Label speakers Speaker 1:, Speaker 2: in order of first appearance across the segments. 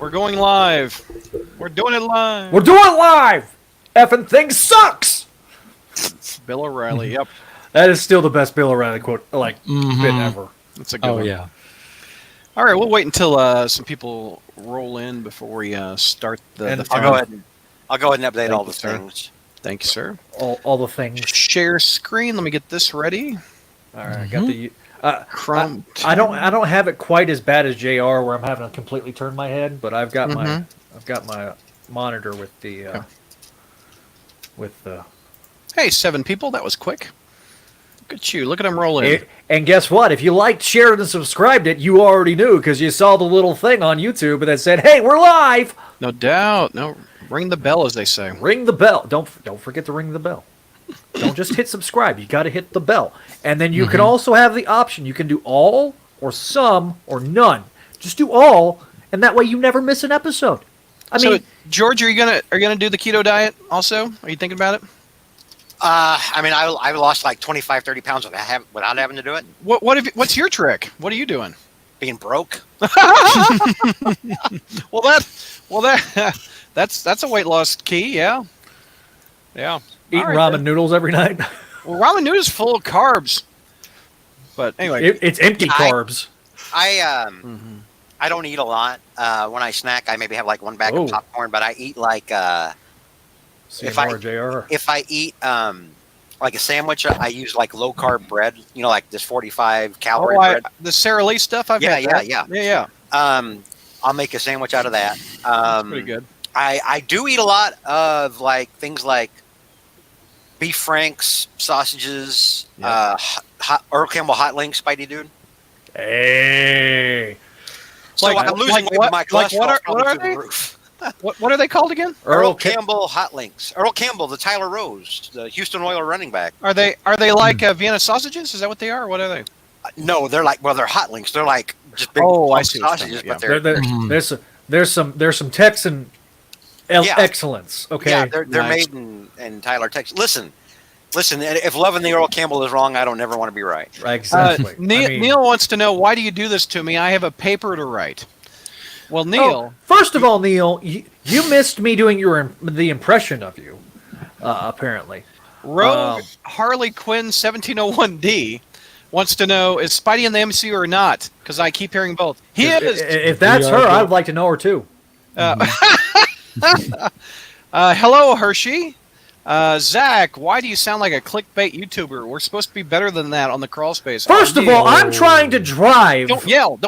Speaker 1: We're going live. We're doing it live.
Speaker 2: We're doing it live! Effing thing sucks!
Speaker 1: Bill O'Reilly. Yep.
Speaker 2: That is still the best Bill O'Reilly quote, bit ever.
Speaker 1: That's a good one.
Speaker 3: Oh, yeah.
Speaker 1: All right, we'll wait until some people roll in before we start the
Speaker 4: I'll go ahead and update all the
Speaker 1: sir.
Speaker 4: things.
Speaker 1: Thank you, sir.
Speaker 2: All the things.
Speaker 1: Share screen. Let me get this ready.
Speaker 2: All right, I got the.
Speaker 1: Chrome.
Speaker 2: I don't have it quite as bad as JR, where I'm having to completely turn my head, but I've got my monitor with the
Speaker 1: Hey, 7 people. That was quick. Look at you. Look at them rolling.
Speaker 2: And guess what? If you liked, shared, and subscribed it, you already knew because you saw the little thing on YouTube that said, "Hey, we're live."
Speaker 1: No doubt. No, ring the bell, as they say.
Speaker 2: Ring the bell. Don't forget to ring the bell. Don't just hit subscribe. You got to hit the bell. And then you can also have the option. You can do all or some or none. Just do all, and that way you never miss an episode. I mean,
Speaker 1: George, are you gonna do the keto diet also? Are you thinking about it?
Speaker 4: I lost like 25, 30 pounds without having to do it.
Speaker 1: What's your trick? What are you doing?
Speaker 4: Being broke.
Speaker 1: That's a weight loss key. Yeah. Yeah.
Speaker 2: eating
Speaker 1: All right,
Speaker 2: ramen
Speaker 1: then.
Speaker 2: noodles every night.
Speaker 1: Well, ramen noodles is full of carbs. But anyway,
Speaker 2: It's empty carbs.
Speaker 4: I don't eat a lot. When I snack, I maybe have like one bag of popcorn, but I eat like
Speaker 2: CMR, JR.
Speaker 4: if I eat like a sandwich, I use like low carb bread. You know, like this 45 calorie bread.
Speaker 1: the Sara Lee stuff. I've had that. Yeah.
Speaker 4: I'll make a sandwich out of that.
Speaker 1: Pretty good.
Speaker 4: I do eat a lot of like things like beef franks, sausages, Earl Campbell hot links, Spidey dude.
Speaker 2: Hey.
Speaker 4: So I'm losing weight with my cholesterol.
Speaker 1: What are they? What are they called again?
Speaker 4: Earl Campbell hot links. Earl Campbell, the Tyler Rose, the Houston Oilers running back.
Speaker 1: Are they like Vienna sausages? Is that what they are? Or what are they?
Speaker 4: No, they're hot links. They're like just big
Speaker 1: I see
Speaker 4: sausages, but they're
Speaker 2: There's some Texan excellence. Okay.
Speaker 4: yeah, they're made in Tyler, Texas. Listen. If loving the Earl Campbell is wrong, I don't never want to be right.
Speaker 2: Exactly.
Speaker 1: Neil wants to know, why do you do this to me? I have a paper to write. Well, Neil.
Speaker 2: First of all, Neil, you missed me doing the impression of you. Apparently.
Speaker 1: Rogue Harley Quinn 1701D wants to know, is Spidey in the MCU or not? Because I keep hearing both. He is.
Speaker 2: If that's her, I would like to know her too.
Speaker 1: Hello, Hershey. Zach, why do you sound like a clickbait YouTuber? We're supposed to be better than that on the crawl space.
Speaker 2: First of all, I'm trying to drive.
Speaker 1: Don't yell.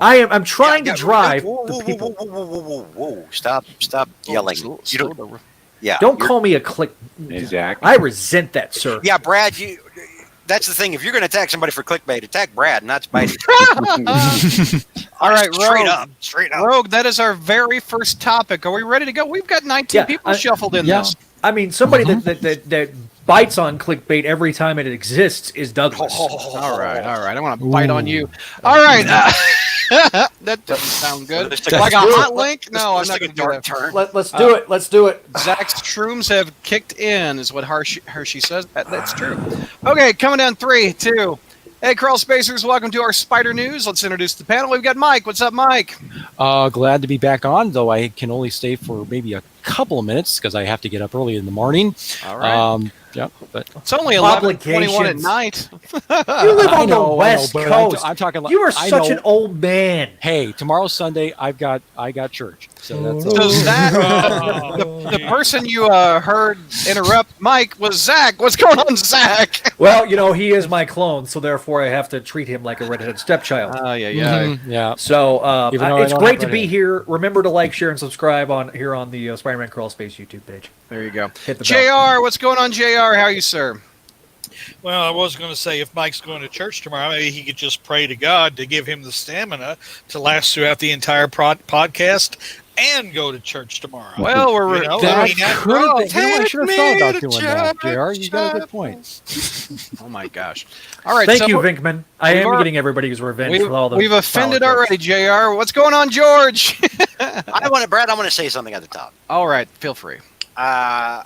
Speaker 2: I'm trying to drive.
Speaker 4: Whoa. Stop yelling.
Speaker 2: Don't call me a click.
Speaker 5: Exactly.
Speaker 2: I resent that, sir.
Speaker 4: Yeah, Brad, that's the thing. If you're going to attack somebody for clickbait, attack Brad, not Spidey.
Speaker 1: All right,
Speaker 4: straight up.
Speaker 1: Rogue, that is our very first topic. Are we ready to go? We've got 19 people shuffled in this.
Speaker 2: I mean, somebody that bites on clickbait every time it exists is Douglas.
Speaker 1: All right. I want to bite on you. All right. That doesn't sound good. Like a hot link? No, I'm not going to do that.
Speaker 2: Let's do it. Let's do it.
Speaker 1: Zach's shrooms have kicked in, is what Hershey says. That's true. Okay, coming down 3, 2. Hey, Crawl Spacers, welcome to our Spider News. Let's introduce the panel. We've got Mike. What's up, Mike?
Speaker 3: Glad to be back on, though I can only stay for maybe a couple of minutes because I have to get up early in the morning.
Speaker 1: All right.
Speaker 3: But
Speaker 1: it's only 11:21 at night.
Speaker 2: You live on the West Coast.
Speaker 3: I'm talking.
Speaker 2: You are such an old man.
Speaker 3: Hey, tomorrow's Sunday. I got church. So that's
Speaker 1: so Zach, the person you heard interrupt Mike was Zach. What's going on, Zach?
Speaker 2: Well, he is my clone, so therefore I have to treat him like a redheaded stepchild.
Speaker 3: Yeah.
Speaker 2: So it's great to be here. Remember to like, share, and subscribe here on the Spider-Man Crawl Space YouTube page.
Speaker 1: There you go.
Speaker 2: Hit the bell.
Speaker 1: JR, what's going on, JR? How are you, sir?
Speaker 6: Well, I was going to say, if Mike's going to church tomorrow, maybe he could just pray to God to give him the stamina to last throughout the entire podcast and go to church tomorrow.
Speaker 1: Well,
Speaker 3: I should have thought about doing that, JR. You got a good point.
Speaker 1: Oh, my gosh. All right.
Speaker 2: Thank you, Vinkman. I am getting everybody's revenge for all the
Speaker 1: We've offended already, JR. What's going on, George?
Speaker 4: Brad, I want to say something at the top.
Speaker 1: All right. Feel free.
Speaker 4: As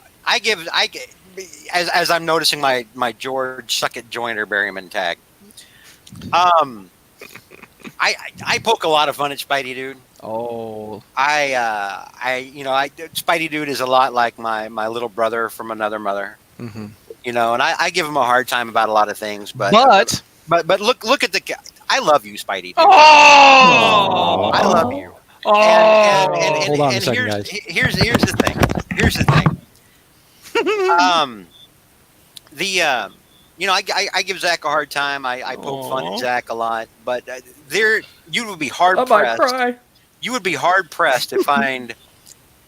Speaker 4: I'm noticing my George Suckett Joyner Berryman tag. I poke a lot of fun at Spidey Dude.
Speaker 1: Oh,
Speaker 4: Spidey Dude is a lot like my little brother from another mother.
Speaker 1: mm-hmm.
Speaker 4: And I give him a hard time about a lot of things, but look at the guy. I love you, Spidey Dude.
Speaker 1: Oh!
Speaker 4: I love you.
Speaker 1: Oh!
Speaker 3: Hold on a second,
Speaker 4: here's,
Speaker 3: guys.
Speaker 4: Here's the thing. Here's the thing. I give Zach a hard time. I poke fun at Zach a lot, but you would be hard
Speaker 2: I might
Speaker 4: pressed.
Speaker 2: cry.
Speaker 4: You would be hard pressed to find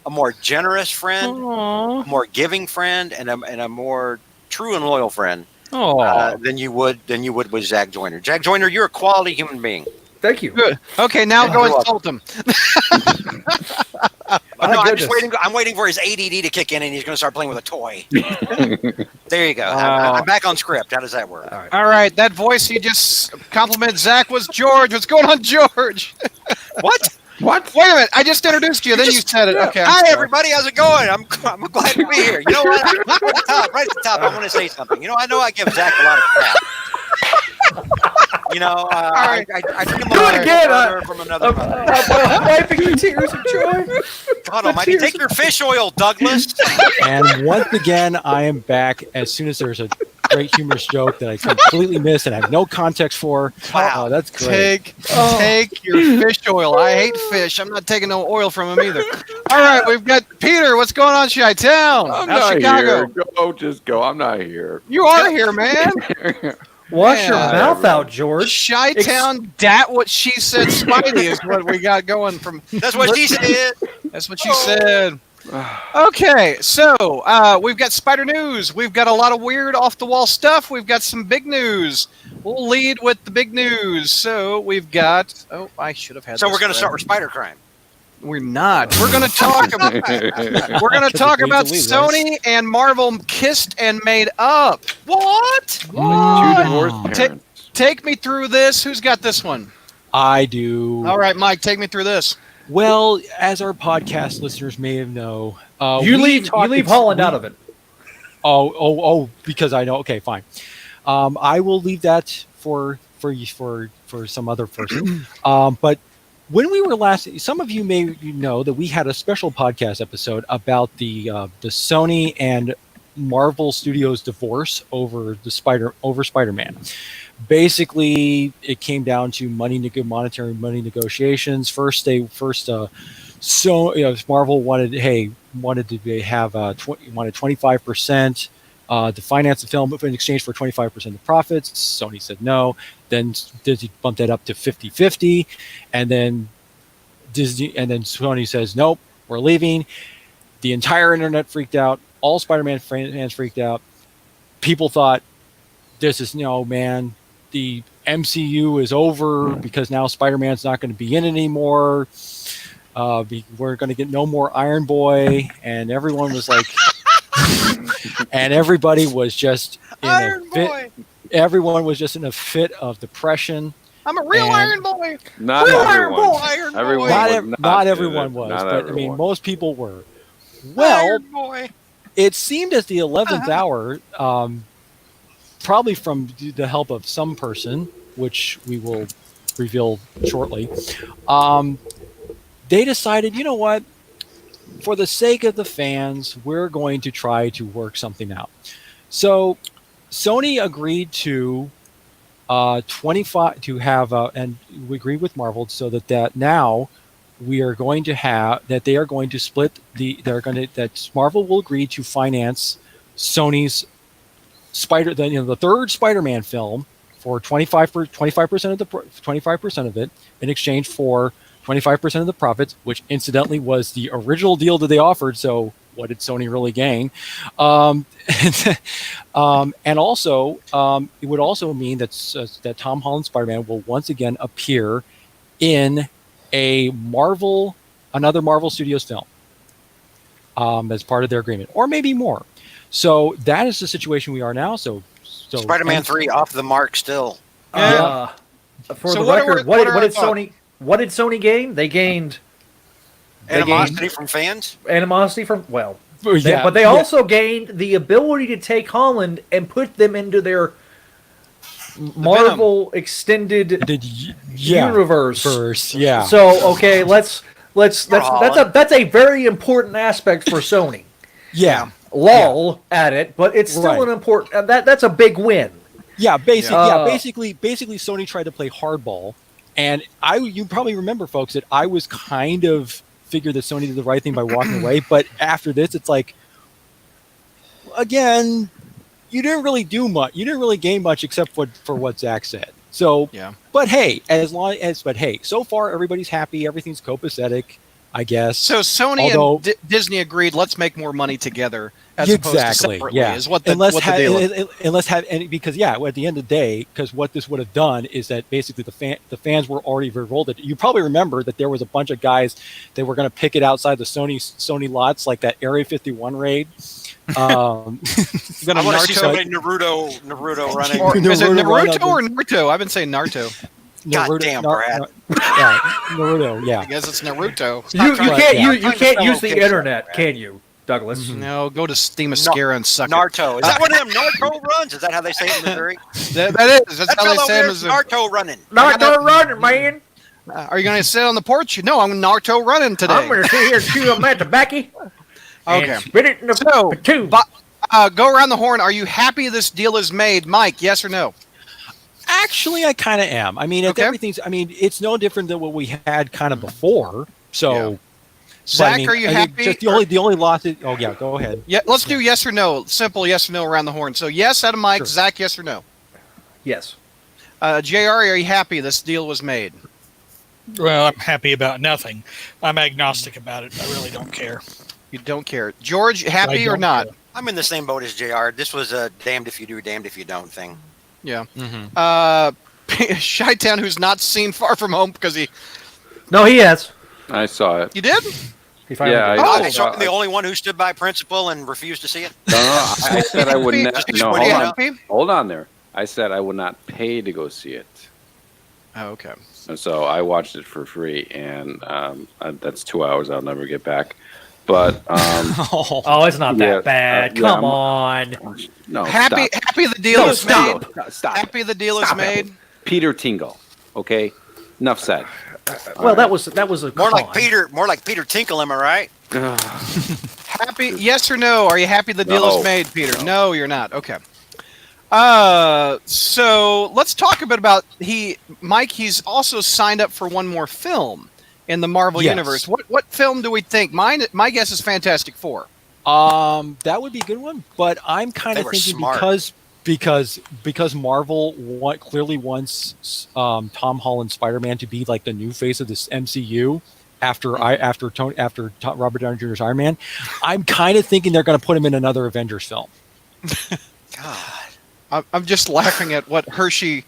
Speaker 4: a more generous friend,
Speaker 1: Aw.
Speaker 4: a more giving friend, and a more true and loyal friend
Speaker 1: Aw.
Speaker 4: than you would with Zach Joyner. Zach Joyner, you're a quality human being.
Speaker 2: Thank you.
Speaker 1: Good. Okay, now go
Speaker 4: You're
Speaker 1: insult him.
Speaker 4: No,
Speaker 2: goodness.
Speaker 4: I'm waiting for his ADD to kick in, and he's going to start playing with a toy. There you go. I'm back on script. How does that work?
Speaker 2: All right.
Speaker 1: All right, that voice you just complimented Zach was George. What's going on, George?
Speaker 4: What?
Speaker 5: What?
Speaker 1: Wait a minute, I just introduced you, then you said it. Okay. I'm
Speaker 4: Hi,
Speaker 1: sorry.
Speaker 4: everybody. How's it going? I'm glad to be here. You know what? Right at the top, I want to say something. I know I give Zach a lot of crap.
Speaker 1: right.
Speaker 4: I treat him
Speaker 2: Do it
Speaker 4: like a
Speaker 2: again,
Speaker 4: brother from another mother.
Speaker 2: I'm wiping the tears of joy.
Speaker 4: God almighty, take your fish oil, Douglas.
Speaker 3: And once again, I am back as soon as there's a great humorous joke that I completely missed and have no context for.
Speaker 4: Wow.
Speaker 3: Oh, that's great.
Speaker 1: Take your fish oil. I hate fish. I'm not taking no oil from him either. All right, we've got Peter. What's going on, Chi-Town?
Speaker 5: I'm
Speaker 1: How's
Speaker 5: not
Speaker 1: Chicago?
Speaker 5: here. Just go. I'm not here.
Speaker 1: You are here, man.
Speaker 2: Wash your
Speaker 1: Yeah.
Speaker 2: mouth out, George.
Speaker 1: Chi-Town, dat what she said, Spidey is what we got going from.
Speaker 4: That's what she said.
Speaker 1: That's what she said. Okay, so we've got Spider News. We've got a lot of weird off-the-wall stuff. We've got some big news. We'll lead with the big news. So we've got. Oh, I should have had.
Speaker 4: So
Speaker 1: this
Speaker 4: we're going to
Speaker 1: read.
Speaker 4: start with Spider Crime.
Speaker 1: We're not. We're going to talk about. We're going to talk about Sony and Marvel kissed and made up. What?
Speaker 5: Two
Speaker 1: What?
Speaker 5: divorced
Speaker 1: Ta-
Speaker 5: parents.
Speaker 1: Take me through this. Who's got this one?
Speaker 3: I do.
Speaker 1: All right, Mike. Take me through this.
Speaker 3: Well, as our podcast listeners may know,
Speaker 2: You
Speaker 3: we
Speaker 2: leave
Speaker 3: talked
Speaker 2: Holland
Speaker 3: we-
Speaker 2: out of it.
Speaker 3: Oh, because I know. Okay, fine. I will leave that for some other person. But when we were last, some of you may know that we had a special podcast episode about the Sony and Marvel Studios divorce over Spider-Man. Basically, it came down to monetary money negotiations. Marvel wanted to have 25% to finance the film in exchange for 25% of profits. Sony said no. Then Disney bumped that up to 50-50, and then Sony says nope, we're leaving. The entire internet freaked out. All Spider-Man fans freaked out. People thought this is man. The MCU is over because now Spider-Man's not going to be in it anymore. We're going to get no more Iron Boy, and everyone was like, and everybody was just in
Speaker 1: Iron
Speaker 3: a fit.
Speaker 1: Boy.
Speaker 3: Everyone was just in a fit of depression.
Speaker 1: I'm a real
Speaker 3: And-
Speaker 1: Iron Boy.
Speaker 5: Not
Speaker 1: Real
Speaker 5: everyone.
Speaker 1: Iron Boy. Iron Boy.
Speaker 5: Everyone
Speaker 3: Not,
Speaker 5: would
Speaker 3: ev-
Speaker 5: not
Speaker 3: not
Speaker 5: do
Speaker 3: everyone
Speaker 5: that.
Speaker 3: was,
Speaker 5: Not
Speaker 3: but I
Speaker 5: everyone.
Speaker 3: mean, most people were. Well,
Speaker 1: Iron Boy.
Speaker 3: it seemed as the 11th hour, probably from the help of some person, which we will reveal shortly, they decided, you know what? For the sake of the fans, we're going to try to work something out. So Sony agreed to 25 to have, and we agreed with Marvel so that now we are going to have that they are going to split that Marvel will agree to finance Sony's the third Spider-Man film for 25% of the 25% of it in exchange for 25% of the profits, which incidentally was the original deal that they offered. So what did Sony really gain? And also, it would also mean that Tom Holland's Spider-Man will once again appear in another Marvel Studios film as part of their agreement, or maybe more. So that is the situation we are now. So
Speaker 4: Spider-Man 3 off the mark still.
Speaker 2: For
Speaker 1: So
Speaker 2: the
Speaker 1: what are-
Speaker 2: record,
Speaker 1: what are
Speaker 2: what
Speaker 1: our
Speaker 2: did
Speaker 1: thoughts?
Speaker 2: What did Sony gain? They gained
Speaker 4: Animosity from fans?
Speaker 2: animosity from
Speaker 3: yeah,
Speaker 2: but they also gained the ability to take Holland and put them into their Marvel extended universe.
Speaker 3: Verse, yeah.
Speaker 2: So okay, that's a very important aspect for Sony.
Speaker 3: Yeah.
Speaker 2: Lull at it, but it's still
Speaker 3: Right.
Speaker 2: an important. That's a big win.
Speaker 3: Basically, Sony tried to play hardball, and you probably remember, folks, that I was kind of figured that Sony did the right thing by walking away, but after this, it's like, again, you didn't really do much. You didn't really gain much except for what Zach said. So,
Speaker 1: Yeah.
Speaker 3: But hey, so far everybody's happy. Everything's copacetic, I guess.
Speaker 1: So Sony and Disney agreed. Let's make more money together, as opposed to separately.
Speaker 3: Yeah.
Speaker 1: Is what the deal is.
Speaker 3: Because at the end of the day, because what this would have done is that basically the fans were already revolted. You probably remember that there was a bunch of guys that were going to picket outside the Sony lots, like that Area 51 raid.
Speaker 4: I want to see somebody Naruto running.
Speaker 1: Or, is it Naruto or Naruto? I've been saying Naruto.
Speaker 4: God damn, Brad.
Speaker 3: Naruto, yeah.
Speaker 1: I guess it's Naruto.
Speaker 2: You can't use the internet, can you, Douglas?
Speaker 1: No, go to Steam-a-Scare and suck
Speaker 4: Naruto. Is that one of them Naruto runs? Is that how they say it in Missouri?
Speaker 1: That is. That's how they say it in Missouri.
Speaker 4: Naruto running.
Speaker 2: Naruto running, man.
Speaker 1: Are you going to sit on the porch? No, I'm Naruto running today.
Speaker 2: I'm going to sit here and chew on that tobacco.
Speaker 1: Okay.
Speaker 2: And spit it in the tube.
Speaker 1: Go around the horn. Are you happy this deal is made? Mike, yes or no?
Speaker 3: Actually, I kind of am. I mean, it's no different than what we had kind of before. So,
Speaker 1: Yeah. Zach, are you happy?
Speaker 3: Just the only loss is, oh yeah, go ahead.
Speaker 1: Yeah, let's do yes or no. Simple yes or no around the horn. So yes out of Mike.
Speaker 3: Sure.
Speaker 1: Zach, yes or no?
Speaker 2: Yes.
Speaker 1: JR, are you happy this deal was made?
Speaker 6: Well, I'm happy about nothing. I'm agnostic about it. I really don't care.
Speaker 1: You don't care. George, happy
Speaker 6: I
Speaker 1: or
Speaker 6: don't
Speaker 1: not?
Speaker 6: care.
Speaker 4: I'm in the same boat as JR. This was a damned if you do, damned if you don't thing.
Speaker 1: Yeah.
Speaker 3: Mm-hmm.
Speaker 1: Chi-Town, who's not seen Far From Home because he...
Speaker 2: No, he has.
Speaker 5: I saw it.
Speaker 1: You did?
Speaker 2: He finally
Speaker 5: Yeah,
Speaker 2: did.
Speaker 4: So I'm the only one who stood by principle and refused to see it?
Speaker 5: No, I said I would not. No,
Speaker 1: Were you
Speaker 5: hold on.
Speaker 1: happy?
Speaker 5: Hold on there. I said I would not pay to go see it.
Speaker 1: Oh, okay.
Speaker 5: And so I watched it for free, and that's 2 hours I'll never get back. But
Speaker 2: Oh, it's not that bad. Come on.
Speaker 5: no,
Speaker 1: Happy the deal
Speaker 2: No,
Speaker 1: is
Speaker 2: stop.
Speaker 1: made.
Speaker 5: Stop.
Speaker 1: Happy the deal is
Speaker 2: Stop it.
Speaker 1: made.
Speaker 5: Peter Tingle. Okay, enough said.
Speaker 2: Well, that was a
Speaker 4: More like
Speaker 2: con.
Speaker 4: More like Peter Tinkle, am I right?
Speaker 1: Happy? Yes or no? Are you happy the deal
Speaker 5: No.
Speaker 1: is made, Peter? No, you're not. Okay. So let's talk a bit about Mike. He's also signed up for one more film in the Marvel
Speaker 3: Yes.
Speaker 1: universe. What film do we think? My guess is Fantastic Four.
Speaker 3: That would be a good one, but I'm kind
Speaker 4: They
Speaker 3: of
Speaker 4: were
Speaker 3: thinking
Speaker 4: smart.
Speaker 3: because Marvel clearly wants Tom Holland Spider-Man to be like the new face of this MCU after Robert Downey Jr.'s Iron Man. I'm kind of thinking they're going to put him in another Avengers film.
Speaker 4: God.
Speaker 1: I'm just laughing at what Hershey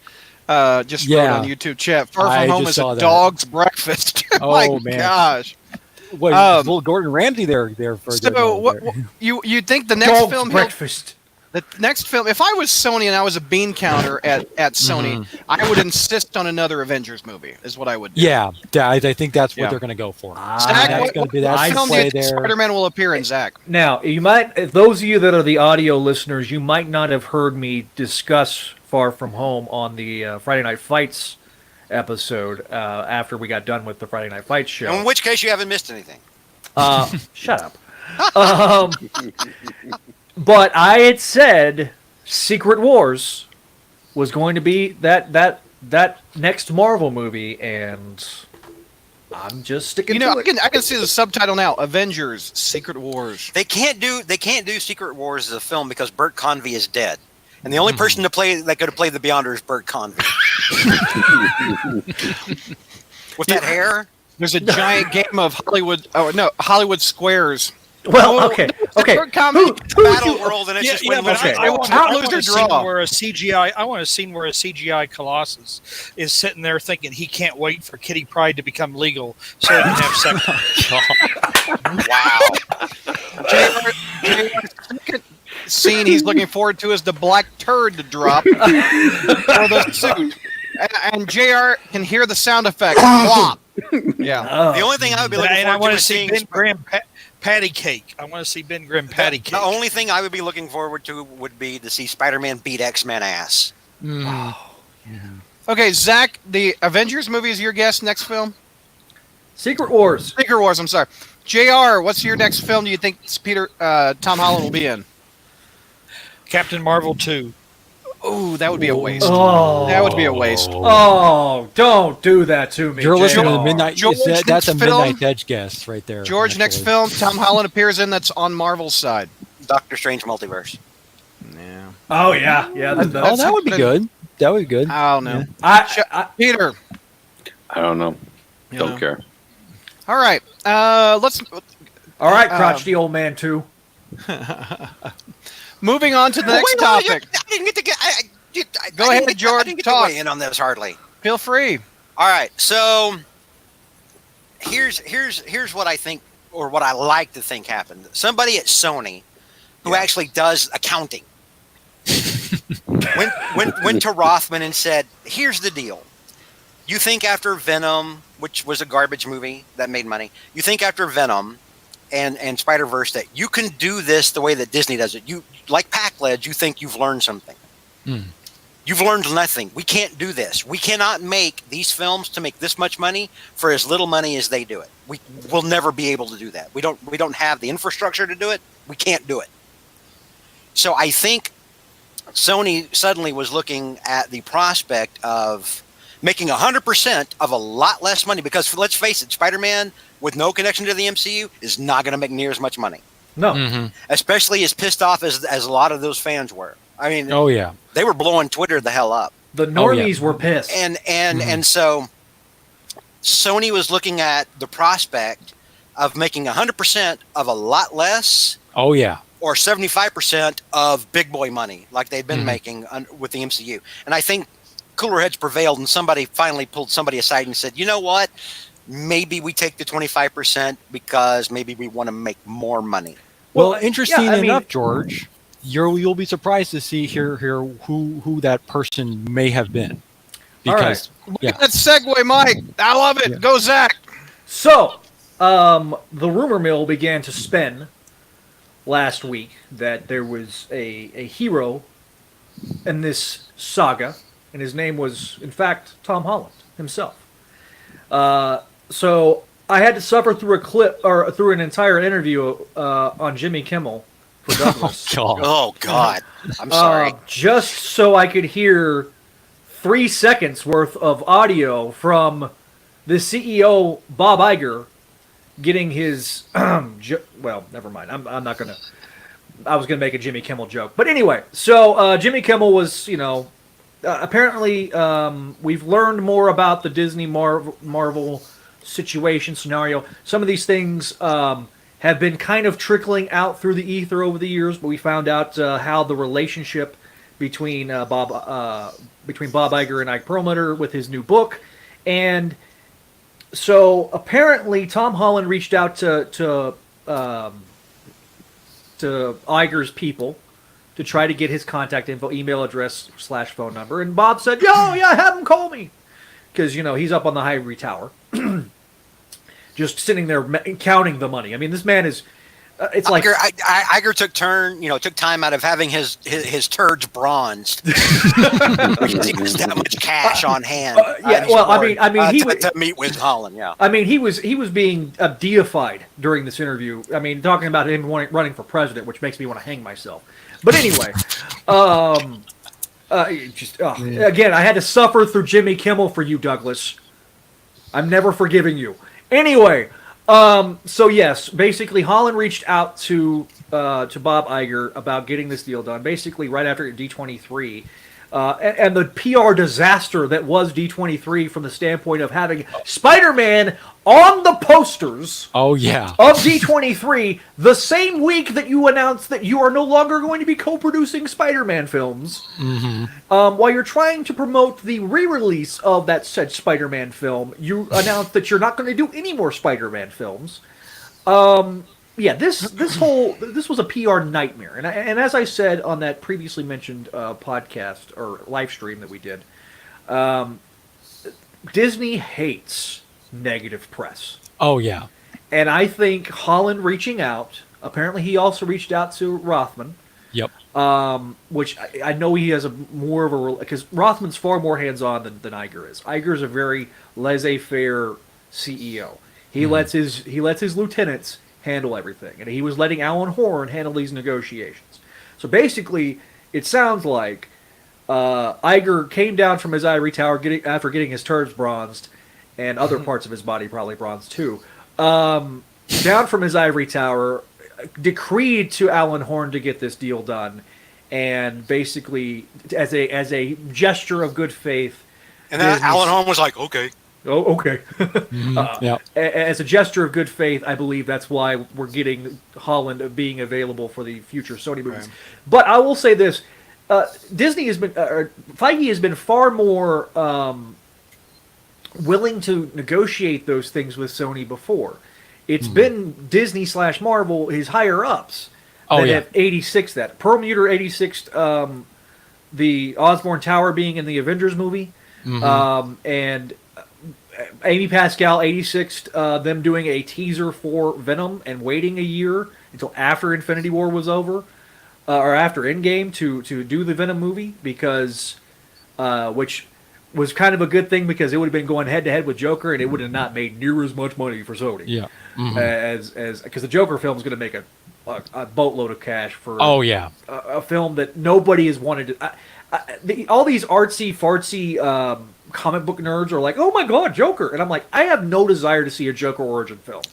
Speaker 1: just wrote
Speaker 3: Yeah.
Speaker 1: on YouTube chat. Far From
Speaker 3: I
Speaker 1: Home
Speaker 3: just
Speaker 1: is
Speaker 3: saw
Speaker 1: a
Speaker 3: that.
Speaker 1: dog's breakfast.
Speaker 3: Oh,
Speaker 1: My
Speaker 3: man.
Speaker 1: gosh.
Speaker 3: What, little Gordon Ramsay there for
Speaker 1: So you think the next
Speaker 2: Dog's
Speaker 1: film
Speaker 2: breakfast.
Speaker 1: the next film, if I was Sony and I was a bean counter at Sony, I would insist on another Avengers movie, is what I would do.
Speaker 3: Yeah, I think that's what
Speaker 1: Yeah.
Speaker 3: they're going to go for.
Speaker 1: Zach,
Speaker 3: That's going to be
Speaker 1: what
Speaker 3: that
Speaker 1: film do
Speaker 3: play
Speaker 1: you think
Speaker 3: there.
Speaker 1: Spider-Man will appear in, Zach?
Speaker 2: Now, you might, those of you that are the audio listeners, you might not have heard me discuss Far From Home on the Friday Night Fights episode after we got done with the Friday Night Fights show.
Speaker 4: In which case you haven't missed anything.
Speaker 2: Shut up. But I had said Secret Wars was going to be that next Marvel movie, and I'm just sticking to it.
Speaker 1: I can see the subtitle now: Avengers: Secret Wars.
Speaker 4: They can't do Secret Wars as a film because Bert Convy is dead. And the only person that could play the Beyonder is Bert Convy. With that hair?
Speaker 1: There's a giant game of Hollywood Squares.
Speaker 2: Well, okay.
Speaker 1: Bert Convy.
Speaker 4: Battle World, and it's just win, lose,
Speaker 2: okay.
Speaker 4: or
Speaker 6: I
Speaker 4: draw.
Speaker 6: want
Speaker 1: How- lose
Speaker 6: a
Speaker 1: or
Speaker 6: scene
Speaker 1: draw?
Speaker 6: where a CGI. I want a scene where a CGI Colossus is sitting there thinking he can't wait for Kitty Pryde to become legal so he can have sex.
Speaker 4: Wow.
Speaker 1: JR's second scene he's looking forward to is the black turd to drop for the suit. And JR can hear the sound effect. Plop. Yeah.
Speaker 4: The only thing I would be looking
Speaker 6: And I
Speaker 4: forward
Speaker 6: want
Speaker 4: to
Speaker 6: to
Speaker 4: is
Speaker 6: see
Speaker 4: seeing
Speaker 6: Ben Grimm patty cake. I want to see Ben Grimm patty cake.
Speaker 4: The only thing I would be looking forward to would be to see Spider-Man beat X-Men ass.
Speaker 1: Okay, Zach, the Avengers movie is your guess. Next film,
Speaker 2: Secret Wars.
Speaker 1: Secret Wars. I'm sorry, Jr. What's your next film? Do you think Tom Holland will be in?
Speaker 6: Captain Marvel 2.
Speaker 1: Oh, that would be a waste.
Speaker 2: Oh.
Speaker 1: That would be a waste.
Speaker 2: Oh, don't do that to me.
Speaker 3: You're listening to
Speaker 2: JR.
Speaker 3: the midnight.
Speaker 1: George
Speaker 3: That's a
Speaker 1: next film?
Speaker 3: midnight edge guess right there.
Speaker 1: George, next
Speaker 3: actually.
Speaker 1: film Tom Holland appears in that's on Marvel's side.
Speaker 4: Doctor Strange Multiverse.
Speaker 1: Yeah.
Speaker 2: Oh yeah, yeah.
Speaker 3: Oh, that would be good. That would be good.
Speaker 1: I don't know. Peter.
Speaker 5: I don't know.
Speaker 1: You
Speaker 5: Don't
Speaker 1: know.
Speaker 5: care.
Speaker 1: All right. Let's.
Speaker 2: All right, crotchety old man too.
Speaker 1: Moving on to the next
Speaker 4: Wait, I
Speaker 1: topic.
Speaker 4: didn't get to get.
Speaker 1: Go ahead, George,
Speaker 4: I didn't get
Speaker 1: talk.
Speaker 4: to weigh in on this hardly.
Speaker 1: Feel free.
Speaker 4: All right, so here's what I think, or what I like to think happened. Somebody at Sony, who actually does accounting, went to Rothman and said, "Here's the deal. You think after Venom, which was a garbage movie that made money, you think after Venom and Spider-Verse that you can do this the way that Disney does it. You like Pac-Led, you think you've learned something. You've learned nothing. We can't do this. We cannot make these films to make this much money for as little money as they do it. We'll never be able to do that. We don't have the infrastructure to do it. We can't do it." So I think Sony suddenly was looking at the prospect of making 100% of a lot less money, because let's face it, Spider-Man with no connection to the MCU is not going to make near as much money,
Speaker 2: No.
Speaker 4: especially as pissed off as a lot of those fans were. I mean,
Speaker 3: Oh yeah.
Speaker 4: they were blowing Twitter the hell up.
Speaker 2: The normies were pissed.
Speaker 4: And so Sony was looking at the prospect of making 100% of a lot less,
Speaker 3: Oh yeah.
Speaker 4: or 75% of big boy money like they'd been making with the MCU. And I think cooler heads prevailed, and somebody finally pulled somebody aside and said, "You know what? Maybe we take the 25% because maybe we want to make more money."
Speaker 3: Well,
Speaker 2: Well,
Speaker 3: interesting
Speaker 2: yeah, I mean-
Speaker 3: enough, George, you'll be surprised to see here who that person may have been,
Speaker 2: All right.
Speaker 3: because yeah.
Speaker 1: That segue, Mike. I love it.
Speaker 3: Yeah.
Speaker 1: Go, Zach.
Speaker 2: So, the rumor mill began to spin last week that there was a hero in this saga, and his name was, in fact, Tom Holland himself. So I had to suffer through a clip, or through an entire interview on Jimmy Kimmel for Douglas.
Speaker 3: God.
Speaker 4: Oh God, I'm sorry.
Speaker 2: Just so I could hear 3 seconds worth of audio from the CEO, Bob Iger, getting his well, never mind. I'm not gonna. I was gonna make a Jimmy Kimmel joke, but anyway. So Jimmy Kimmel was, apparently we've learned more about the Disney Marvel situation scenario. Some of these things have been kind of trickling out through the ether over the years, but we found out how the relationship between Bob Iger and Ike Perlmutter with his new book, and so apparently Tom Holland reached out to Iger's people to try to get his contact info, email address / phone number, and Bob said, "Yo, yeah, have him call me," because he's up on the ivory tower, just sitting there counting the money. I mean, this man is. It's like
Speaker 4: Iger took time out of having his turds bronzed because he was that much cash on hand.
Speaker 2: yeah, well, I mean, he
Speaker 4: to meet with Holland. Yeah,
Speaker 2: I mean, he was being deified during this interview. I mean, talking about him running for president, which makes me want to hang myself. But anyway, again, I had to suffer through Jimmy Kimmel for you, Douglas. I'm never forgiving you. Anyway, so yes, basically Holland reached out to Bob Iger about getting this deal done. Basically, right after D23. And the PR disaster that was D23 from the standpoint of having Spider-Man on the posters
Speaker 3: Oh yeah.
Speaker 2: of D23 the same week that you announced that you are no longer going to be co-producing Spider-Man films. While you're trying to promote the re-release of that said Spider-Man film, you announced that you're not going to do any more Spider-Man films. Yeah, this was a PR nightmare, and as I said on that previously mentioned podcast or live stream that we did, Disney hates negative press,
Speaker 3: Oh yeah.
Speaker 2: and I think Holland reaching out. Apparently, he also reached out to Rothman
Speaker 3: Yep.
Speaker 2: Which I know he has a more of a because Rothman's far more hands-on than Iger is. Iger's a very laissez-faire CEO. He lets his lieutenants handle everything, and he was letting Alan Horn handle these negotiations. So basically, it sounds like Iger came down from his ivory tower after getting his turds bronzed, and other parts of his body probably bronzed too. Down from his ivory tower, decreed to Alan Horn to get this deal done, and basically as a gesture of good faith.
Speaker 4: And then Alan Horn was like, okay.
Speaker 2: Oh, okay.
Speaker 3: Yeah.
Speaker 2: As a gesture of good faith, I believe that's why we're getting Holland being available for the future Sony movies.
Speaker 1: Right.
Speaker 2: But I will say this: Disney has been, Feige has been far more willing to negotiate those things with Sony before. It's been Disney / Marvel, his higher ups, that have 86 that. Perlmutter 86, the Osborn Tower being in the Avengers movie, and Amy Pascal 86, them doing a teaser for Venom and waiting a year until after Infinity War was over, or after Endgame to do the Venom movie, because which was kind of a good thing because it would have been going head to head with Joker, and it would have not made near as much money for Sony.
Speaker 3: Yeah.
Speaker 2: As because the Joker film is going to make a boatload of cash for a film that nobody has wanted to. All these artsy fartsy comic book nerds are like, oh my god, Joker, and I'm like, I have no desire to see a Joker origin film.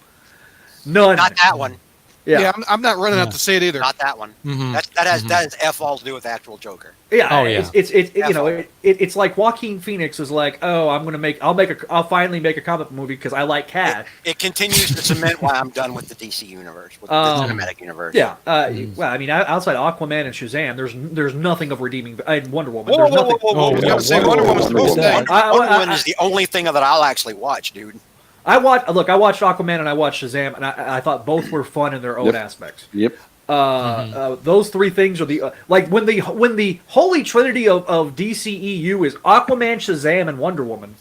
Speaker 2: None.
Speaker 4: Not that one.
Speaker 1: Yeah, I'm not running out to see it either.
Speaker 4: Not that one. That has F all to do with the actual Joker.
Speaker 2: Yeah.
Speaker 3: Oh, yeah.
Speaker 2: It's you know it's like Joaquin Phoenix is like, oh, I'll finally make a comic movie because I like cash.
Speaker 4: It continues to cement why I'm done with the DC universe, with the cinematic universe.
Speaker 2: Yeah. Well, I mean, outside Aquaman and Shazam, there's nothing of redeeming. And Wonder Woman.
Speaker 1: Whoa,
Speaker 2: There's nothing.
Speaker 1: Wonder Woman's the best thing.
Speaker 4: Wonder Woman is the only thing that I'll actually watch, dude.
Speaker 2: I watched Aquaman and I watched Shazam, and I thought both were fun in their own aspects.
Speaker 5: Yep.
Speaker 2: Those three things are the like when the holy trinity of DCEU is Aquaman, Shazam, and Wonder Woman.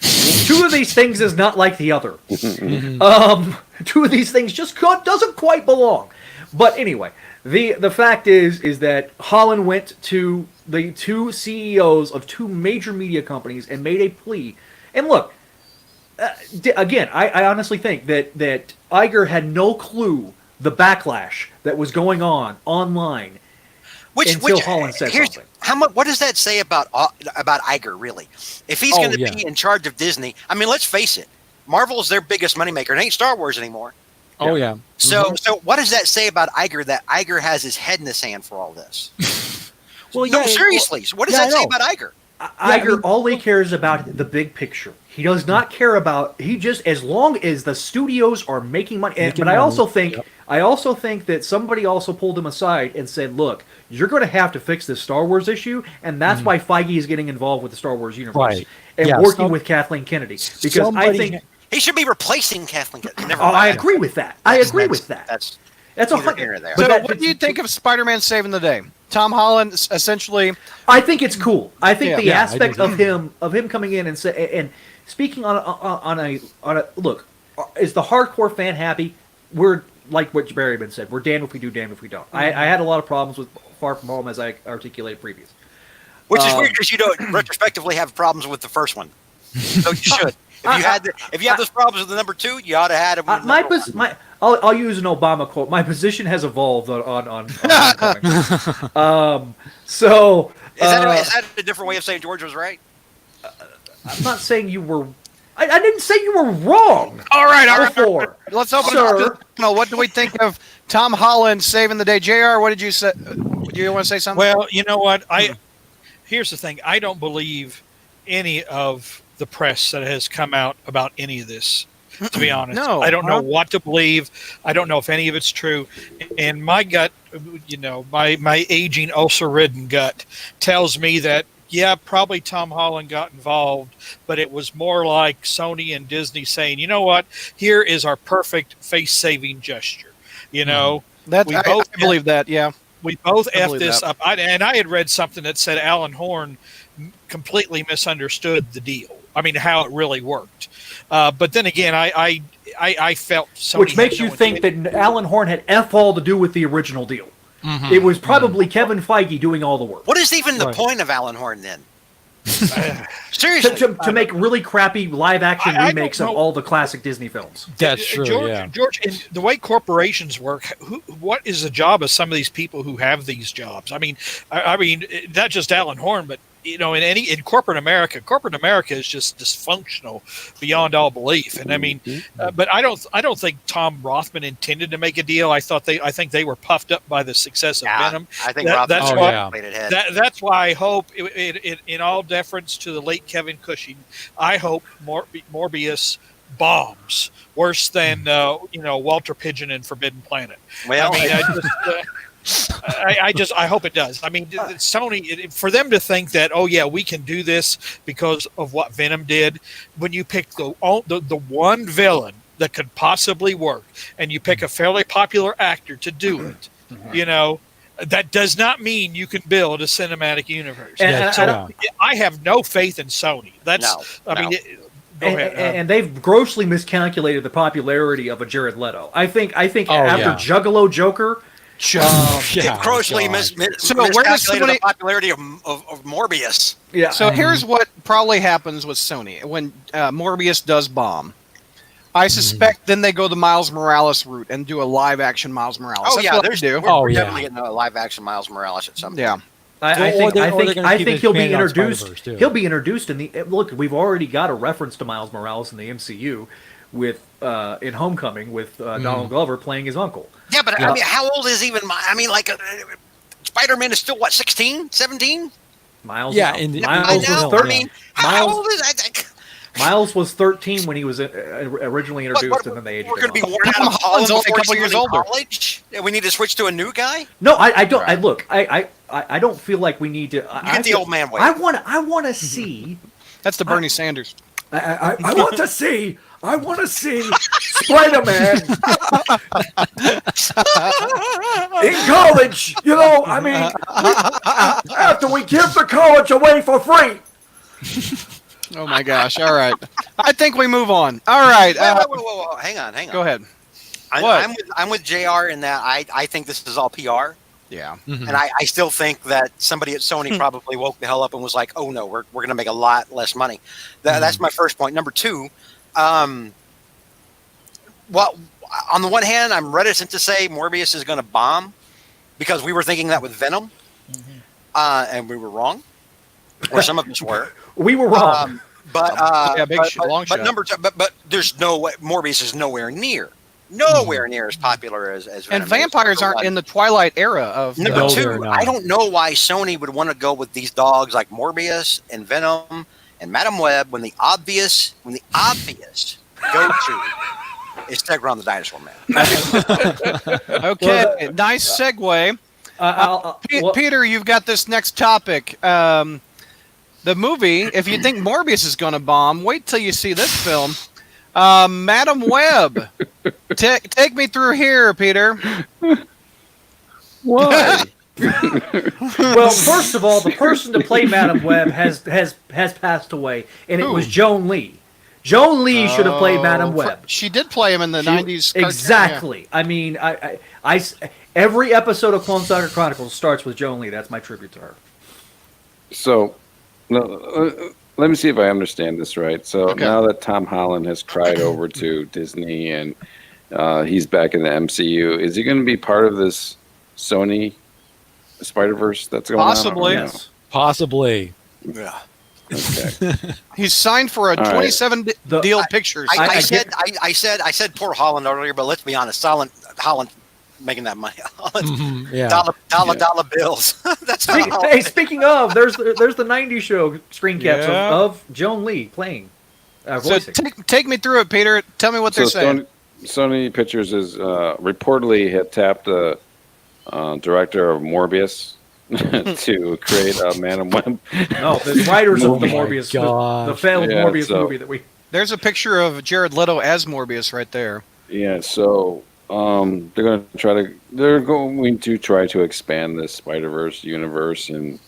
Speaker 2: Two of these things is not like the other. Two of these things just doesn't quite belong. But anyway, the fact is that Holland went to the two CEOs of two major media companies and made a plea. And look. Again, I honestly think that Iger had no clue the backlash that was going on online until Holland said something.
Speaker 4: What does that say about Iger, really? If he's going to be in charge of Disney, I mean, let's face it, Marvel is their biggest moneymaker. It ain't Star Wars anymore.
Speaker 3: Oh, yeah.
Speaker 4: So what does that say about Iger, that Iger has his head in the sand for all this?
Speaker 3: Well,
Speaker 4: No, seriously. So what does that say about Iger?
Speaker 2: Iger, all he cares about the big picture. He does not care about. He just, as long as the studios are making money. But I also think that somebody also pulled him aside and said, "Look, you're going to have to fix this Star Wars issue," and that's why Feige is getting involved with the Star Wars universe and working with Kathleen Kennedy, because I think
Speaker 4: he should be replacing Kathleen Kennedy. Never
Speaker 2: I
Speaker 4: mind.
Speaker 2: agree with that. I agree with that.
Speaker 4: That's
Speaker 2: a
Speaker 4: neither here nor there.
Speaker 2: but
Speaker 1: So, what do you think of Spider-Man saving the day? Tom Holland essentially.
Speaker 2: I think it's cool. I think the
Speaker 3: Yeah,
Speaker 2: aspect
Speaker 3: I
Speaker 2: of him coming in and speaking on a look, is the hardcore fan happy? We're like what Barryman said. We're damned if we do, damned if we don't. I had a lot of problems with Far From Home, as I articulated previous.
Speaker 4: Which is weird because you don't retrospectively have problems with the first one. So you should. If you have those problems with the number two, you ought to have them with
Speaker 2: I'll use an Obama quote. My position has evolved on Homecoming. So
Speaker 4: is that a different way of saying George was right?
Speaker 2: I'm not saying you were. I didn't say you were wrong.
Speaker 1: All right.
Speaker 2: Before.
Speaker 1: Let's open
Speaker 2: Sir.
Speaker 1: it up. No, what do we think of Tom Holland saving the day? JR, what did you say? Do you want to say something?
Speaker 6: Well, you know what? Here's the thing. I don't believe any of the press that has come out about any of this, to be honest.
Speaker 1: No.
Speaker 6: I don't know what to believe. I don't know if any of it's true. And my gut, my aging ulcer-ridden gut tells me that, yeah, probably Tom Holland got involved, but it was more like Sony and Disney saying, you know what? Here is our perfect face-saving gesture. You know?
Speaker 1: I believe that, yeah.
Speaker 6: We both
Speaker 1: I
Speaker 6: effed
Speaker 1: believe
Speaker 6: this
Speaker 1: that.
Speaker 6: up. I had read something that said Alan Horn completely misunderstood the deal. I mean, how it really worked. But then again, I felt Sony
Speaker 2: Which makes
Speaker 6: had
Speaker 2: you
Speaker 6: no
Speaker 2: think that Alan Horn had F all to do with the original deal.
Speaker 1: Mm-hmm.
Speaker 2: It was probably Kevin Feige doing all the work.
Speaker 4: What is even the
Speaker 3: Right.
Speaker 4: point of Alan Horn then? Seriously.
Speaker 2: To make really crappy live action
Speaker 6: I don't
Speaker 2: remakes of
Speaker 6: know.
Speaker 2: all the classic Disney films.
Speaker 3: That's true.
Speaker 6: George,
Speaker 3: Yeah.
Speaker 6: George, and the way corporations work, what is the job of some of these people who have these jobs? I mean, not just Alan Horn, but in corporate America is just dysfunctional beyond all belief. And I mean, but I don't think Tom Rothman intended to make a deal. I think they were puffed up by the success of Venom.
Speaker 4: I think
Speaker 6: That's
Speaker 4: Rob
Speaker 6: why-
Speaker 4: inflated head.
Speaker 6: That's why I hope, in all deference to the late Kevin Cushing, I hope Morbius bombs worse than Walter Pigeon in Forbidden Planet.
Speaker 4: Well,
Speaker 6: I hope it does. I mean, Sony, for them to think that, oh yeah, we can do this because of what Venom did. When you pick the one villain that could possibly work, and you pick a fairly popular actor to do it, that does not mean you can build a cinematic universe.
Speaker 2: And-
Speaker 6: So I have no faith in Sony. Go ahead.
Speaker 2: And they've grossly miscalculated the popularity of a Jared Leto. I think after
Speaker 3: yeah.
Speaker 2: Juggalo Joker,
Speaker 4: grossly
Speaker 3: God.
Speaker 1: where does
Speaker 4: miscalculated
Speaker 1: somebody-
Speaker 4: the popularity of Morbius.
Speaker 2: yeah.
Speaker 1: So here's what probably happens with Sony when Morbius does bomb. I suspect then they go the Miles Morales route and do a live action Miles Morales.
Speaker 4: Oh
Speaker 1: That's
Speaker 4: yeah,
Speaker 1: what
Speaker 4: there's
Speaker 1: they do.
Speaker 4: We're
Speaker 3: yeah.
Speaker 4: definitely getting a live action Miles Morales at some point.
Speaker 1: Yeah.
Speaker 2: I
Speaker 3: Or they're gonna keep
Speaker 2: think he'll be
Speaker 3: expanding on
Speaker 2: introduced.
Speaker 3: Spider-Verse, too.
Speaker 2: He'll be introduced in the look. We've already got a reference to Miles Morales in the MCU with in Homecoming with Donald Glover playing his uncle.
Speaker 4: Yeah, but I mean, how old is even? Spider-Man is still what, 16, 17?
Speaker 2: Miles,
Speaker 3: Yeah, in the-
Speaker 2: Miles
Speaker 4: I
Speaker 2: was
Speaker 4: know.
Speaker 2: 13.
Speaker 4: I mean, how
Speaker 2: Miles-
Speaker 4: old is that?
Speaker 2: Miles was 13 when he was originally introduced, and then they aged
Speaker 4: We're
Speaker 2: him
Speaker 4: going to be
Speaker 2: up.
Speaker 4: worn out
Speaker 1: Tom
Speaker 4: of
Speaker 1: Holland's
Speaker 4: Holland
Speaker 1: only a
Speaker 4: before
Speaker 1: couple
Speaker 4: he's
Speaker 1: years
Speaker 4: in
Speaker 1: older.
Speaker 4: college. Yeah, we need to switch to a new guy.
Speaker 2: No, I don't.
Speaker 4: Right.
Speaker 2: Look. I don't feel like we need to.
Speaker 4: You get the old man way.
Speaker 2: I want to see.
Speaker 1: That's the Bernie Sanders.
Speaker 2: I want to see. I want to see Spider-Man in college. I mean, after we give the college away for free.
Speaker 1: Oh my gosh! All right, I think we move on. All right,
Speaker 4: Whoa. Hang on.
Speaker 1: go ahead.
Speaker 4: I'm with JR in that I think this is all PR.
Speaker 1: Yeah.
Speaker 4: And I still think that somebody at Sony probably woke the hell up and was like, oh no, we're going to make a lot less money. That's my first point. Number two, well, on the one hand, I'm reticent to say Morbius is going to bomb because we were thinking that with Venom, and we were wrong, or some of us were.
Speaker 2: We were wrong.
Speaker 1: Long shot.
Speaker 4: Number two, but there's no way Morbius is nowhere near as popular as Venom.
Speaker 1: And vampires aren't in the Twilight era of.
Speaker 4: Number
Speaker 3: No,
Speaker 4: two,
Speaker 3: they're not.
Speaker 4: I don't know why Sony would want to go with these dogs like Morbius and Venom and Madam Web when the obvious go-to is Stegoron the Dinosaur Man.
Speaker 1: Okay, nice segue. Peter, you've got this next topic. The movie, if you think Morbius is going to bomb, wait till you see this film. Madam Web. Take me through here, Peter.
Speaker 5: Why?
Speaker 2: Well, first of all, the person to play Madam Web has passed away, and it was Joan Lee. Joan Lee should have played Madam Web.
Speaker 1: She did play him in the 90s. cartoon,
Speaker 2: Exactly. I mean, every episode of Clone Saga Chronicles starts with Joan Lee. That's my tribute to her.
Speaker 5: So, let me see if I understand this right. So
Speaker 1: Okay.
Speaker 5: now that Tom Holland has cried over to Disney and he's back in the MCU, is he going to be part of this Sony Spider-Verse that's going
Speaker 1: Possibly.
Speaker 5: on?
Speaker 2: Yes.
Speaker 3: Possibly.
Speaker 4: Yeah.
Speaker 5: Okay.
Speaker 1: He's signed for a
Speaker 5: All right.
Speaker 1: 27 deal pictures.
Speaker 4: I said poor Holland earlier, but let's be honest, Holland making that money. Holland,
Speaker 3: Yeah.
Speaker 4: dollar bills. That's how
Speaker 2: Hey, speaking of, there's the 90s show screen caps
Speaker 1: Yeah.
Speaker 2: of Joan Lee playing,
Speaker 1: So
Speaker 2: voicing.
Speaker 1: take me through it, Peter. Tell me what
Speaker 5: So
Speaker 1: they're saying.
Speaker 5: Sony Pictures is reportedly had tapped the director of Morbius to create a Madam Web.
Speaker 2: No, the writers of the
Speaker 3: Oh my
Speaker 2: Morbius,
Speaker 3: gosh.
Speaker 2: the failed
Speaker 5: Yeah,
Speaker 2: Morbius
Speaker 5: so-
Speaker 2: movie that we.
Speaker 1: There's a picture of Jared Leto as Morbius right there.
Speaker 5: Yeah, so they're going to try to expand this Spider-Verse universe, and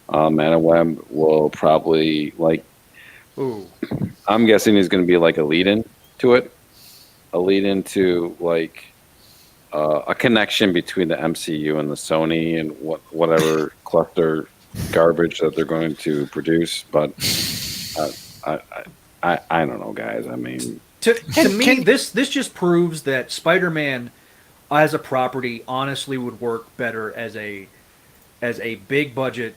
Speaker 5: Madam Web will probably
Speaker 2: Ooh.
Speaker 5: I'm guessing he's going to be like a lead-in to it, a lead-in to like a connection between the MCU and the Sony and whatever cluster garbage that they're going to produce. But I don't know, guys. I mean,
Speaker 2: To me, this just proves that Spider-Man as a property honestly would work better as a big budget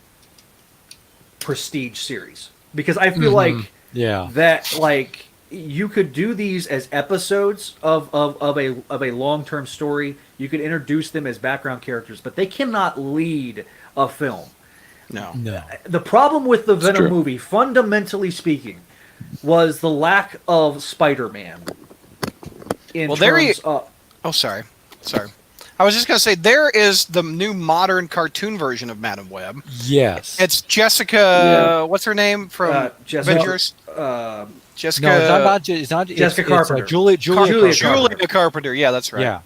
Speaker 2: prestige series, because I feel like
Speaker 3: Yeah.
Speaker 2: that like you could do these as episodes of a long-term story. You could introduce them as background characters, but they cannot lead a film.
Speaker 1: No.
Speaker 3: No.
Speaker 2: The problem with the Venom
Speaker 5: true.
Speaker 2: movie, fundamentally speaking, was the lack of Spider-Man.
Speaker 1: Well, Oh, sorry. I was just going to say, there is the new modern cartoon version of Madam Web.
Speaker 3: Yes.
Speaker 1: It's Jessica,
Speaker 5: Yeah.
Speaker 1: what's her name from
Speaker 2: Jessica-
Speaker 1: Avengers? Jessica.
Speaker 3: no, it's not. It's not.
Speaker 2: Jessica
Speaker 3: it's,
Speaker 2: Carpenter.
Speaker 3: Julia
Speaker 2: Julia
Speaker 3: Carpenter.
Speaker 1: Julia Carpenter. Yeah, that's right.
Speaker 3: Yeah.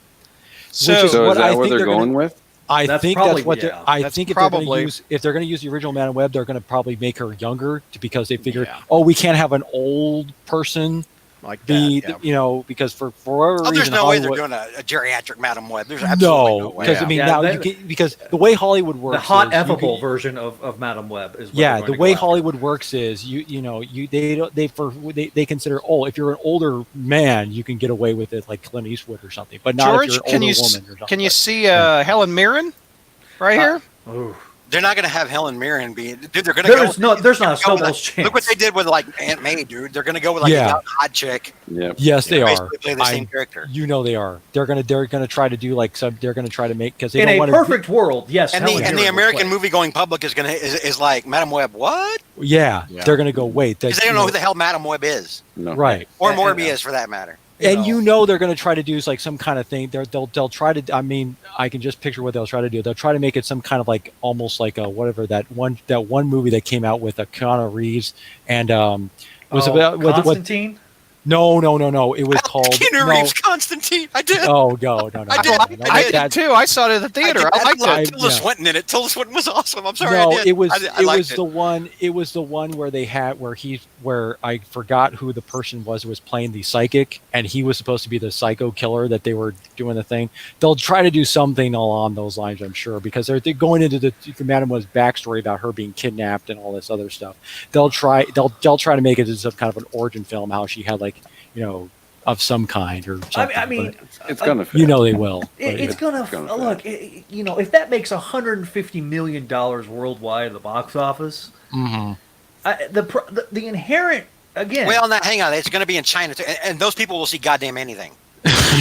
Speaker 1: So,
Speaker 3: Which is
Speaker 5: so
Speaker 3: what
Speaker 5: is that
Speaker 3: I
Speaker 5: where
Speaker 3: think
Speaker 5: they're
Speaker 3: they're
Speaker 5: going
Speaker 3: gonna-
Speaker 5: with?
Speaker 3: I
Speaker 2: That's
Speaker 3: think
Speaker 2: probably-
Speaker 3: that's what
Speaker 2: yeah.
Speaker 3: they're. I
Speaker 1: That's
Speaker 3: think if they're
Speaker 1: probably-
Speaker 3: going to use the original Madam Web, they're going to probably make her younger because they figured,
Speaker 1: Yeah.
Speaker 3: oh, we can't have an old person
Speaker 1: like
Speaker 3: be,
Speaker 1: that, yeah.
Speaker 3: because for whatever
Speaker 4: Oh, there's
Speaker 3: reason,
Speaker 4: no way they're
Speaker 3: Hollywood,
Speaker 4: doing a geriatric Madam Web. There's absolutely no way.
Speaker 3: because I
Speaker 1: Yeah.
Speaker 3: mean
Speaker 2: Yeah,
Speaker 3: now
Speaker 2: that-
Speaker 3: you can, because the way Hollywood works,
Speaker 2: the hot
Speaker 3: is you
Speaker 2: effable
Speaker 3: can-
Speaker 2: version of Madam Web is what
Speaker 3: yeah,
Speaker 2: they're
Speaker 3: the
Speaker 2: going to
Speaker 3: way
Speaker 2: go after.
Speaker 3: Hollywood works is they consider, oh, if you're an older man, you can get away with it like Clint Eastwood or something, but not
Speaker 1: George,
Speaker 3: if you're an
Speaker 1: can
Speaker 3: older
Speaker 1: you
Speaker 3: woman or something.
Speaker 1: can you see Helen Mirren right here?
Speaker 2: Ooh.
Speaker 4: They're not going to have Helen Mirren be. Dude, they're going to go.
Speaker 2: There's not a
Speaker 4: go with
Speaker 2: snowball's chance.
Speaker 4: Look what they did with like Aunt May, dude. They're going to go with like
Speaker 3: Yeah.
Speaker 4: a young hot chick.
Speaker 5: Yeah.
Speaker 3: Yes, they are.
Speaker 4: Basically play the same
Speaker 3: I'm-
Speaker 4: character.
Speaker 3: You know they are. They're gonna try to do like some. They're gonna try to make because they
Speaker 2: In
Speaker 3: don't
Speaker 2: a
Speaker 3: want
Speaker 2: perfect world, yes.
Speaker 4: And
Speaker 2: Helen
Speaker 4: the
Speaker 2: Mirren would
Speaker 4: American
Speaker 2: play.
Speaker 4: movie going public is like Madam Web. What?
Speaker 3: Yeah,
Speaker 1: Yeah.
Speaker 3: they're gonna go wait.
Speaker 4: Because they don't know who the hell Madam Web is,
Speaker 5: No.
Speaker 3: right.
Speaker 4: or
Speaker 2: And-
Speaker 4: Morbius for that matter.
Speaker 3: And they're going to try to do like some kind of thing. They'll try to. I mean, I can just picture what they'll try to do. They'll try to make it some kind of like almost like a whatever that one movie that came out with Keanu Reeves and was about what
Speaker 2: Constantine.
Speaker 3: no. It was called
Speaker 4: Keanu
Speaker 3: no.
Speaker 4: Reeves, Constantine. I did.
Speaker 3: Oh no.
Speaker 4: I did.
Speaker 1: I did too. I saw it at the theater. I liked
Speaker 3: I-
Speaker 1: it.
Speaker 4: Tilda
Speaker 3: yeah.
Speaker 4: Swinton in it. Tilda Swinton was awesome. I'm sorry.
Speaker 3: No,
Speaker 4: I did.
Speaker 3: it was
Speaker 4: I
Speaker 3: it
Speaker 4: liked
Speaker 3: was the one. It was the one where they had where I forgot who the person was who was playing the psychic, and he was supposed to be the psycho killer that they were doing the thing. They'll try to do something along those lines, I'm sure, because they're going into the Madam Web's backstory about her being kidnapped and all this other stuff. They'll try to make it as some kind of an origin film, how she had of some kind or something.
Speaker 2: I mean,
Speaker 5: It's gonna fit.
Speaker 3: they will. but
Speaker 2: it's gonna
Speaker 5: gonna
Speaker 2: look. If that makes $150 million worldwide at the box office,
Speaker 3: Mhm.
Speaker 2: the inherent again.
Speaker 4: Well, now hang on. It's going to be in China, too, and those people will see goddamn anything.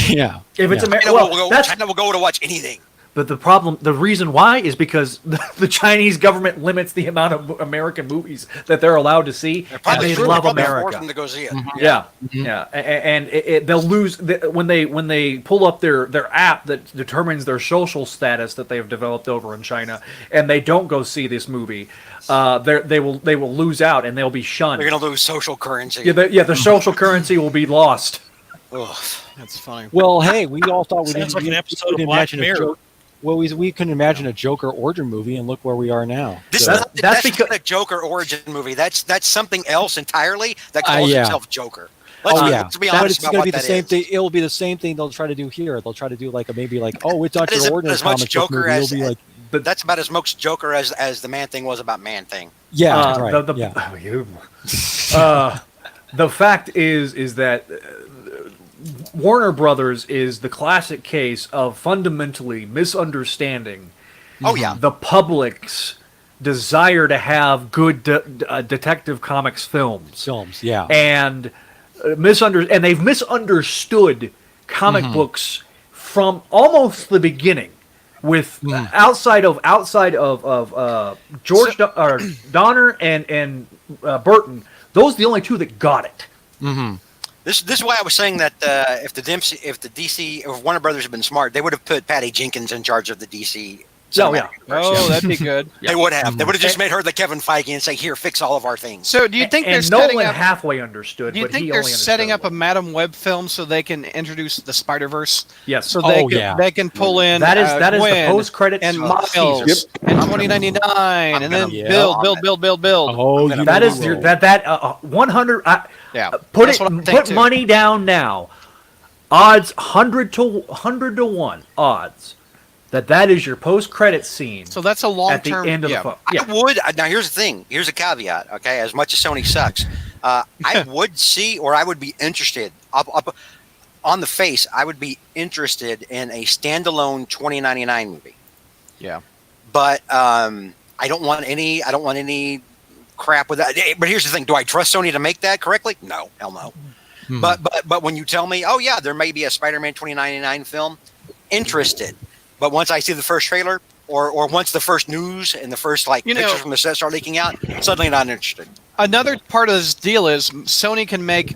Speaker 3: yeah.
Speaker 2: if it's
Speaker 3: yeah.
Speaker 2: America,
Speaker 4: China will go to watch anything.
Speaker 2: but the reason why is because the Chinese government limits the amount of American movies that they're allowed to see,
Speaker 4: They're
Speaker 2: and
Speaker 4: probably,
Speaker 2: they
Speaker 4: they're
Speaker 2: love
Speaker 4: probably force
Speaker 2: America.
Speaker 4: them to go see it.
Speaker 2: Yeah,
Speaker 3: Mhm.
Speaker 2: yeah, and they'll lose when they pull up their app that determines their social status that they've developed over in China, and they don't go see this movie. They will lose out and they'll be shunned.
Speaker 4: They're going to lose social currency.
Speaker 2: Yeah, the social currency will be lost.
Speaker 4: Ugh.
Speaker 1: That's funny.
Speaker 3: Well, hey, we all thought we
Speaker 6: Sounds
Speaker 3: didn't
Speaker 6: like an
Speaker 3: we
Speaker 6: episode
Speaker 3: couldn't
Speaker 6: of Black
Speaker 3: imagine a
Speaker 6: Mirror.
Speaker 3: joke. Well, we couldn't imagine a Joker origin movie, and look where we are now.
Speaker 4: This
Speaker 3: So-
Speaker 4: is
Speaker 2: That's
Speaker 4: that's
Speaker 2: because-
Speaker 4: not a Joker origin movie. That's something else entirely that calls
Speaker 3: yeah.
Speaker 4: itself Joker. Let's,
Speaker 3: oh yeah,
Speaker 4: let's be
Speaker 3: but
Speaker 4: honest
Speaker 3: it's
Speaker 4: about
Speaker 3: going to
Speaker 4: what
Speaker 3: be the
Speaker 4: that
Speaker 3: same
Speaker 4: is.
Speaker 3: thing. It'll be the same thing they'll try to do here. They'll try to do like it's not
Speaker 4: That is
Speaker 3: your ordinary
Speaker 4: as much
Speaker 3: comic book
Speaker 4: Joker
Speaker 3: movie.
Speaker 4: as-
Speaker 3: It'll be like
Speaker 2: But
Speaker 4: That's about as much Joker as the Man Thing was about Man Thing.
Speaker 3: yeah, right, yeah.
Speaker 2: The fact is that Warner Brothers is the classic case of fundamentally misunderstanding
Speaker 4: Oh yeah,
Speaker 2: the public's desire to have good detective comics films.
Speaker 3: Films, yeah.
Speaker 2: And and they've misunderstood comic
Speaker 3: Mm-hmm.
Speaker 2: books from almost the beginning. With
Speaker 3: Mm.
Speaker 2: outside of George Donner and Burton, those are the only two that got it.
Speaker 3: Mm-hmm.
Speaker 4: this is why I was saying that if Warner Brothers had been smart, they would have put Patty Jenkins in charge of the DC.
Speaker 2: Oh, yeah.
Speaker 4: cinematic universe.
Speaker 1: Oh, that'd be good.
Speaker 4: They would have.
Speaker 3: Mm-hmm.
Speaker 4: They would have just made her the Kevin Feige and say, "Here, fix all of our things."
Speaker 1: So, do you think they're
Speaker 2: And
Speaker 1: setting
Speaker 2: Nolan
Speaker 1: up?
Speaker 2: halfway understood,
Speaker 1: Do you
Speaker 2: but
Speaker 1: think
Speaker 2: he
Speaker 1: they're
Speaker 2: only
Speaker 1: setting up
Speaker 2: understood
Speaker 1: a Madam Web film so they can introduce the Spider Verse?
Speaker 2: Yes.
Speaker 1: So
Speaker 3: Oh, yeah.
Speaker 1: they can pull in
Speaker 2: That is the
Speaker 1: Gwen
Speaker 2: post-credits
Speaker 1: and
Speaker 2: teaser.
Speaker 1: Miles and 2099 and then
Speaker 3: Yeah.
Speaker 1: build.
Speaker 3: Oh,
Speaker 4: gonna-
Speaker 3: you
Speaker 2: That
Speaker 3: know
Speaker 2: is
Speaker 3: we will.
Speaker 2: that 100.
Speaker 1: Yeah,
Speaker 2: Put
Speaker 1: that's what I think
Speaker 2: put
Speaker 1: too.
Speaker 2: money down now. odds 100 to 1 odds that is your post-credit scene
Speaker 1: So that's a long
Speaker 2: at the
Speaker 1: term.
Speaker 2: end of the film. Yeah.
Speaker 4: I would. Now, here's the thing. Here's a caveat. Okay, as much as Sony sucks, I would see, or I would be interested. Up on the face, I would be interested in a standalone 2099 movie.
Speaker 1: Yeah.
Speaker 4: But I don't want any. I don't want any crap with that. But here's the thing: do I trust Sony to make that correctly? No, hell no.
Speaker 3: Hmm.
Speaker 4: But when you tell me, oh yeah, there may be a Spider-Man 2099 film, interested. But once I see the first trailer, or once the first news and the first pictures from the set start leaking out, suddenly not interested.
Speaker 1: Another part of this deal is Sony can make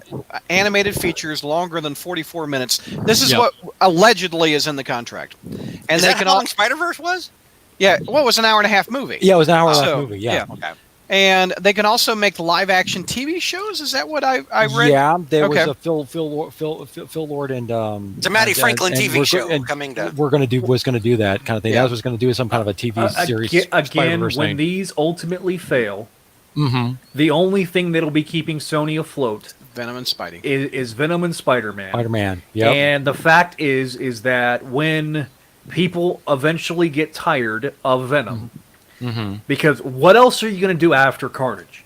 Speaker 1: animated features longer than 44 minutes. This is
Speaker 3: Yep.
Speaker 1: what allegedly is in the contract, and
Speaker 4: Is
Speaker 1: they
Speaker 4: that
Speaker 1: can
Speaker 4: how
Speaker 1: all.
Speaker 4: long Spider-Verse was?
Speaker 1: Yeah, well, it was an hour and a half movie.
Speaker 3: Yeah, it was an hour long
Speaker 1: So,
Speaker 3: movie. Yeah.
Speaker 4: Okay.
Speaker 1: And they can also make live action TV shows. Is that what I read?
Speaker 3: Yeah, there
Speaker 1: Okay.
Speaker 3: was a Phil Lord and
Speaker 4: It's a Matty
Speaker 3: and-
Speaker 4: Franklin
Speaker 3: and
Speaker 4: TV
Speaker 3: we're
Speaker 4: show
Speaker 3: and
Speaker 4: coming to.
Speaker 3: was going to do that kind of thing.
Speaker 4: Yeah.
Speaker 3: That was going to do some kind of a TV series.
Speaker 2: Again,
Speaker 3: Spider-Verse
Speaker 2: when
Speaker 3: thing.
Speaker 2: these ultimately fail,
Speaker 3: Mhm.
Speaker 2: the only thing that'll be keeping Sony afloat
Speaker 1: Venom and Spidey.
Speaker 2: is Venom and Spider-Man.
Speaker 3: Spider-Man. Yep.
Speaker 2: And the fact is that when people eventually get tired of Venom,
Speaker 3: Mm-hmm.
Speaker 2: because what else are you going to do after Carnage?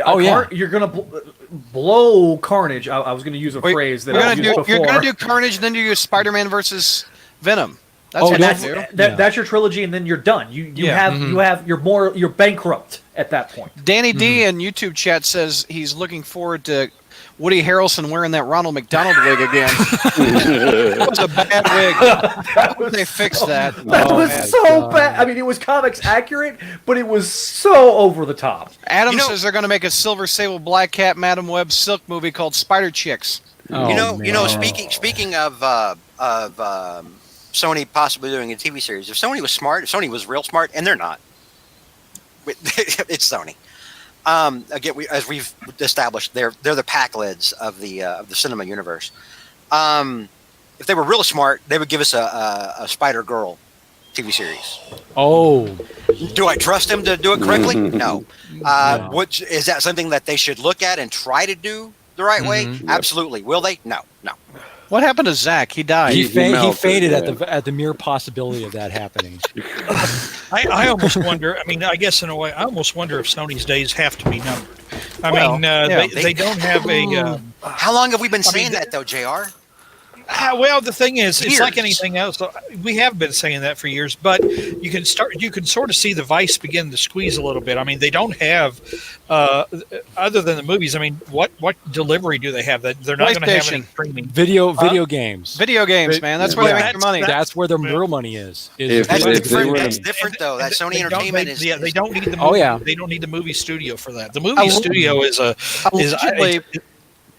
Speaker 3: Oh, yeah.
Speaker 2: You're going to blow Carnage. I was going to use a
Speaker 1: Wait,
Speaker 2: phrase that
Speaker 1: You're
Speaker 2: I've
Speaker 1: gonna
Speaker 2: used
Speaker 1: do,
Speaker 2: before.
Speaker 1: you're gonna do Carnage, then you do Spider-Man versus Venom. That's
Speaker 3: Oh,
Speaker 1: what
Speaker 2: and
Speaker 1: you
Speaker 2: that's
Speaker 1: do.
Speaker 2: that's your trilogy, and then you're done. You
Speaker 1: Yeah.
Speaker 2: have you're bankrupt at that point.
Speaker 1: Danny D in YouTube chat says he's looking forward to Woody Harrelson wearing that Ronald McDonald wig again. That was a bad wig. How would they fix that?
Speaker 2: That
Speaker 1: Oh,
Speaker 2: was
Speaker 1: man.
Speaker 2: so
Speaker 3: God.
Speaker 2: bad. I mean, it was comics accurate, but it was so over the top.
Speaker 1: Adam
Speaker 4: You know-
Speaker 1: says they're going to make a Silver Sable Black Cat Madam Web Silk movie called Spider Chicks.
Speaker 3: Oh,
Speaker 4: you know.
Speaker 3: man.
Speaker 4: Speaking of Sony possibly doing a TV series. If Sony was smart, if Sony was real smart, and they're not. It's Sony. Again, as we've established, they're the pack lids of the cinema universe. If they were real smart, they would give us a Spider Girl TV series.
Speaker 3: Oh,
Speaker 4: Do I trust them to do it correctly? No.
Speaker 3: No.
Speaker 4: Which is that something that they should look at and try to do the right way?
Speaker 3: Mhm.
Speaker 5: Yep.
Speaker 4: Absolutely. Will they? No.
Speaker 1: What happened to Zach? He died.
Speaker 3: he
Speaker 5: melted,
Speaker 3: faded
Speaker 5: yeah.
Speaker 3: at the mere possibility of that happening.
Speaker 6: I almost wonder. I mean, I guess in a way, I almost wonder if Sony's days have to be numbered. I
Speaker 1: Well,
Speaker 6: mean,
Speaker 1: yeah.
Speaker 6: they don't have a.
Speaker 4: How long have we been
Speaker 6: I mean,
Speaker 4: saying that though, JR?
Speaker 6: Well, the thing is, it's like
Speaker 4: Years.
Speaker 6: anything else. We have been saying that for years, but you can sort of see the vice begin to squeeze a little bit. I mean, they don't have, other than the movies. I mean, what delivery do they have? That they're not going to have any
Speaker 1: PlayStation.
Speaker 6: streaming.
Speaker 3: Video games.
Speaker 1: Video games, man. That's where they make their money.
Speaker 3: That's where their real money is.
Speaker 5: If-
Speaker 4: That's
Speaker 5: if they
Speaker 4: different.
Speaker 5: were-
Speaker 4: That's different though. That Sony
Speaker 6: They don't-
Speaker 4: Entertainment
Speaker 6: they-
Speaker 4: is.
Speaker 6: Yeah, they don't need the. Movie,
Speaker 3: Oh, yeah.
Speaker 6: They don't need the movie studio for that. The movie
Speaker 1: Alleg-
Speaker 6: studio is
Speaker 1: Allegedly,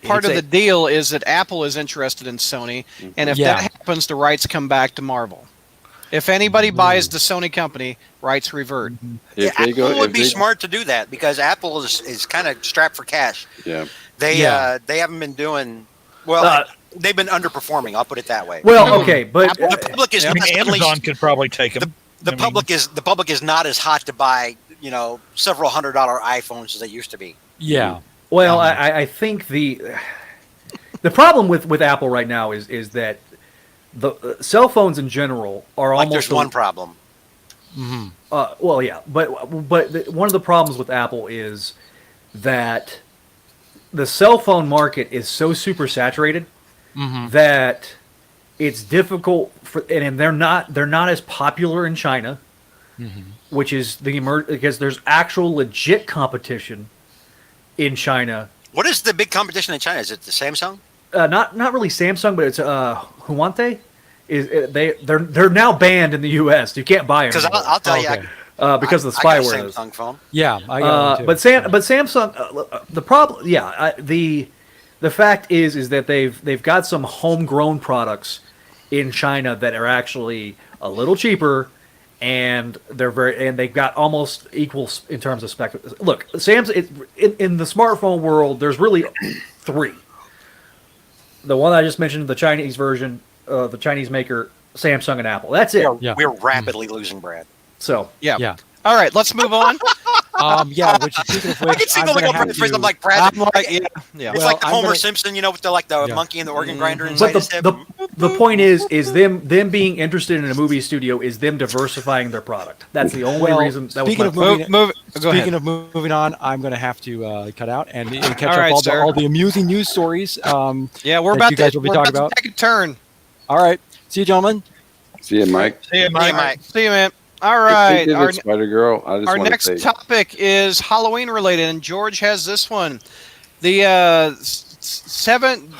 Speaker 1: part of
Speaker 2: It's
Speaker 1: the deal is that Apple is interested in Sony, and if
Speaker 3: Yeah.
Speaker 1: that happens, the rights come back to Marvel. If anybody buys the Sony company, rights revert.
Speaker 5: If they go,
Speaker 4: Apple would
Speaker 5: if
Speaker 4: be
Speaker 5: they-
Speaker 4: smart to do that because Apple is kind of strapped for cash.
Speaker 5: Yeah.
Speaker 4: They
Speaker 3: Yeah.
Speaker 4: they haven't been doing well.
Speaker 2: Uh,
Speaker 4: they've been underperforming. I'll put it that way.
Speaker 2: Well, okay, but
Speaker 4: the public is
Speaker 6: I mean,
Speaker 4: not- at
Speaker 6: Amazon
Speaker 4: least
Speaker 6: could probably take them.
Speaker 4: the public is not as hot to buy several $100 iPhones as they used to be.
Speaker 3: Yeah.
Speaker 2: well, I think the problem with Apple right now is that the cell phones in general are
Speaker 4: Like
Speaker 2: almost
Speaker 4: there's one problem.
Speaker 3: Hmm.
Speaker 2: well, yeah, but one of the problems with Apple is that the cell phone market is so super saturated
Speaker 3: Mhm.
Speaker 2: that it's difficult for, and they're not as popular in China, which is because there's actual legit competition in China.
Speaker 4: What is the big competition in China? Is it the Samsung?
Speaker 2: Not really Samsung, but it's Huawei. They're now banned in the U.S. You can't buy it
Speaker 4: Because I'll tell you,
Speaker 3: Okay.
Speaker 2: because of the
Speaker 4: I got a
Speaker 2: spyware.
Speaker 4: Samsung phone.
Speaker 3: Yeah, I got one too.
Speaker 2: But Samsung, the problem, the fact is that they've got some homegrown products in China that are actually a little cheaper, and they've got almost equal in terms of spec. Look, Samsung in the smartphone world, there's really three. The one I just mentioned, the Chinese version, the Chinese maker, Samsung and Apple. That's it.
Speaker 3: Yeah.
Speaker 4: We're rapidly losing Brad.
Speaker 2: So
Speaker 1: Yeah.
Speaker 3: Yeah.
Speaker 1: All right, let's move on.
Speaker 3: Yeah. Which speaking of
Speaker 4: I
Speaker 3: which,
Speaker 4: can see
Speaker 3: I'm
Speaker 4: the look
Speaker 3: gonna
Speaker 4: on
Speaker 3: have
Speaker 4: Brad's face. I'm
Speaker 3: to-
Speaker 4: like, Brad.
Speaker 1: I'm like, yeah.
Speaker 4: It's
Speaker 3: Well,
Speaker 4: like the
Speaker 3: I'm
Speaker 4: Homer
Speaker 3: gonna-
Speaker 4: Simpson, with the
Speaker 3: Yeah.
Speaker 4: monkey and the organ grinder
Speaker 2: But
Speaker 4: inside his head.
Speaker 2: the point is them being interested in a movie studio is them diversifying their product. That's the only
Speaker 3: Well,
Speaker 2: reason. That was
Speaker 3: speaking
Speaker 2: my
Speaker 3: of
Speaker 2: point.
Speaker 3: moving,
Speaker 1: Go ahead.
Speaker 3: speaking of moving on, I'm going to have to cut out and catch
Speaker 1: All
Speaker 3: up
Speaker 1: right,
Speaker 3: all
Speaker 1: sir.
Speaker 3: all the amusing news stories.
Speaker 1: Yeah, we're
Speaker 3: that
Speaker 1: about
Speaker 3: you guys
Speaker 1: to,
Speaker 3: will be
Speaker 1: we're
Speaker 3: talking
Speaker 1: about
Speaker 3: about.
Speaker 1: to take a turn.
Speaker 3: All right, see you, gentlemen.
Speaker 5: See you, Mike.
Speaker 6: Hey, Mike.
Speaker 1: See you, man. All
Speaker 5: If they
Speaker 1: right.
Speaker 5: did
Speaker 1: Our,
Speaker 5: it, Spider Girl. I just
Speaker 1: our
Speaker 5: want to
Speaker 1: next
Speaker 5: say,
Speaker 1: topic is Halloween related, and George has this one. The 7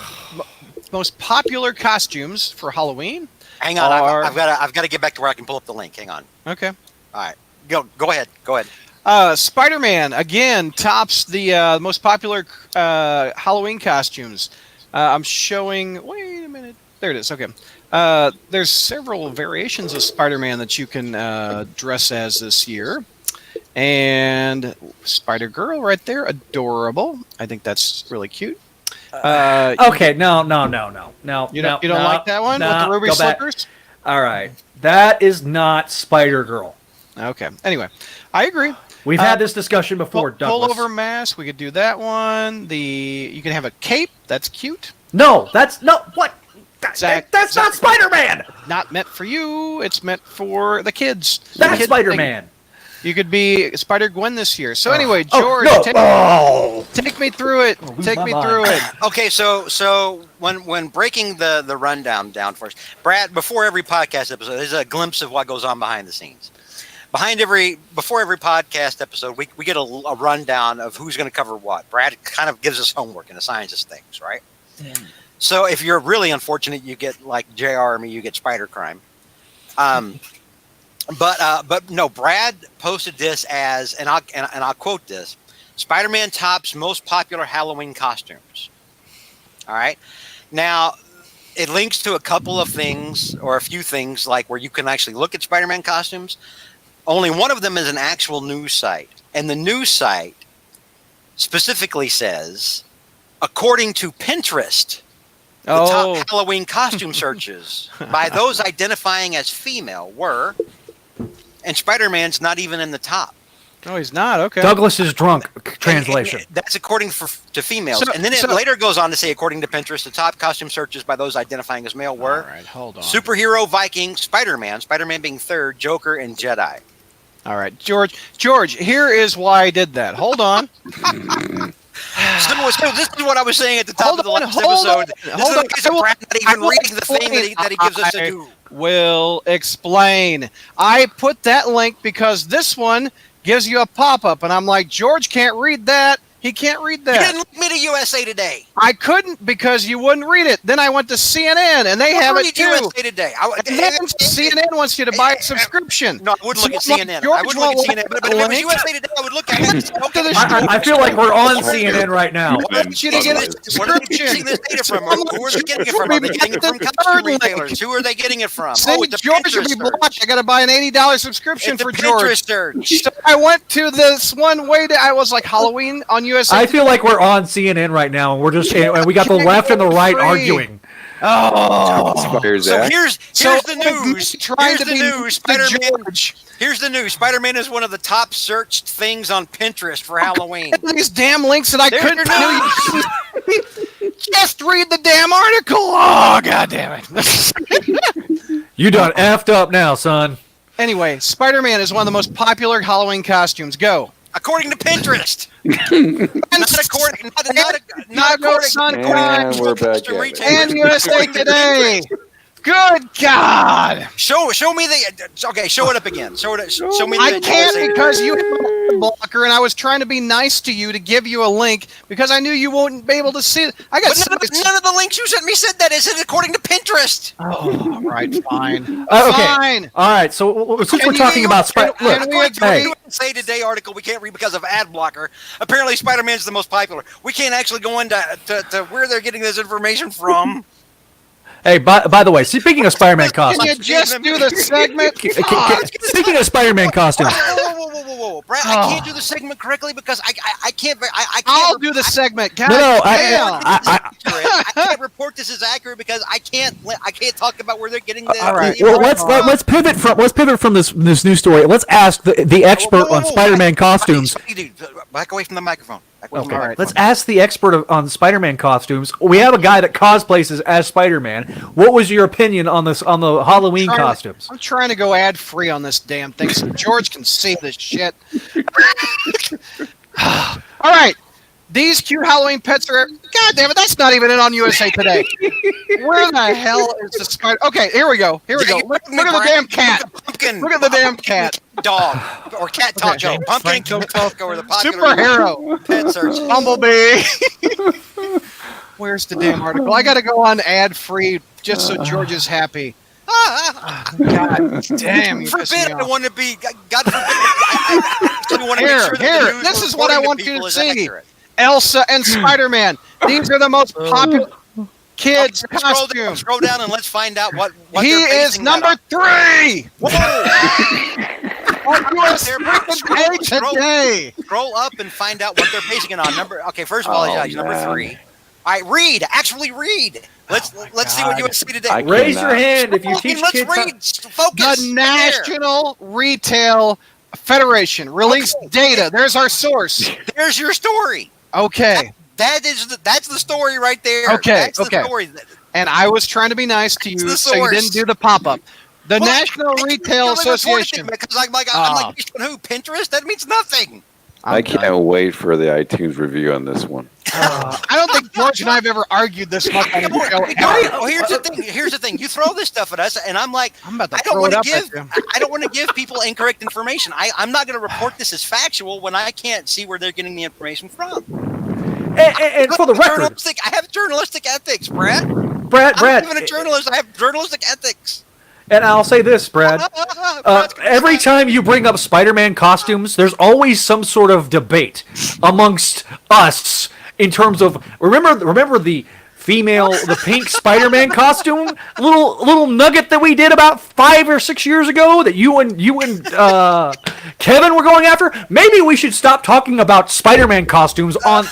Speaker 1: most popular costumes for Halloween.
Speaker 4: Hang on,
Speaker 1: Are-
Speaker 4: I've got to get back to where I can pull up the link. Hang on.
Speaker 1: Okay.
Speaker 4: All right, go ahead.
Speaker 1: Spider-Man again tops the most popular Halloween costumes. I'm showing. Wait a minute. There it is. Okay. There's several variations of Spider-Man that you can dress as this year, and Spider-Girl right there, adorable. I think that's really cute.
Speaker 2: Okay, no.
Speaker 1: You don't like that one with the ruby
Speaker 2: go back.
Speaker 1: slippers?
Speaker 2: All right, that is not Spider Girl.
Speaker 1: Okay. Anyway, I agree.
Speaker 2: We've had this discussion before. Douglas.
Speaker 1: Pullover mask. We could do that one. You can have a cape. That's cute.
Speaker 2: No, that's no what.
Speaker 1: Zach,
Speaker 2: That's not Spider-Man.
Speaker 1: Not meant for you. It's meant for the kids. The
Speaker 2: That's
Speaker 1: kid
Speaker 2: Spider-Man.
Speaker 1: thing. You could be Spider-Gwen this year. So anyway,
Speaker 2: Oh,
Speaker 1: George,
Speaker 2: no.
Speaker 1: take me through it.
Speaker 2: lose
Speaker 1: Take
Speaker 2: my
Speaker 1: me
Speaker 2: mind.
Speaker 1: through it.
Speaker 4: Okay, so when breaking the rundown down for us, Brad, before every podcast episode, there's a glimpse of what goes on behind the scenes. Before every podcast episode, we get a rundown of who's going to cover what. Brad kind of gives us homework and assigns us things, right? So if you're really unfortunate, you get like JR or me, you get Spider Crime. But no, Brad posted this as, and I'll quote this: Spider-Man tops most popular Halloween costumes. All right, now it links to a couple of things or a few things like where you can actually look at Spider-Man costumes. Only one of them is an actual news site, and the news site specifically says, according to Pinterest, the top Halloween costume searches by those identifying as female were, and Spider-Man's not even in the top.
Speaker 1: Oh, he's not. Okay.
Speaker 2: Douglas is drunk. Translation.
Speaker 4: And that's according to females.
Speaker 1: So-
Speaker 4: and then it
Speaker 1: so-
Speaker 4: later goes on to say, according to Pinterest, the top costume searches by those identifying as male were
Speaker 1: All right, hold on.
Speaker 4: superhero, Viking, Spider-Man being third, Joker, and Jedi.
Speaker 1: All right, George, here is why I did that. Hold on.
Speaker 4: So this is what I was saying at the top
Speaker 1: Hold
Speaker 4: of the
Speaker 1: on,
Speaker 4: last
Speaker 1: hold on,
Speaker 4: episode. This
Speaker 1: hold
Speaker 4: is
Speaker 1: on.
Speaker 4: the case of Brad not even
Speaker 1: I will
Speaker 4: reading the thing that he gives us to
Speaker 1: I
Speaker 4: do.
Speaker 1: will explain. I put that link because this one gives you a pop-up, and I'm like, George can't read that. He can't read
Speaker 4: You
Speaker 1: that.
Speaker 4: didn't link me to USA Today.
Speaker 1: I couldn't because you wouldn't read it. Then I went to CNN, and they have it
Speaker 4: Read
Speaker 1: too.
Speaker 4: USA Today.
Speaker 1: And then CNN wants you to buy a subscription.
Speaker 4: No, I wouldn't look at
Speaker 1: So, like,
Speaker 4: CNN. I
Speaker 1: George
Speaker 4: wouldn't look at
Speaker 1: won't
Speaker 4: CNN. But if it was
Speaker 1: link.
Speaker 4: USA Today, I would look at it. Okay,
Speaker 1: the
Speaker 2: I feel like we're on CNN right now.
Speaker 1: I want you to get a
Speaker 4: Where are they
Speaker 1: subscription.
Speaker 4: getting this data from? Who are they getting it from? Are they getting it from costume retailers? Who are they getting it from?
Speaker 1: See,
Speaker 4: Oh, it's a
Speaker 1: George should be
Speaker 4: Pinterest
Speaker 1: blocked.
Speaker 4: search.
Speaker 1: I got to buy an $80 subscription
Speaker 4: It's a
Speaker 1: for George.
Speaker 4: Pinterest search.
Speaker 1: So I went to this one way that I was like Halloween on USA.
Speaker 2: I feel like we're on CNN right now, and we're just and we got the left and the right
Speaker 1: Free.
Speaker 2: arguing.
Speaker 1: Oh,
Speaker 5: Spider
Speaker 4: So
Speaker 5: Zach.
Speaker 4: here's
Speaker 1: so
Speaker 4: the news.
Speaker 1: Trying
Speaker 4: Here's
Speaker 1: to
Speaker 4: the
Speaker 1: be
Speaker 4: news.
Speaker 1: the
Speaker 4: Spider-Man.
Speaker 1: George.
Speaker 4: Here's the news. Spider-Man is one of the top searched things on Pinterest for Halloween.
Speaker 1: These damn links that I
Speaker 4: There's
Speaker 1: couldn't
Speaker 4: your
Speaker 1: do. Just read the damn article. Oh, god damn it.
Speaker 2: You done effed up now, son.
Speaker 1: Anyway, Spider-Man is one of the most popular Halloween costumes. Go.
Speaker 4: According to Pinterest. Not according. Not according.
Speaker 1: Son,
Speaker 5: And
Speaker 1: crime.
Speaker 5: we're back
Speaker 4: Costume
Speaker 5: at
Speaker 4: retailers.
Speaker 1: And
Speaker 5: it.
Speaker 1: USA
Speaker 4: According to
Speaker 1: Today.
Speaker 4: Pinterest.
Speaker 1: Good God.
Speaker 4: Show me the. Okay, show it up again. Show me the.
Speaker 1: I can't
Speaker 4: USA
Speaker 1: because you have a blocker, and I was trying to be nice to you to give you a link because I knew you wouldn't be able to see it. I got
Speaker 4: But none of the links you sent me said that. It said according to Pinterest.
Speaker 1: Oh, right, fine.
Speaker 2: Okay.
Speaker 1: Fine.
Speaker 2: All right. So since we're
Speaker 1: Can
Speaker 2: talking
Speaker 1: you-
Speaker 2: about Spider,
Speaker 1: can
Speaker 2: look,
Speaker 1: we
Speaker 4: According to
Speaker 2: hey,
Speaker 4: a USA Today article we can't read because of ad blocker. Apparently, Spider-Man's the most popular. We can't actually go into to where they're getting this information from.
Speaker 2: hey. By the way, speaking of Spider-Man
Speaker 1: Can you
Speaker 2: costumes,
Speaker 1: just do the segment?
Speaker 2: speaking of Spider-Man costumes,
Speaker 4: Whoa. no, Brad, I can't do the segment correctly because I can't. I can't.
Speaker 1: I'll do the segment. God
Speaker 2: No,
Speaker 1: damn.
Speaker 4: I can't report this as accurate because I can't talk about where they're getting the.
Speaker 1: All right.
Speaker 2: Well, let's pivot from this news story. Let's ask the expert on Spider-Man costumes.
Speaker 4: Dude, back away from the microphone. Back away from the
Speaker 1: Okay.
Speaker 4: microphone.
Speaker 2: Let's ask the expert on Spider-Man costumes. We have a guy that cosplays as Spider-Man. What was your opinion on the Halloween costumes?
Speaker 1: I'm trying to go ad free on this damn thing so George can see this shit. All right. These cute Halloween pets are. God damn it, that's not even in on USA Today. Where the hell is the spider? Okay, here we go. Here we go. Look at the damn cat.
Speaker 4: Pumpkin.
Speaker 1: Look at the damn cat.
Speaker 4: Dog or cat taco. Pumpkin taco or the popular
Speaker 1: Superhero.
Speaker 4: pet search.
Speaker 1: Bumblebee. Where's the damn article? I got to go on ad free just so George is happy. God damn, you pissed
Speaker 4: Forbid
Speaker 1: me
Speaker 4: I
Speaker 1: off.
Speaker 4: want to be. God forbid. I actually want to make sure that
Speaker 1: Here,
Speaker 4: the news
Speaker 1: this is
Speaker 4: we're
Speaker 1: what I
Speaker 4: reporting
Speaker 1: want you
Speaker 4: people
Speaker 1: to
Speaker 4: is
Speaker 1: see.
Speaker 4: accurate.
Speaker 1: Elsa and Spider-Man. These are the most popular kids'
Speaker 4: Okay, scroll down,
Speaker 1: costumes.
Speaker 4: scroll down and let's find out what
Speaker 1: He
Speaker 4: they're
Speaker 1: is
Speaker 4: basing that
Speaker 1: number
Speaker 4: on.
Speaker 1: 3
Speaker 4: Whoa!
Speaker 1: on USA
Speaker 4: Scroll-
Speaker 1: Today.
Speaker 4: Scroll up and find out what they're basing it on. Okay, first of all, he's number
Speaker 5: man.
Speaker 4: 3. All right, read. Actually, read. Let's see what USA Today.
Speaker 5: I
Speaker 2: Raise
Speaker 5: cannot.
Speaker 2: your hand if you
Speaker 4: Okay,
Speaker 2: teach
Speaker 4: let's
Speaker 2: kids.
Speaker 4: read. Focus.
Speaker 1: The
Speaker 4: right there.
Speaker 1: National Retail Federation released data. There's our source.
Speaker 4: There's your story.
Speaker 1: Okay.
Speaker 4: That's the story right there.
Speaker 1: Okay,
Speaker 4: That's the
Speaker 1: okay.
Speaker 4: story.
Speaker 1: And I was trying to be nice to you,
Speaker 4: It's the
Speaker 1: so you
Speaker 4: source.
Speaker 1: didn't do the pop-up. The
Speaker 4: Well,
Speaker 1: National
Speaker 4: I
Speaker 1: Retail
Speaker 4: really reported
Speaker 1: Association.
Speaker 4: it because I'm like based on who? Pinterest? That means nothing.
Speaker 5: I can't wait for the iTunes review on this one.
Speaker 1: I don't think George and I have ever argued this much on the show.
Speaker 4: Oh, here's the thing. Here's the thing. You throw this stuff at us, and I'm like,
Speaker 1: I'm about to
Speaker 4: I don't
Speaker 1: throw
Speaker 4: want
Speaker 1: it
Speaker 4: to
Speaker 1: up at
Speaker 4: give.
Speaker 1: you.
Speaker 4: I don't want to give people incorrect information. I'm not going to report this as factual when I can't see where they're getting the information from.
Speaker 2: And for the record,
Speaker 4: I have journalistic ethics, Brad.
Speaker 2: Brad,
Speaker 4: I'm even a journalist. I have journalistic ethics.
Speaker 2: and I'll say this, Brad. Every time you bring up Spider-Man costumes, there's always some sort of debate amongst us in terms of remember the pink Spider-Man costume, little nugget that we did about 5 or 6 years ago that you and Kevin were going after. Maybe we should stop talking about Spider-Man costumes on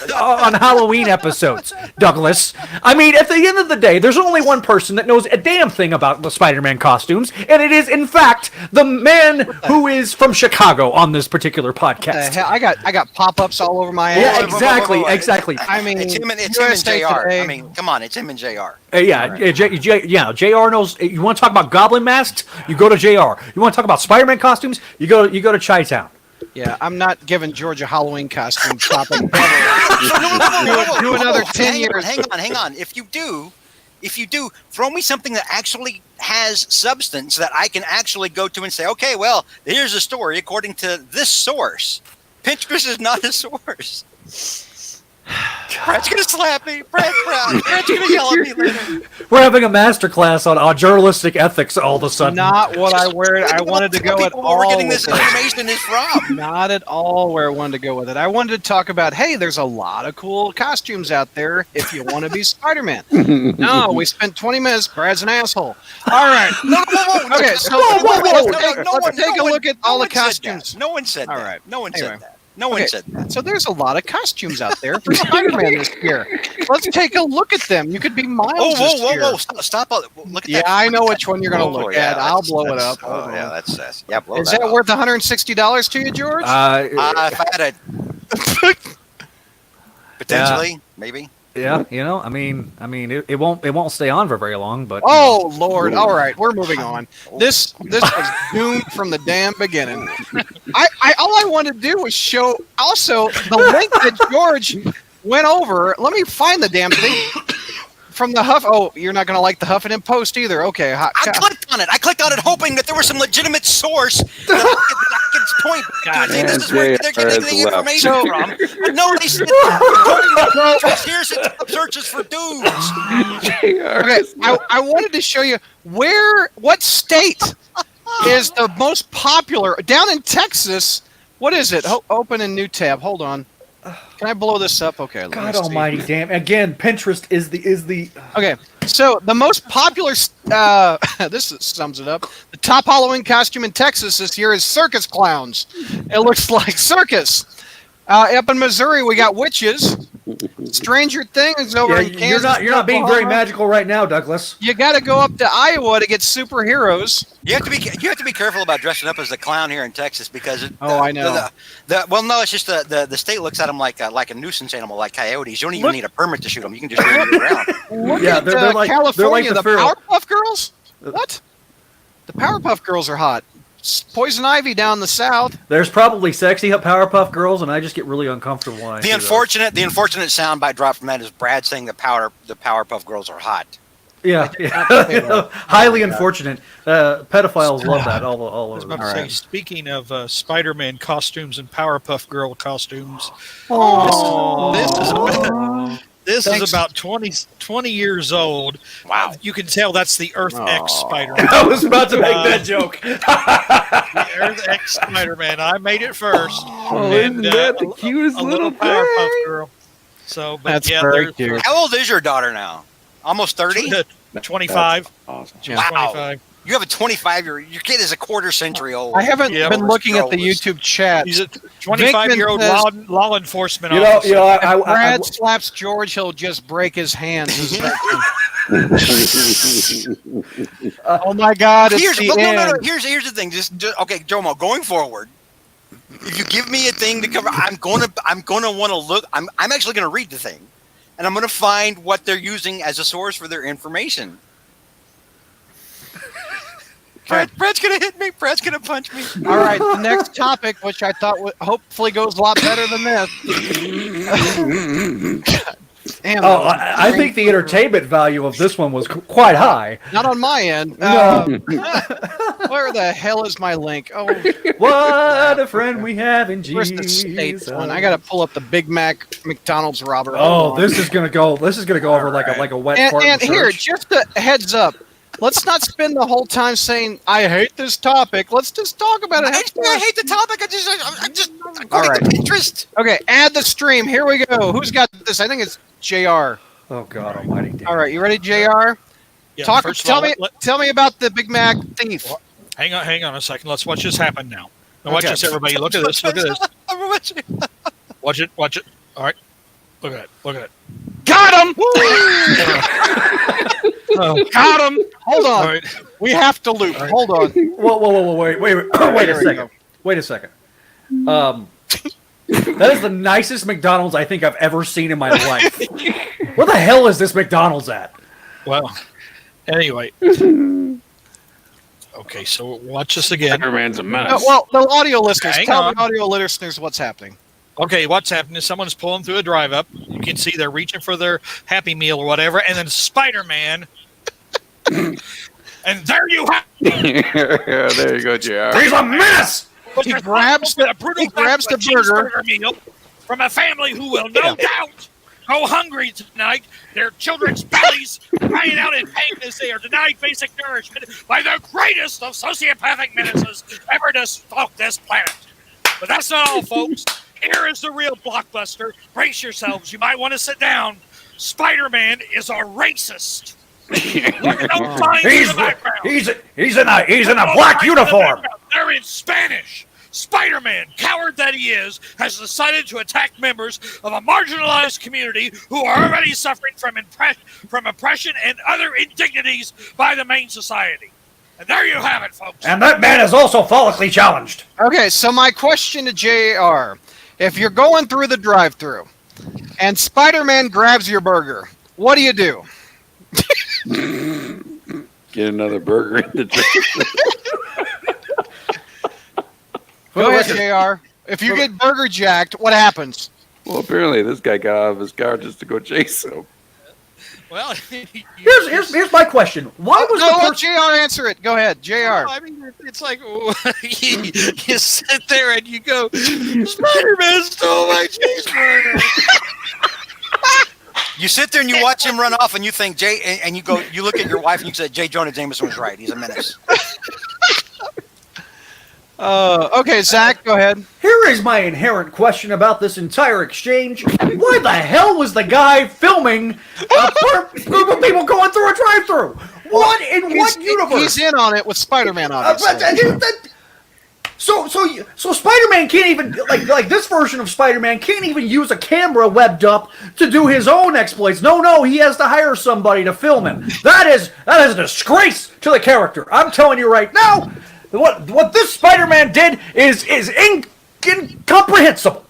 Speaker 2: Halloween episodes, Douglas. I mean, at the end of the day, there's only one person that knows a damn thing about the Spider-Man costumes, and it is in fact the man who is from Chicago on this particular
Speaker 1: The
Speaker 2: podcast.
Speaker 1: hell? I got pop-ups all over my
Speaker 2: Yeah,
Speaker 1: ass.
Speaker 2: exactly.
Speaker 1: I mean,
Speaker 4: It's him and
Speaker 1: USA
Speaker 4: JR.
Speaker 1: Today.
Speaker 4: I mean, come on, it's him and JR.
Speaker 2: JR knows. You want to talk about Goblin masks? You go to JR. You want to talk about Spider-Man costumes? You go to Chi-Town.
Speaker 1: Yeah, I'm not giving George a Halloween costume pop-up.
Speaker 4: No,
Speaker 1: Do another 10 years.
Speaker 4: Hang on. If you do, throw me something that actually has substance that I can actually go to and say, okay, well, here's a story according to this source. Pinterest is not a source. Brad's gonna slap me. Brad's gonna yell at me later.
Speaker 2: We're having a master class on journalistic ethics all of a sudden.
Speaker 1: Not what I wanted to go at
Speaker 4: People where
Speaker 1: all.
Speaker 4: we're getting
Speaker 1: with
Speaker 4: this
Speaker 1: it.
Speaker 4: information is from.
Speaker 1: Not at all where I wanted to go with it. I wanted to talk about, hey, there's a lot of cool costumes out there if you want to be Spider-Man. No, we spent 20 minutes. Brad's an asshole. All right.
Speaker 4: No.
Speaker 1: Okay, so let's take a look at all the costumes.
Speaker 4: No one said that.
Speaker 1: All right.
Speaker 4: No one
Speaker 1: Anyway.
Speaker 4: said that. No one
Speaker 1: Okay,
Speaker 4: said that.
Speaker 1: so there's a lot of costumes out there for Spider-Man this year. Let's take a look at them. You could be Miles this year.
Speaker 4: Whoa. Stop. Look at
Speaker 1: Yeah,
Speaker 4: that.
Speaker 1: I know which one you're going to look
Speaker 4: yeah,
Speaker 1: at. I'll
Speaker 4: that's-
Speaker 1: blow it
Speaker 4: that's-
Speaker 1: up.
Speaker 4: Oh,
Speaker 1: Hold
Speaker 4: yeah,
Speaker 1: on.
Speaker 4: that's blow
Speaker 1: Is that
Speaker 4: up.
Speaker 1: worth $160 to you, George?
Speaker 4: If I had a potentially, maybe.
Speaker 2: Yeah, I mean, it won't stay on for very long, but
Speaker 1: Oh Lord! All right, we're moving on. This was doomed from the damn beginning. All I wanted to do was show also the link that George went over. Let me find the damn thing from the Huff. Oh, you're not gonna like the Huffington Post either. Okay,
Speaker 4: I clicked on it hoping that there was some legitimate source that I could point to and say this is where they're getting the information from. But no, they said here's the top searches for dudes.
Speaker 1: Okay, I wanted to show you what state is the most popular down in Texas. What is it? Open a new tab. Hold on. Can I blow this up? Okay. let me
Speaker 2: God
Speaker 1: see.
Speaker 2: almighty damn. Again, Pinterest is the
Speaker 1: Okay, so the most popular, this sums it up. The top Halloween costume in Texas this year is circus clowns. It looks like circus. Up in Missouri, we got witches. Stranger Things over in Kansas.
Speaker 2: you're not being very
Speaker 1: Oklahoma.
Speaker 2: magical right now, Douglas.
Speaker 1: You got to go up to Iowa to get superheroes.
Speaker 4: You have to be careful about dressing up as a clown here in Texas because
Speaker 1: I know.
Speaker 4: Well, no, it's just the state looks at them like a nuisance animal, like coyotes. You don't even need a permit to shoot them. You can just shoot them around.
Speaker 1: Look
Speaker 2: Yeah,
Speaker 1: at
Speaker 2: they're like-
Speaker 1: California,
Speaker 2: they're like the
Speaker 1: the
Speaker 2: feral-
Speaker 1: Powerpuff Girls. What? The Powerpuff Girls are hot. Poison Ivy down the south.
Speaker 2: There's probably sexy Powerpuff Girls, and I just get really uncomfortable when I see
Speaker 4: The
Speaker 2: those.
Speaker 4: unfortunate soundbite drop from that is Brad saying the Powerpuff Girls are hot.
Speaker 2: Yeah, highly unfortunate. Pedophiles love that all
Speaker 6: I was
Speaker 2: over.
Speaker 6: about to say, speaking of Spider-Man costumes and Powerpuff Girl costumes, this
Speaker 1: Thanks.
Speaker 6: is about 20 years old.
Speaker 4: Wow.
Speaker 6: You can tell that's the Earth X Spider-Man.
Speaker 2: I was about to make that joke.
Speaker 6: The Earth X Spider-Man. I made it first.
Speaker 5: Oh, isn't that the cutest
Speaker 6: a
Speaker 5: little
Speaker 6: Powerpuff
Speaker 5: thing?
Speaker 6: Girl. So, but
Speaker 1: That's
Speaker 6: yeah,
Speaker 1: very
Speaker 6: there's
Speaker 1: cute.
Speaker 4: How old is your daughter now? Almost 30?
Speaker 6: 25.
Speaker 5: Awesome.
Speaker 6: She's
Speaker 4: Wow.
Speaker 6: 25.
Speaker 4: You have a 25-year. Your kid is a quarter century old.
Speaker 1: I haven't
Speaker 6: Yeah,
Speaker 1: been
Speaker 4: but
Speaker 1: looking at the
Speaker 4: Girls.
Speaker 1: YouTube chat.
Speaker 6: He's a 25-year-old
Speaker 1: says-
Speaker 6: law enforcement
Speaker 2: You know,
Speaker 6: officer.
Speaker 2: you know.
Speaker 1: If Brad slaps George, he'll just break his hands. Oh my God! It's
Speaker 4: Here's
Speaker 1: the
Speaker 4: no, no,
Speaker 1: end.
Speaker 4: no. Here's the thing. Just okay, Jomo. Going forward, if you give me a thing to cover, I'm gonna want to look. I'm actually gonna read the thing, and I'm gonna find what they're using as a source for their information. Brad's gonna hit me. Brad's gonna punch me.
Speaker 1: All right, the next topic, which I thought hopefully goes a lot better than this. Damn,
Speaker 2: Oh, I think the entertainment value of this one was quite high.
Speaker 1: not on my end.
Speaker 2: No.
Speaker 1: Where the hell is my link? Oh,
Speaker 2: What a friend we have in
Speaker 1: where's
Speaker 2: Jesus.
Speaker 1: the states one? I got to pull up the Big Mac McDonald's robber.
Speaker 2: Oh,
Speaker 1: Hold on.
Speaker 2: this is gonna go over like a wet fart.
Speaker 1: And
Speaker 2: in
Speaker 1: here,
Speaker 2: church.
Speaker 1: just a heads up. Let's not spend the whole time saying I hate this topic. Let's just talk about it.
Speaker 4: I hate the topic. I'm just
Speaker 1: All
Speaker 4: according
Speaker 1: right.
Speaker 4: to Pinterest.
Speaker 1: Okay, add the stream. Here we go. Who's got this? I think it's JR.
Speaker 2: Oh God Almighty! Damn.
Speaker 1: All right, you ready, JR?
Speaker 6: Yeah,
Speaker 1: Talk.
Speaker 6: first of
Speaker 1: Tell
Speaker 6: all,
Speaker 1: me. Tell me about the Big Mac thief.
Speaker 6: hang on a second. Let's watch this happen now. Now watch
Speaker 1: Okay.
Speaker 6: this, everybody. Look at this. Look at this. Watch it. Watch it. All right. Look at it. Look at it.
Speaker 1: Got him. Got him. Hold
Speaker 6: All
Speaker 1: on.
Speaker 6: right.
Speaker 1: We have to loop. Hold on.
Speaker 2: Whoa, wait
Speaker 1: Here
Speaker 2: a
Speaker 1: we
Speaker 2: second.
Speaker 1: go.
Speaker 2: Wait a second. That is the nicest McDonald's I think I've ever seen in my life. Where the hell is this McDonald's at?
Speaker 6: Well, anyway. Okay, so watch this again.
Speaker 5: Spider-Man's a menace.
Speaker 1: Well, the audio listeners.
Speaker 6: Hang
Speaker 1: Tell
Speaker 6: on.
Speaker 1: the audio listeners what's happening.
Speaker 6: Okay, what's happening is someone's pulling through a drive up. You can see they're reaching for their Happy Meal or whatever, and then Spider-Man. And there you have
Speaker 5: Yeah, there you go, JR.
Speaker 2: He's a menace.
Speaker 1: He grabs the burger.
Speaker 6: meal from a family who will no doubt go hungry tonight. Their children's bellies crying out in pain as they are denied basic nourishment by the greatest of sociopathic menaces ever to stalk this planet. But that's not all, folks. Here is the real blockbuster. Brace yourselves. You might want to sit down. Spider-Man is a racist. Look at those signs in the background.
Speaker 2: He's in a
Speaker 6: Those
Speaker 2: black
Speaker 6: signs in the
Speaker 2: uniform.
Speaker 6: background, they're in Spanish. Spider-Man, coward that he is, has decided to attack members of a marginalized community who are already suffering from oppression and other indignities by the main society. And there you have it, folks.
Speaker 2: And that man is also follically challenged.
Speaker 1: Okay, so my question to JR. If you're going through the drive-thru and Spider-Man grabs your burger, what do you do?
Speaker 5: Get another burger in the
Speaker 1: Go ahead, JR. If you get burger jacked, what happens?
Speaker 5: Well, apparently this guy got out of his car just to go chase him.
Speaker 6: Well,
Speaker 2: Here's my question. Why was
Speaker 1: No,
Speaker 2: the
Speaker 1: let
Speaker 2: person?
Speaker 1: JR answer it. Go ahead, JR.
Speaker 6: I mean, it's like you sit there and you go, Spider-Man stole my cheeseburger.
Speaker 4: You sit there and you watch him run off, and you think and you go, you look at your wife and you say, J. Jonah Jameson was right. He's a menace.
Speaker 1: Okay, Zach, go ahead.
Speaker 2: Here is my inherent question about this entire exchange. Why the hell was the guy filming a group of people going through a drive-thru? What universe?
Speaker 1: He's in on it with Spider-Man, obviously.
Speaker 2: So Spider-Man can't even like this version of Spider-Man can't even use a camera webbed up to do his own exploits. No, he has to hire somebody to film him. That is a disgrace to the character. I'm telling you right now, what this Spider-Man did is incomprehensible.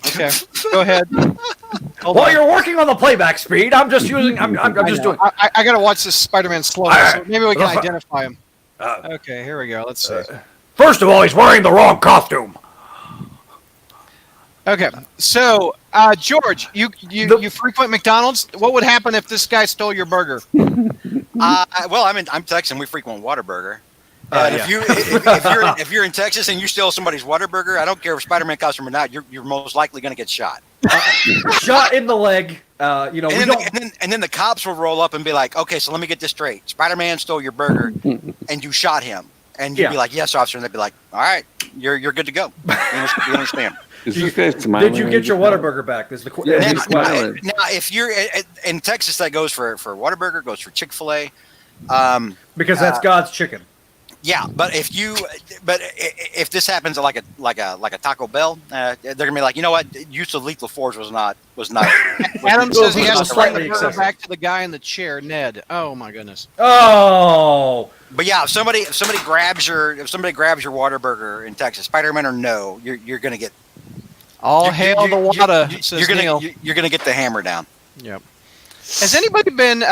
Speaker 1: Okay, go ahead.
Speaker 2: While you're working on the playback speed, I'm just doing.
Speaker 1: I gotta watch this Spider-Man slow, so maybe we can identify him. Okay, here we go. Let's see.
Speaker 2: First of all, he's wearing the wrong costume.
Speaker 1: Okay, so George, you frequent McDonald's. What would happen if this guy stole your burger?
Speaker 4: Well, I'm Texan. We frequent Whataburger. And if you're in Texas and you steal somebody's Whataburger, I don't care if Spider-Man costume or not, you're most likely going to get shot.
Speaker 2: Shot in the leg. And
Speaker 4: then the cops will roll up and be like, "Okay, so let me get this straight. Spider-Man stole your burger, and you shot him." And you'd be like, "Yes, officer." And they'd be like, "All right, you're good to go. You understand?"
Speaker 5: Is this guy smiling?
Speaker 2: Did you get your Whataburger back? Is the
Speaker 5: Yeah,
Speaker 4: Now, if you're in Texas, that goes for Whataburger, goes for Chick-fil-A,
Speaker 2: because that's God's chicken.
Speaker 4: yeah. But if this happens at like a Taco Bell, they're gonna be like, you know what? Use of lethal force was not.
Speaker 1: Adam says he has to bring
Speaker 2: slightly
Speaker 1: the burger
Speaker 2: excessive.
Speaker 1: back to the guy in the chair, Ned. Oh my goodness.
Speaker 2: Oh.
Speaker 4: But yeah, if somebody grabs your Whataburger in Texas, Spider-Man or no, you're gonna get.
Speaker 1: All hail the Wada, says Neil.
Speaker 4: You're gonna get the hammer down.
Speaker 1: Yep. Has anybody been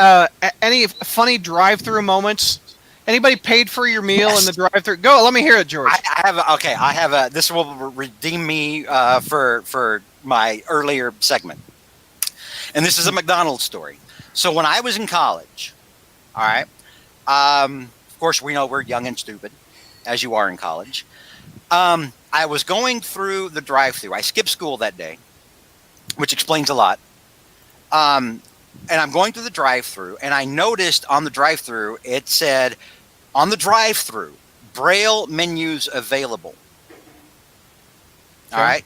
Speaker 1: any funny drive-through moments? Anybody paid for your meal in the drive-through? Go, let me hear it, George.
Speaker 4: I have a. This will redeem me for my earlier segment, and this is a McDonald's story. So when I was in college, all right, of course we know we're young and stupid, as you are in college. I was going through the drive-through. I skipped school that day, which explains a lot. And I'm going through the drive-through, and I noticed on the drive-through it said, "On the drive-through, Braille menus available." All right,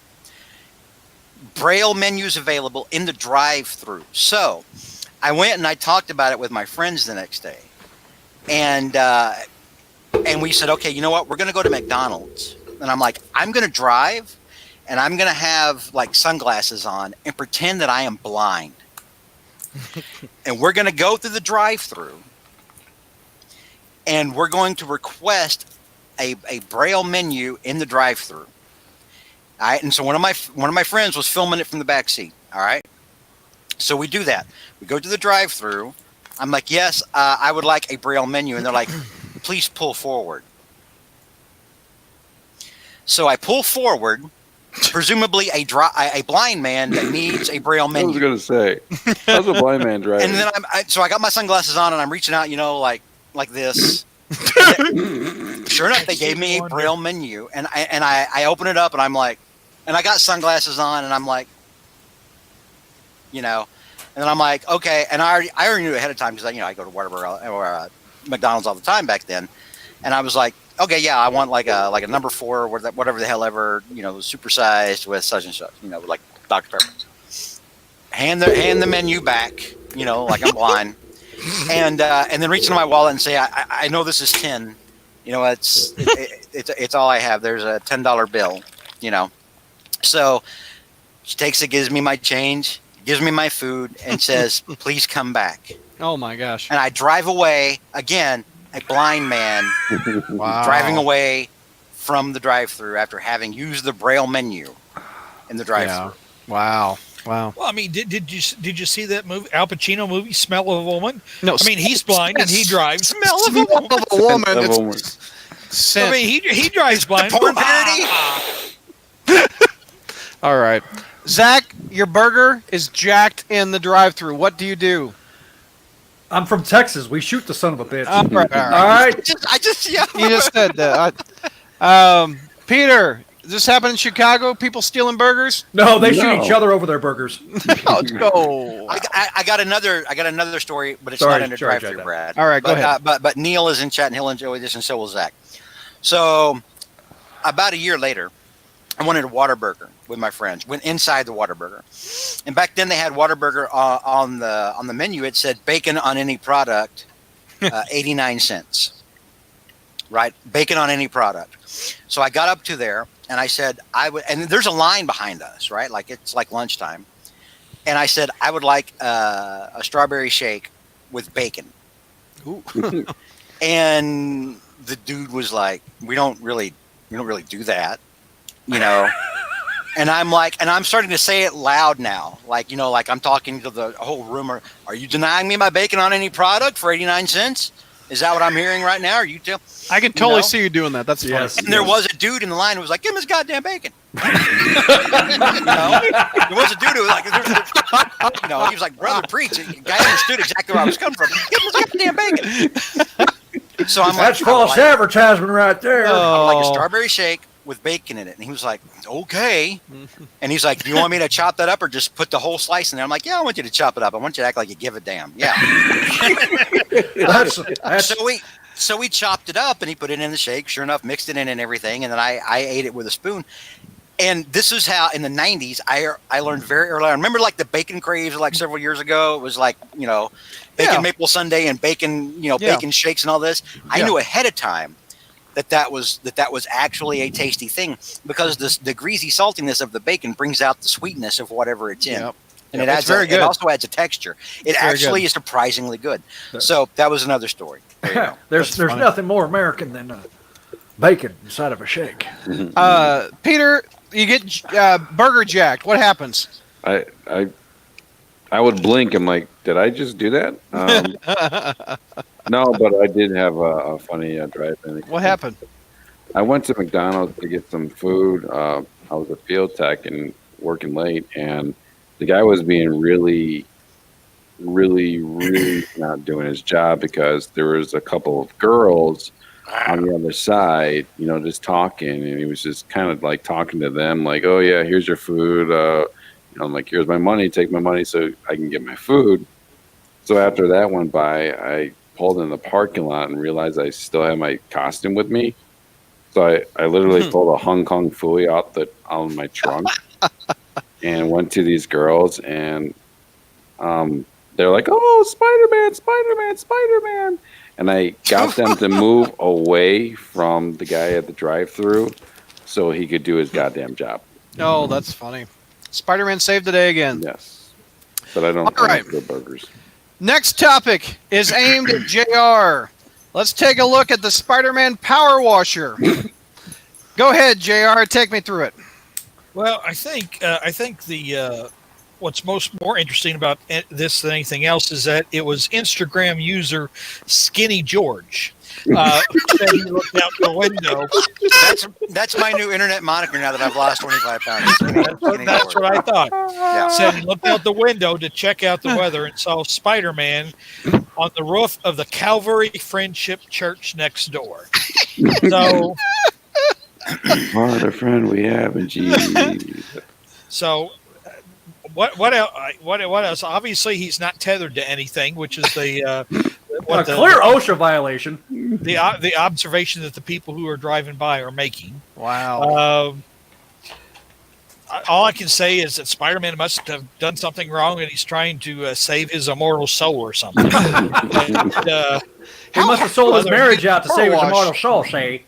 Speaker 4: Braille menus available in the drive-through. So I went and I talked about it with my friends the next day, and we said, okay, you know what? We're going to go to McDonald's. And I'm like, I'm going to drive and I'm going to have like sunglasses on and pretend that I am blind. And we're going to go through the drive-through and we're going to request a Braille menu in the drive-through. All right. And so one of my friends was filming it from the back seat. All right. So we do that. We go to the drive-through. I'm like, yes, I would like a Braille menu. And they're like, please pull forward. So I pull forward, presumably a blind man that needs a Braille
Speaker 5: I
Speaker 4: menu.
Speaker 5: was going to say, how's a blind man driving?
Speaker 4: And then so I got my sunglasses on and I'm reaching out, like this. Sure enough, they gave me a Braille menu, and I open it up and I'm like, and I got sunglasses on and I'm like, and then I'm like, okay, and I already knew ahead of time because I go to Whataburger or McDonald's all the time back then, and I was like, okay, yeah, I want like a number 4 or whatever the hell ever, supersized with such and such, like Dr. Pepper. Hand the menu back, like I'm blind, and then reach into my wallet and say, I know this is 10, it's all I have. There's a $10 bill, So she takes it, gives me my change, gives me my food, and says, please come back.
Speaker 1: Oh my gosh!
Speaker 4: And I drive away again. A blind man driving away from the drive-thru after having used the Braille menu in the drive-thru.
Speaker 1: Yeah. Wow.
Speaker 6: Well, I mean, did you see that movie, Al Pacino movie, Smell of a Woman?
Speaker 1: No,
Speaker 6: I mean, he's blind and he drives.
Speaker 1: Smell of a woman.
Speaker 6: I mean, he drives blind.
Speaker 4: Porn parody.
Speaker 1: All right, Zach, your burger is jacked in the drive-thru. What do you do?
Speaker 2: I'm from Texas. We shoot the son of a bitch.
Speaker 1: All right.
Speaker 4: I just yeah.
Speaker 1: You just said that. Peter, does this happen in Chicago? People stealing burgers?
Speaker 2: No, they shoot each other over their burgers.
Speaker 1: Let's go.
Speaker 4: I got another story, but it's
Speaker 2: Sorry,
Speaker 4: not in the drive-thru, Brad.
Speaker 1: All right, go ahead.
Speaker 4: But Neil is in chat and he'll enjoy this, and so will Zach. So about a year later, I wanted a Whataburger with my friends. Went inside the Whataburger, and back then they had Whataburger on the menu. It said bacon on any product, 89 cents. Right, bacon on any product. So I got up to there and I said I would. And there's a line behind us, right? Like it's like lunchtime. And I said I would like a strawberry shake with bacon.
Speaker 1: Ooh.
Speaker 4: And the dude was like, "We don't really do that, you know." And I'm like, and I'm starting to say it loud now, like like I'm talking to the whole room. Are you denying me my bacon on any product for 89 cents? Is that what I'm hearing right now? Are you tell?
Speaker 1: I can totally see you doing that. That's funny.
Speaker 2: Yes.
Speaker 4: And there was a dude in the line who was like, "Give him his goddamn bacon." There was a dude who was like, he was like, "Brother, preach." The guy understood exactly where I was coming from. Give him his goddamn bacon. So I'm
Speaker 2: That's
Speaker 4: like,
Speaker 2: false advertisement right there.
Speaker 4: I'm like a
Speaker 1: Oh.
Speaker 4: strawberry shake with bacon in it. And he was like, "Okay." And he's like, "Do you want me to chop that up or just put the whole slice in there?" I'm like, "Yeah, I want you to chop it up. I want you to act like you give a damn." Yeah.
Speaker 2: That's
Speaker 4: So we chopped it up and he put it in the shake. Sure enough, mixed it in and everything. And then I ate it with a spoon. And this is how in the 90s I learned very early. I remember like the bacon craze like several years ago. It was like, bacon
Speaker 1: Yeah.
Speaker 4: maple sundae and bacon,
Speaker 1: Yeah.
Speaker 4: bacon shakes and all this. I
Speaker 1: Yeah.
Speaker 4: knew ahead of time that was actually a tasty thing because the greasy saltiness of the bacon brings out the sweetness of whatever it's in.
Speaker 1: Yep.
Speaker 4: And
Speaker 1: Yep,
Speaker 4: it
Speaker 1: it's
Speaker 4: adds
Speaker 1: very
Speaker 4: it
Speaker 1: good.
Speaker 4: also adds a texture. It
Speaker 1: very
Speaker 4: actually
Speaker 1: good.
Speaker 4: is surprisingly good. So that was another story. There you go.
Speaker 2: there's
Speaker 1: funny.
Speaker 2: nothing more American than bacon inside of a shake.
Speaker 1: Peter, you get burger jacked. What happens?
Speaker 5: I would blink. I'm like, did I just do that? No, but I did have a funny drive-in.
Speaker 1: What happened?
Speaker 5: I went to McDonald's to get some food. I was a field tech and working late, and the guy was being really, really, really not doing his job because there was a couple of girls on the other side, just talking, and he was just kind of like talking to them, like, "Oh yeah, here's your food." I'm like, "Here's my money. Take my money so I can get my food." So after that went by, I pulled in the parking lot and realized I still had my costume with me. So I literally pulled a Hong Kong Phooey out of my trunk and went to these girls, and they're like, "Oh, Spider-Man, Spider-Man, Spider-Man." And I got them to move away from the guy at the drive-thru so he could do his goddamn job.
Speaker 1: Oh, that's funny. Spider-Man saved the day again.
Speaker 5: Yes. But I don't
Speaker 1: All right.
Speaker 5: like good burgers.
Speaker 1: Next topic is aimed at JR. Let's take a look at the Spider-Man Power Washer. Go ahead, JR. Take me through it.
Speaker 6: Well, I think the what's more interesting about this than anything else is that it was Instagram user Skinny George. Said he looked out the window.
Speaker 4: That's my new internet moniker now that I've lost 25 pounds.
Speaker 6: That's what I thought.
Speaker 4: Yeah.
Speaker 6: Said he looked out the window to check out the weather and saw Spider-Man on the roof of the Calvary Friendship Church next door. So,
Speaker 5: What a friend we have in Jesus.
Speaker 6: so what else? Obviously, he's not tethered to anything, which is
Speaker 2: A clear OSHA violation.
Speaker 6: the observation that the people who are driving by are making.
Speaker 1: Wow.
Speaker 6: All I can say is that Spider-Man must have done something wrong, and he's trying to save his immortal soul or something. And,
Speaker 2: He must have sold his
Speaker 6: Other-
Speaker 2: marriage out to
Speaker 1: Car
Speaker 2: save his
Speaker 1: wash.
Speaker 2: immortal soul. Say.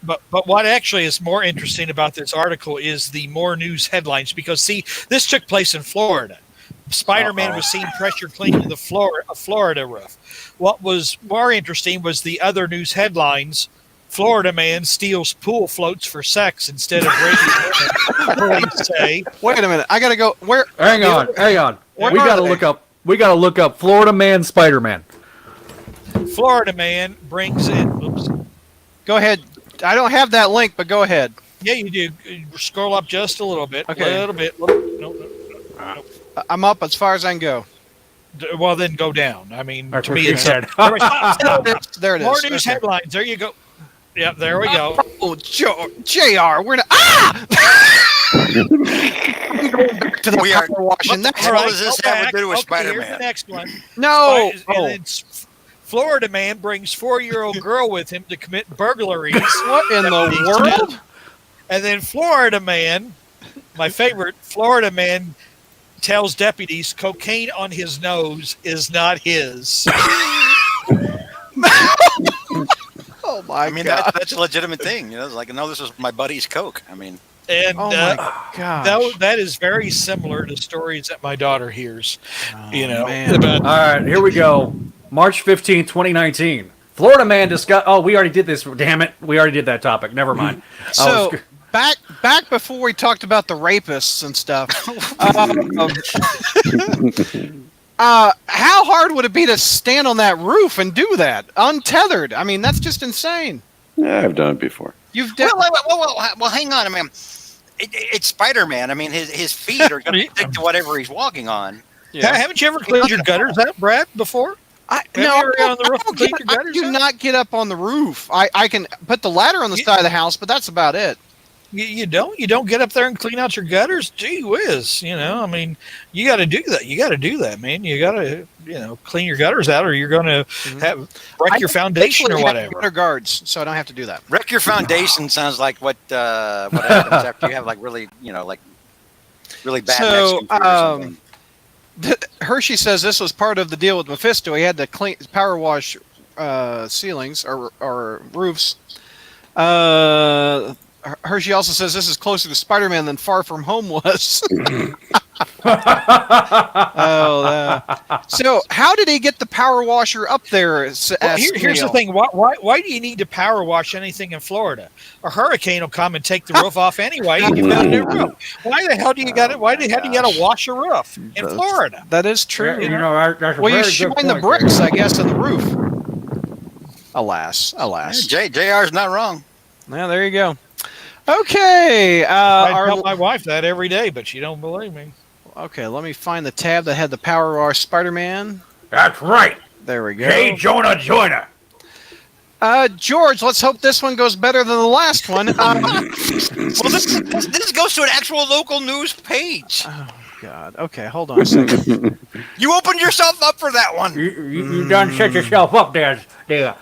Speaker 6: But what actually is more interesting about this article is the more news headlines, because see, this took place in Florida. Spider-Man was seen pressure cleaning the Florida roof. What was more interesting was the other news headlines. Florida man steals pool floats for sex instead of raping women. Police say.
Speaker 1: Wait a minute. I gotta go. Where?
Speaker 2: Hang on.
Speaker 1: What
Speaker 2: We
Speaker 1: are
Speaker 2: gotta
Speaker 1: they?
Speaker 2: look up. We gotta look up Florida man Spider-Man.
Speaker 6: Florida man brings in. Oops.
Speaker 1: Go ahead. I don't have that link, but go ahead.
Speaker 6: Yeah, you do. Scroll up just a little bit.
Speaker 1: Okay.
Speaker 6: A little bit. No.
Speaker 1: I'm up as far as I can go.
Speaker 6: Well, then go down. I mean,
Speaker 2: That's
Speaker 6: to
Speaker 2: what
Speaker 6: me,
Speaker 2: she
Speaker 6: it's
Speaker 2: said.
Speaker 1: There it is.
Speaker 6: more news
Speaker 1: Okay.
Speaker 6: headlines. There you go. Yep, there we go.
Speaker 1: Oh, JR, we're not. To the
Speaker 4: We are-
Speaker 1: power washing.
Speaker 4: What the
Speaker 1: That's
Speaker 4: hell
Speaker 1: right.
Speaker 4: does this
Speaker 6: go
Speaker 4: have to
Speaker 6: back.
Speaker 4: do with
Speaker 6: Okay, here's
Speaker 4: Spider-Man?
Speaker 6: the next one.
Speaker 1: No.
Speaker 6: And
Speaker 1: Oh.
Speaker 6: then Florida man brings 4-year-old girl with him to commit burglaries.
Speaker 1: What in the world?
Speaker 6: And then Florida man, my favorite, Florida man tells deputies cocaine on his nose is not his.
Speaker 1: Oh my
Speaker 4: I mean,
Speaker 1: god!
Speaker 4: that's a legitimate thing. It's like, no, this is my buddy's coke. I mean,
Speaker 6: And
Speaker 1: Oh my gosh!
Speaker 6: that is very similar to stories that my daughter hears.
Speaker 1: Oh,
Speaker 6: About
Speaker 2: All right, here we go. March 15th, 2019. Florida man discuss. Oh, we already did this. Damn it. We already did that topip. Never mind.
Speaker 1: So back before we talked about the rapists and stuff. How hard would it be to stand on that roof and do that untethered? I mean, that's just insane.
Speaker 5: Yeah, I've done it before.
Speaker 1: You've done.
Speaker 4: well, hang on. I mean, it's Spider-Man. I mean, his feet are going to stick to whatever he's walking on.
Speaker 6: Haven't you ever cleaned your gutters out, Brad, before?
Speaker 1: No,
Speaker 6: you ever on the roof and cleaned your
Speaker 1: I
Speaker 6: gutters
Speaker 1: do
Speaker 6: out?
Speaker 1: not get up on the roof. I can put the ladder on the side of the house, but that's about it.
Speaker 6: You don't get up there and clean out your gutters. Gee whiz, I mean, you got to do that. You got to do that, man. You got to, clean your gutters out, or you're going to break your foundation or whatever.
Speaker 1: Gutter guards, so I don't have to do that.
Speaker 4: Wreck your foundation sounds like what happens after you have like really, like really bad
Speaker 1: So,
Speaker 4: Mexican food or something.
Speaker 1: Hershey says this was part of the deal with Mephisto. He had to power wash ceilings or roofs. Hershey also says this is closer to Spider-Man than Far From Home was. So how did he get the power washer up there?
Speaker 6: Well, here's the thing. Why do you need to power wash anything in Florida? A hurricane will come and take the roof off anyway, and you've got a new roof. Why the hell do you got it? Why the hell do you got to wash a roof in Florida?
Speaker 1: That is true.
Speaker 2: that's a
Speaker 1: Well, you
Speaker 2: very
Speaker 1: shine
Speaker 2: good
Speaker 1: the
Speaker 2: point
Speaker 1: bricks,
Speaker 2: there.
Speaker 1: I guess, in the roof. Alas.
Speaker 4: JR's not wrong.
Speaker 1: Yeah, there you go. Okay.
Speaker 6: I tell my wife that every day, but she don't believe me.
Speaker 1: Okay, let me find the tab that had the power wash Spider-Man.
Speaker 2: That's right.
Speaker 1: There we go.
Speaker 2: Hey, Jonah Joyner.
Speaker 1: George, let's hope this one goes better than the last one.
Speaker 4: Well, this goes to an actual local news page.
Speaker 1: Oh, God. Okay, hold on a second.
Speaker 4: You opened yourself up for that one.
Speaker 2: You done set yourself up there, Brad.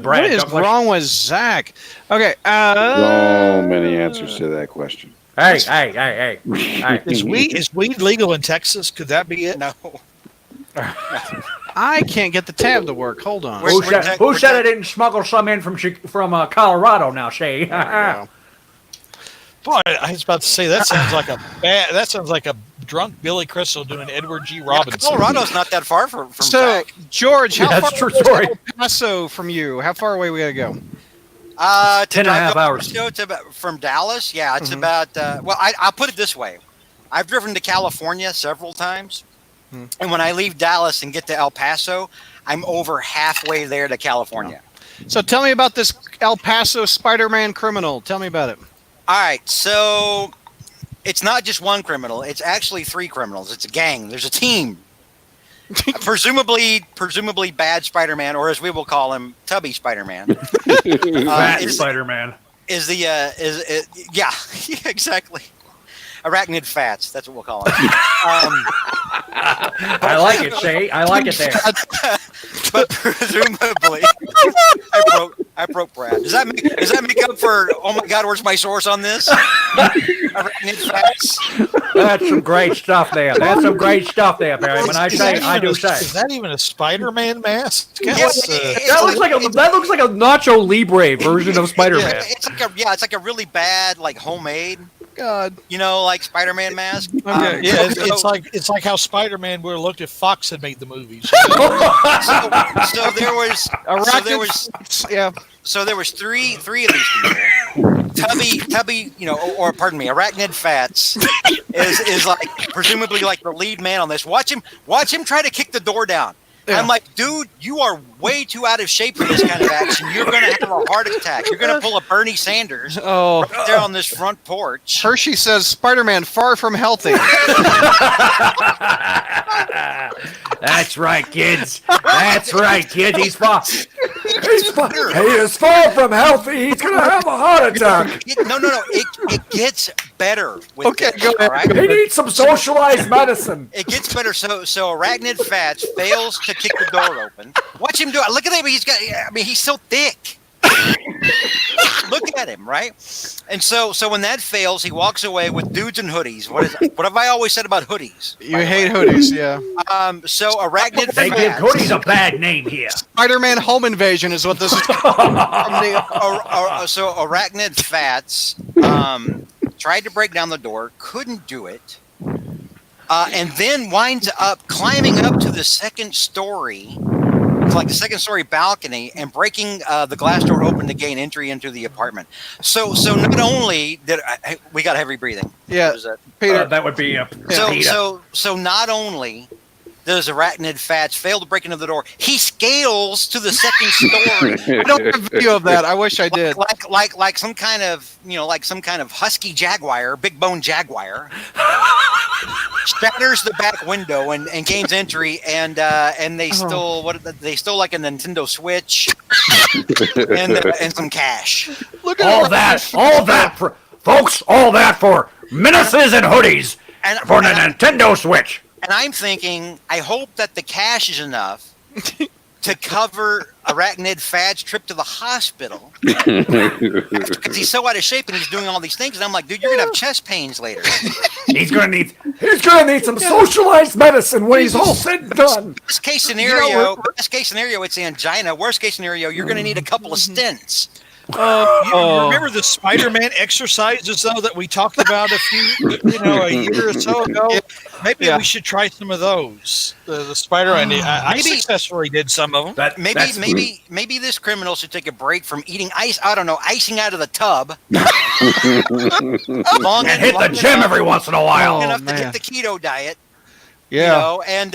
Speaker 1: What is
Speaker 2: Douglas.
Speaker 1: wrong with Zach? Okay.
Speaker 5: So many answers to that question.
Speaker 2: Hey.
Speaker 6: Is weed legal in Texas? Could that be it?
Speaker 4: No.
Speaker 1: I can't get the tab to work. Hold on.
Speaker 2: Who said I didn't smuggle some in from Colorado? Now, Shay.
Speaker 6: Boy, I was about to say that sounds like a drunk Billy Crystal doing Edward G. Robinson.
Speaker 4: Colorado's not that far from
Speaker 1: So,
Speaker 4: Zach.
Speaker 1: George, how
Speaker 2: Yeah,
Speaker 1: far
Speaker 2: that's true
Speaker 1: away is
Speaker 2: story.
Speaker 1: El Paso from you? How far away we gotta go?
Speaker 2: 10.5 hours.
Speaker 4: From Dallas, yeah, it's about. I'll put it this way: I've driven to California several times, and when I leave Dallas and get to El Paso, I'm over halfway there to California.
Speaker 1: So tell me about this El Paso Spider-Man criminal. Tell me about it.
Speaker 4: All right, so it's not just one criminal; it's actually 3 criminals. It's a gang. There's a team. presumably bad Spider-Man, or as we will call him, Tubby Spider-Man.
Speaker 2: Fat Spider-Man.
Speaker 4: Yeah, exactly. Arachnid fats. That's what we'll call him.
Speaker 2: I like it, Shay. I like it there.
Speaker 4: But presumably, I broke Brad. Does that make up for? Oh my God, where's my source on this? Arachnid fats.
Speaker 2: That's some great stuff there. That's some great stuff there, Barry. When I say, I do say.
Speaker 6: Is that even a Spider-Man mask?
Speaker 4: Yes,
Speaker 2: That looks like a Nacho Libre version of Spider-Man.
Speaker 4: It's like a really bad, like homemade,
Speaker 1: God.
Speaker 4: like Spider-Man mask.
Speaker 1: Okay.
Speaker 6: Yeah, it's like how Spider-Man would have looked if Fox had made the movies.
Speaker 4: So there was
Speaker 1: Yeah.
Speaker 4: So there was three of these people. Tubby, or pardon me, Arachnid Fats is like presumably like the lead man on this. Watch him try to kick the door down.
Speaker 1: Yeah.
Speaker 4: I'm like, dude, you are way too out of shape for this kind of action. You're going to have a heart attack. You're going to pull a Bernie Sanders right there on this front porch.
Speaker 1: Hershey says Spider-Man far from healthy.
Speaker 2: That's right, kids. That's right, kids. He's far. He is far from healthy. He's gonna have a heart attack.
Speaker 4: No. It gets better. With
Speaker 1: Okay,
Speaker 4: this,
Speaker 1: go ahead.
Speaker 4: all right?
Speaker 2: He needs some socialized medicine.
Speaker 4: It gets better. So Arachnid Fats fails to kick the door open. Watch him do it. Look at him. He's so thick. Look at him, right? And so when that fails, he walks away with dudes in hoodies. What have I always said about hoodies?
Speaker 1: You hate hoodies, yeah.
Speaker 4: So Arachnid
Speaker 2: They give
Speaker 4: Fats.
Speaker 2: hoodies a bad name here.
Speaker 1: Spider-Man Home Invasion is what this is.
Speaker 4: So Arachnid Fats tried to break down the door, couldn't do it, and then winds up climbing up to the second story, like the second story balcony, and breaking the glass door open to gain entry into the apartment. So not only did we got heavy breathing.
Speaker 1: Yeah,
Speaker 4: What was that?
Speaker 1: Peter.
Speaker 2: That would be a
Speaker 4: So not only does Arachnid Fats fail to break into the door, he scales to the second story.
Speaker 1: I don't have a video of that. I wish I did.
Speaker 4: Like some kind of husky jaguar, big bone jaguar, shatters the back window and gains entry, and they stole they stole like a Nintendo Switch and some cash.
Speaker 1: Look at
Speaker 2: all that for folks. All that for menaces and hoodies
Speaker 4: And
Speaker 2: for the Nintendo Switch.
Speaker 4: And I'm thinking, I hope that the cash is enough to cover Arachnid Fats' trip to the hospital because he's so out of shape and he's doing all these things. And I'm like, dude, you're gonna have chest pains later.
Speaker 2: He's gonna need some socialized medicine when he's all said and done.
Speaker 4: Best case scenario, it's angina. Worst case scenario, you're gonna need a couple of stents.
Speaker 6: You remember the Spider-Man exercises though that we talked about a year or so ago? Maybe we should try some of those. The Spider-Man. I successfully did some of them.
Speaker 4: Maybe this criminal should take a break from eating ice. I don't know, icing out of the tub.
Speaker 2: And hit the gym every once in a while.
Speaker 4: Long enough to hit the keto diet.
Speaker 1: Yeah.
Speaker 4: And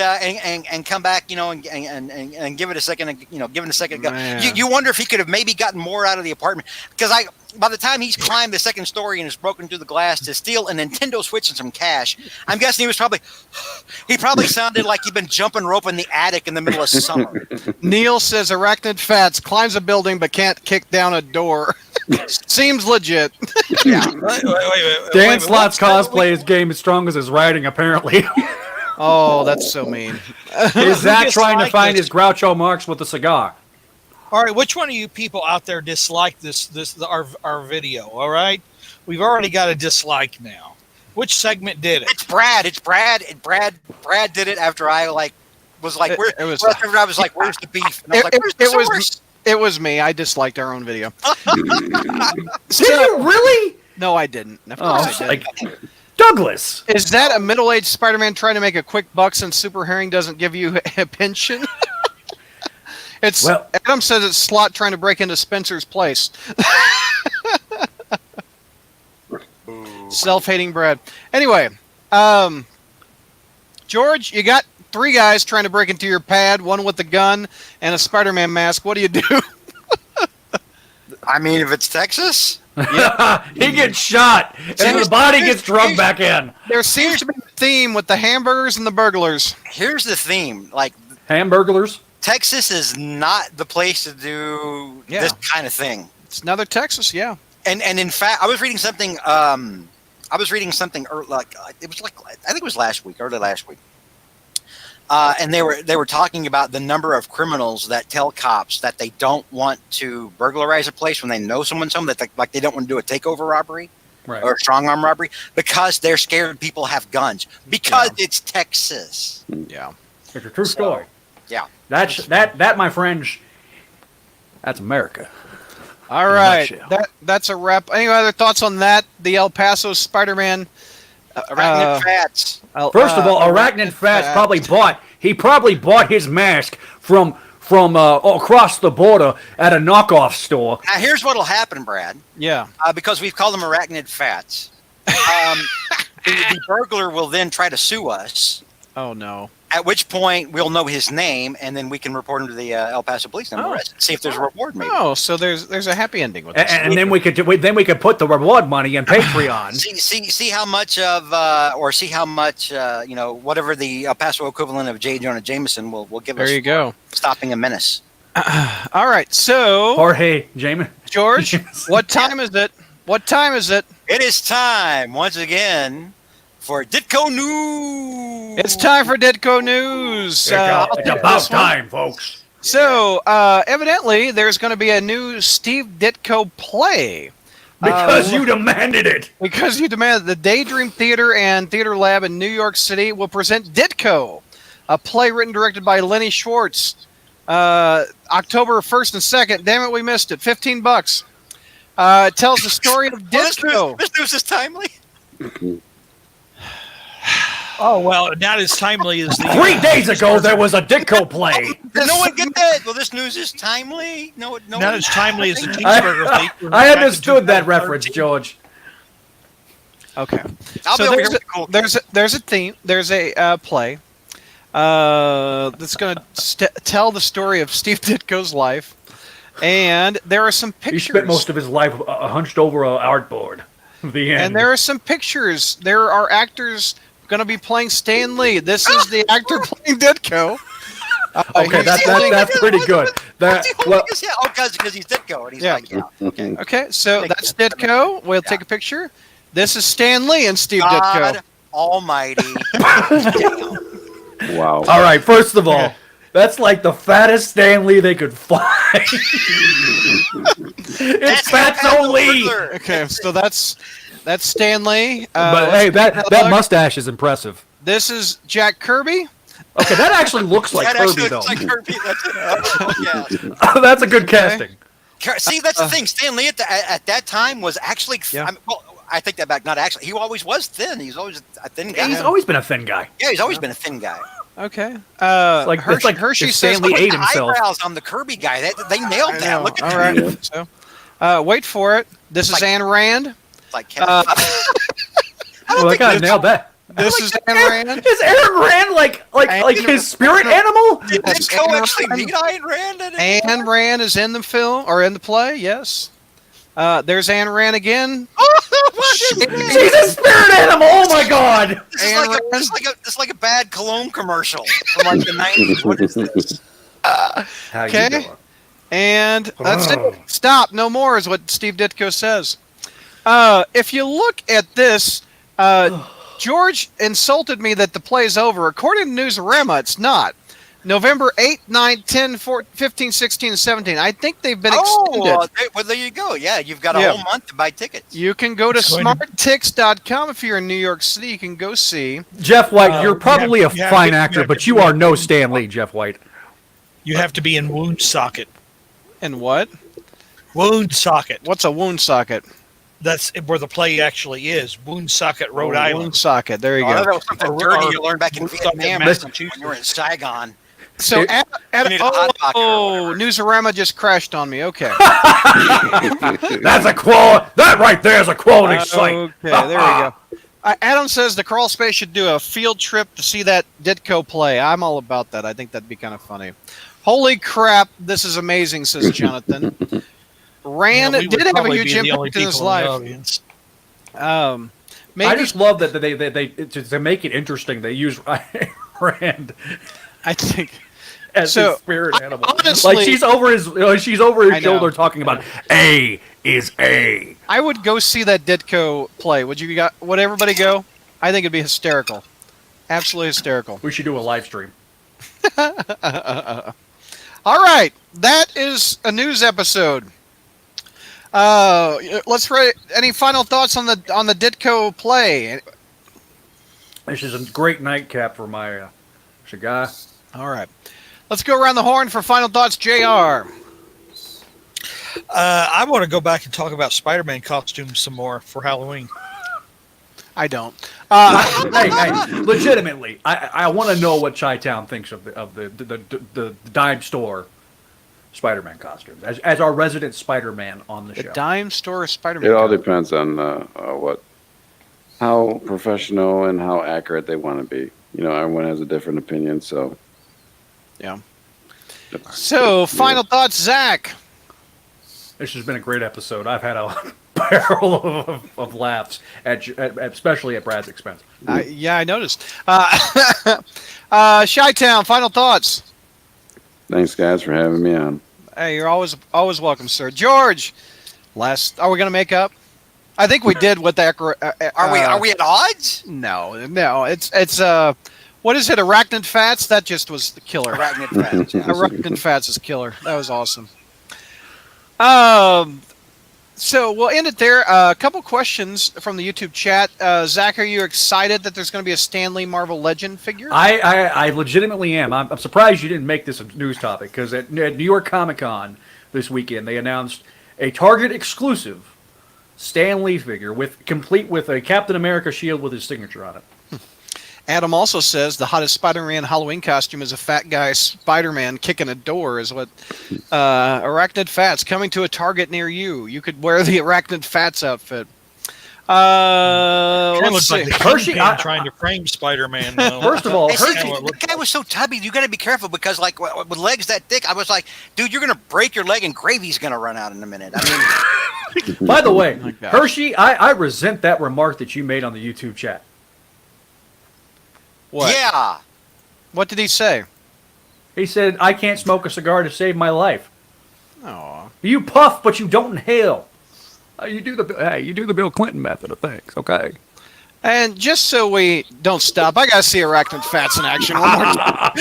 Speaker 4: come back, and give it a second, give it a second go.
Speaker 1: Man.
Speaker 4: You wonder if he could have maybe gotten more out of the apartment because by the time he's climbed the second story and has broken through the glass to steal a Nintendo Switch and some cash, I'm guessing he probably sounded like he'd been jumping rope in the attic in the middle of summer.
Speaker 1: Neil says Arachnid Fats climbs a building but can't kick down a door. Seems legit.
Speaker 4: Yeah.
Speaker 2: Dan Slott's cosplay is game as strong as his writing, apparently.
Speaker 1: Oh, that's so mean.
Speaker 2: Is Zach trying to
Speaker 6: dislike
Speaker 2: find
Speaker 6: this?
Speaker 2: his Groucho Marx with a cigar?
Speaker 6: All right, which one of you people out there dislike our video? All right, we've already got a dislike now. Which segment did it?
Speaker 4: It's Brad. Brad did it after I was like, where's the beef? And I was like, where's the source?
Speaker 1: It was me. I disliked our own video.
Speaker 2: Did you really?
Speaker 1: No, I didn't. Of course I didn't.
Speaker 2: Like Douglas.
Speaker 1: Is that a middle-aged Spider-Man trying to make a quick buck since Super Herring doesn't give you a pension? Adam says it's Slot trying to break into Spencer's place. Self-hating Brad. Anyway, George, you got 3 guys trying to break into your pad, one with a gun and a Spider-Man mask. What do you do?
Speaker 4: I mean, if it's Texas,
Speaker 2: He gets shot, and then the body gets drugged back in.
Speaker 1: There seems to be a theme with the hamburgers and the burglars.
Speaker 4: here's the theme: like
Speaker 2: Hamburglers.
Speaker 4: Texas is not the place to do this kind of thing.
Speaker 1: It's another Texas, yeah.
Speaker 4: And in fact, I was reading something. I think it was early last week. And they were talking about the number of criminals that tell cops that they don't want to burglarize a place when they know someone's home, that they don't want to do a takeover robbery or a strong arm robbery because they're scared people have guns because it's Texas.
Speaker 1: Yeah.
Speaker 2: It's a true story.
Speaker 4: Yeah.
Speaker 2: That, my friends, that's America.
Speaker 1: All right. That's a wrap. Any other thoughts on that? The El Paso Spider-Man?
Speaker 4: Arachnid Fats.
Speaker 2: First of all, Arachnid Fats probably bought his mask from across the border at a knockoff store.
Speaker 4: Now, here's what'll happen, Brad.
Speaker 1: Yeah.
Speaker 4: Because we've called them Arachnid Fats. The burglar will then try to sue us.
Speaker 1: Oh, no.
Speaker 4: At which point we'll know his name, and then we can report him to the El Paso Police and see if there's a reward. Maybe.
Speaker 1: Oh, so there's a happy ending with this.
Speaker 2: And then we could put the reward money in Patreon.
Speaker 4: see how much of whatever the El Paso equivalent of J. Jonah Jameson will give us.
Speaker 1: There you go.
Speaker 4: Stopping a menace.
Speaker 1: All right, so
Speaker 2: Jorge, Jamin.
Speaker 1: George,
Speaker 2: Yes.
Speaker 1: what time is it? What time is it?
Speaker 4: It is time once again for Ditko News.
Speaker 1: It's time for Ditko News. I'll
Speaker 2: It's
Speaker 1: take
Speaker 2: about
Speaker 1: this one.
Speaker 2: time, folks.
Speaker 1: So, evidently, there's going to be a new Steve Ditko play.
Speaker 2: Because you demanded it.
Speaker 1: Because you demanded, the Daydream Theater and Theater Lab in New York City will present Ditko, a play written and directed by Lenny Schwartz. October 1st and 2nd. Damn it, we missed it. $15. It tells the story of Ditko.
Speaker 4: This news is timely.
Speaker 6: Oh well, not as timely as the
Speaker 2: 3 days ago, there was a Ditko play.
Speaker 4: Did no one get that? Well, this news is timely. No,
Speaker 6: not
Speaker 4: one-
Speaker 6: as timely as the cheeseburger thing.
Speaker 2: I understood that reference, George.
Speaker 1: Okay.
Speaker 4: I'll
Speaker 1: So
Speaker 4: be over
Speaker 1: there's
Speaker 4: here.
Speaker 1: a,
Speaker 4: Cool.
Speaker 1: there's a theme. There's a play that's going to tell the story of Steve Ditko's life, and there are some
Speaker 2: He
Speaker 1: pictures.
Speaker 2: spent most of his life hunched over a artboard. The end.
Speaker 1: And there are some pictures. There are actors going to be playing Stan Lee. This is the actor playing Ditko.
Speaker 2: Okay,
Speaker 1: he's
Speaker 2: that's
Speaker 1: holding-
Speaker 2: pretty good. That
Speaker 4: What's he holding
Speaker 2: well,
Speaker 4: his hand? Oh, because he's Ditko, and he's
Speaker 1: Yeah.
Speaker 4: like, yeah, okay.
Speaker 1: Okay, so that's Ditko. We'll take a picture. This is Stan Lee and Steve
Speaker 4: God
Speaker 1: Ditko.
Speaker 4: Almighty. Damn.
Speaker 5: Wow.
Speaker 2: all right. First of all, that's like the fattest Stanley they could find. It's Fatso Lee.
Speaker 1: Okay, so that's Stan Lee.
Speaker 3: But
Speaker 1: let's
Speaker 3: hey,
Speaker 1: take
Speaker 3: that
Speaker 1: another look.
Speaker 3: mustache is impressive.
Speaker 1: This is Jack Kirby.
Speaker 2: Okay, that actually looks like
Speaker 4: That
Speaker 2: Kirby
Speaker 4: actually
Speaker 2: though.
Speaker 4: looks like Kirby. That's it.
Speaker 2: That's a good casting.
Speaker 4: See, that's the thing. Stan Lee at that time was actually.
Speaker 1: Yeah.
Speaker 4: I take that back. Not actually. He always was thin. He's always a thin guy.
Speaker 2: He's always been a thin guy.
Speaker 4: Yeah, he's always been a thin guy.
Speaker 1: Okay.
Speaker 2: like-
Speaker 1: Hershey,
Speaker 2: it's like
Speaker 1: Hershey
Speaker 2: if
Speaker 1: says.
Speaker 2: Stanley
Speaker 4: Look
Speaker 2: ate
Speaker 4: at the
Speaker 2: himself.
Speaker 4: eyebrows on the Kirby guy. They nailed
Speaker 1: I
Speaker 4: that.
Speaker 1: know.
Speaker 4: Look at
Speaker 1: All
Speaker 4: that.
Speaker 1: right. So, wait for it. This is
Speaker 4: Like-
Speaker 1: Anne Rand.
Speaker 4: It's like Kevin.
Speaker 1: Uh,
Speaker 2: Well, that guy nailed that.
Speaker 1: This is Anne Rand.
Speaker 2: Is Aaron Rand like his spirit animal?
Speaker 4: Did
Speaker 1: Yes,
Speaker 4: Ditko
Speaker 1: Anne
Speaker 4: actually
Speaker 1: Rand.
Speaker 4: meet Ayn Rand? in it?
Speaker 1: Anne Rand is in the film or in the play. Yes. There's Anne Rand again.
Speaker 4: What is
Speaker 1: Shit.
Speaker 4: this?
Speaker 2: She's a spirit animal. Oh my god.
Speaker 4: This is
Speaker 1: Anne
Speaker 4: like
Speaker 1: Rand.
Speaker 4: this is like a bad cologne commercial from like the 90s. What is this?
Speaker 2: How
Speaker 1: Okay.
Speaker 2: you doing?
Speaker 1: And that's
Speaker 2: Oh.
Speaker 1: it. Stop. No more is what Steve Ditko says. If you look at this, George insulted me that the play's over. According to Newsarama, it's not. November 8, 9, 10, 14, 15, 16, and 17. I think they've been extended.
Speaker 4: Well, there you go. Yeah, you've got a
Speaker 1: Yeah.
Speaker 4: whole month to buy tickets.
Speaker 1: You can go to
Speaker 6: It's going to-
Speaker 1: smarttix.com if you're in New York City. You can go see.
Speaker 2: Jeff White, you're probably
Speaker 6: you
Speaker 2: a
Speaker 6: have
Speaker 2: fine
Speaker 6: to-
Speaker 2: actor,
Speaker 6: you
Speaker 2: but
Speaker 6: have
Speaker 2: you
Speaker 6: to-
Speaker 2: are no Stan Lee, Jeff White.
Speaker 6: You have to be in Woonsocket.
Speaker 1: And what?
Speaker 6: Woonsocket.
Speaker 1: What's a wound socket?
Speaker 6: That's where the play actually is. Woonsocket, Rhode
Speaker 1: Oh,
Speaker 6: Island.
Speaker 1: Wound socket. There you
Speaker 4: Oh, that
Speaker 1: go.
Speaker 4: was something
Speaker 6: Or-
Speaker 4: dirty
Speaker 6: or-
Speaker 4: you learned back in
Speaker 6: Woonsocket,
Speaker 4: Vietnam
Speaker 6: Massachusetts.
Speaker 4: when you were in Saigon.
Speaker 1: So,
Speaker 2: It-
Speaker 1: at,
Speaker 4: You need a hot pocket or
Speaker 1: oh,
Speaker 4: whatever.
Speaker 1: Newsarama just crashed on me. Okay.
Speaker 2: That's a quality. That right there is a quality sight.
Speaker 1: Okay, there we go. Adam says the crawl space should do a field trip to see that Ditko play. I'm all about that. I think that'd be kind of funny. Holy crap, this is amazing, says Jonathan. Rand
Speaker 6: Yeah, we would
Speaker 1: did have a
Speaker 6: probably
Speaker 1: huge
Speaker 6: be the only
Speaker 1: impact in his
Speaker 6: people in the
Speaker 1: life.
Speaker 6: audience.
Speaker 1: Maybe
Speaker 2: I just love that they to make it interesting. They use Rand
Speaker 1: I think
Speaker 2: as
Speaker 1: So,
Speaker 2: his spirit animal.
Speaker 1: honestly-
Speaker 2: like she's over his
Speaker 1: I know.
Speaker 2: shoulder talking about A is A.
Speaker 1: I would go see that Ditko play. Would you? Would everybody go? I think it'd be hysterical. Absolutely hysterical.
Speaker 2: We should do a live stream.
Speaker 1: All right, that is a news episode. Let's write. Any final thoughts on the Ditko play?
Speaker 2: This is a great nightcap for my cigar.
Speaker 1: All right, let's go around the horn for final thoughts. Jr.
Speaker 6: I want to go back and talk about Spider-Man costumes some more for Halloween.
Speaker 1: I don't.
Speaker 2: Hey, legitimately, I want to know what Chi-Town thinks of the dime store Spider-Man costumes as our resident Spider-Man on the
Speaker 1: The
Speaker 2: show.
Speaker 1: dime store Spider-Man.
Speaker 5: It all
Speaker 1: costume.
Speaker 5: depends on how professional and how accurate they want to be. You know, everyone has a different opinion, so
Speaker 1: Yeah. So, final thoughts, Zach.
Speaker 2: This has been a great episode. I've had a barrel of laughs, especially at Brad's expense.
Speaker 1: Yeah, I noticed. Chi-Town, final thoughts.
Speaker 5: Thanks, guys, for having me on.
Speaker 1: Hey, you're always welcome, sir. George, are we gonna make up? I think we did with that.
Speaker 4: Are we at odds?
Speaker 1: No. It's what is it? Arachnid Fats? That just was the killer.
Speaker 4: Arachnid Fats. Yeah.
Speaker 1: Arachnid Fats is killer. That was awesome. So we'll end it there. A couple questions from the YouTube chat. Zach, are you excited that there's going to be a Stan Lee Marvel Legend figure?
Speaker 2: I legitimately am. I'm surprised you didn't make this a news topic because at New York Comic Con this weekend they announced a Target exclusive Stan Lee figure complete with a Captain America shield with his signature on it.
Speaker 1: Adam also says the hottest Spider-Man Halloween costume is a fat guy Spider-Man kicking a door is what Arachnid Fats coming to a Target near you. You could wear the Arachnid Fats outfit.
Speaker 6: Kind of
Speaker 1: Let's
Speaker 6: looks
Speaker 1: see.
Speaker 6: like the
Speaker 2: Hershey,
Speaker 6: Kingpin trying to frame Spider-Man. Though.
Speaker 2: First of all,
Speaker 4: Hey, see,
Speaker 2: Hershey,
Speaker 4: the guy was so tubby. You got to be careful because, like, with legs that thick, I was like, dude, you're gonna break your leg and gravy's gonna run out in a minute. I mean,
Speaker 2: by the way,
Speaker 1: my gosh.
Speaker 2: Hershey, I resent that remark that you made on the YouTube chat.
Speaker 1: What?
Speaker 4: yeah.
Speaker 1: What did he say?
Speaker 2: He said, "I can't smoke a cigar to save my life."
Speaker 1: Oh,
Speaker 2: You puff, but you don't inhale. You do the Bill Clinton method of things, okay?
Speaker 1: and just so we don't stop, I gotta see Arachnid Fats in action one more time.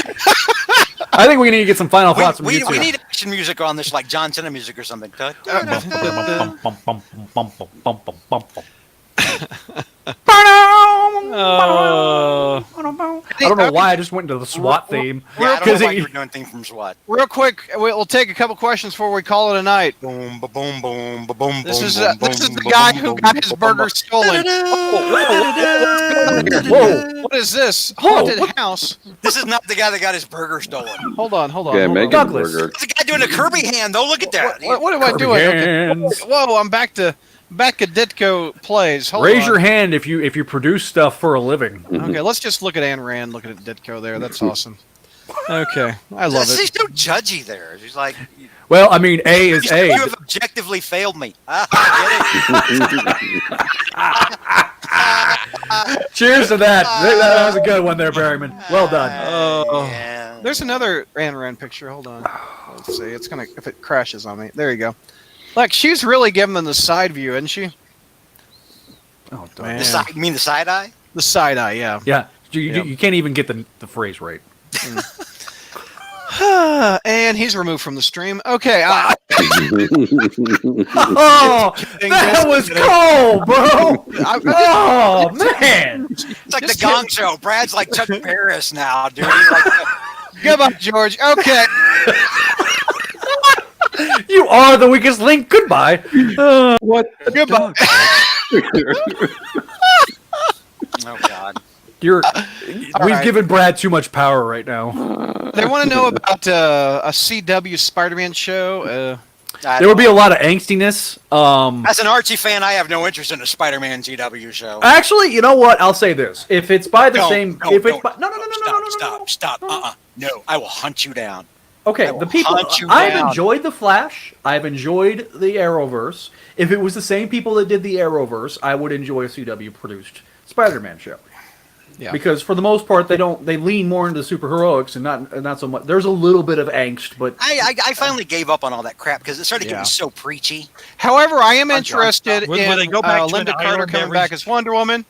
Speaker 2: I think we need to get some final thoughts from
Speaker 4: We
Speaker 2: YouTube.
Speaker 4: need action music on this, like John Cena music or something.
Speaker 2: I don't know why I just went into the SWAT theme.
Speaker 4: Yeah, I don't
Speaker 2: Because
Speaker 4: know why you're doing things from SWAT.
Speaker 1: Real quick, we'll take a couple questions before we call it a night.
Speaker 4: Boom, ba boom, boom, ba boom,
Speaker 1: This
Speaker 4: boom,
Speaker 1: is
Speaker 4: boom,
Speaker 1: this is
Speaker 4: boom,
Speaker 1: the
Speaker 4: boom,
Speaker 1: guy
Speaker 4: boom,
Speaker 1: who
Speaker 4: boom,
Speaker 1: got
Speaker 4: boom,
Speaker 1: his
Speaker 4: boom,
Speaker 1: burger
Speaker 4: boom.
Speaker 1: stolen.
Speaker 2: Whoa!
Speaker 1: What is this? Haunted house.
Speaker 4: This is not the guy that got his burger stolen.
Speaker 1: Hold on.
Speaker 5: Yeah,
Speaker 1: hold on.
Speaker 5: Megan
Speaker 2: Douglas.
Speaker 5: Burger.
Speaker 4: It's the guy doing a Kirby hand, though. Look at that.
Speaker 1: What am I doing? Okay.
Speaker 2: Hands.
Speaker 1: Whoa, I'm back to Ditko plays. Hold
Speaker 2: Raise
Speaker 1: on.
Speaker 2: your hand if you produce stuff for a living.
Speaker 1: Okay, let's just look at Ayn Rand looking at Ditko there. That's awesome. Okay, I love
Speaker 4: He's
Speaker 1: it.
Speaker 4: so judgy there. He's like,
Speaker 2: Well, I mean, A is
Speaker 4: you
Speaker 2: A.
Speaker 4: have objectively failed me. I
Speaker 2: Cheers to that. That was a good one there, Berryman. Well done.
Speaker 1: Oh.
Speaker 4: Yeah.
Speaker 1: There's another Ayn Rand picture. Hold on. Let's see. It's gonna if it crashes on me. There you go. Look, she's really giving them the side view, isn't she?
Speaker 2: Oh,
Speaker 1: Man.
Speaker 4: The side, you mean the side eye?
Speaker 1: The side eye, yeah.
Speaker 2: yeah.
Speaker 1: Yep.
Speaker 2: You can't even get the phrase right.
Speaker 1: And he's removed from the stream. Okay.
Speaker 2: Oh, that was cold, bro. Oh man.
Speaker 4: It's like
Speaker 1: Just
Speaker 4: the Gong Show. Brad's like Chuck Paris now, dude. He's like,
Speaker 1: Goodbye, George. Okay.
Speaker 2: You are the weakest link. Goodbye.
Speaker 3: What?
Speaker 1: Goodbye.
Speaker 4: oh God.
Speaker 2: We've
Speaker 1: right.
Speaker 2: given Brad too much power right now.
Speaker 1: They want to know about a CW Spider-Man show.
Speaker 2: There would be a lot of angstiness.
Speaker 4: As an Archie fan, I have no interest in a Spider-Man GW show.
Speaker 2: Actually, you know what? I'll say this: if it's by the same, if it's by, no,
Speaker 4: Stop. No, I will hunt you down.
Speaker 2: Okay,
Speaker 4: I will
Speaker 2: the people.
Speaker 4: hunt you
Speaker 2: I've
Speaker 4: down.
Speaker 2: enjoyed the Flash. I've enjoyed the Arrowverse. If it was the same people that did the Arrowverse, I would enjoy a CW produced Spider-Man show.
Speaker 1: Yeah.
Speaker 2: Because for the most part, they lean more into superheroics and not so much. There's a little bit of angst, but
Speaker 4: I finally gave up on all that crap because it started getting
Speaker 1: Yeah.
Speaker 4: so preachy.
Speaker 1: However, I am
Speaker 4: John,
Speaker 1: interested
Speaker 6: will
Speaker 1: in
Speaker 6: they go back to
Speaker 1: Linda
Speaker 6: an
Speaker 1: Carter
Speaker 6: island
Speaker 1: coming
Speaker 6: every-
Speaker 1: back as Wonder Woman,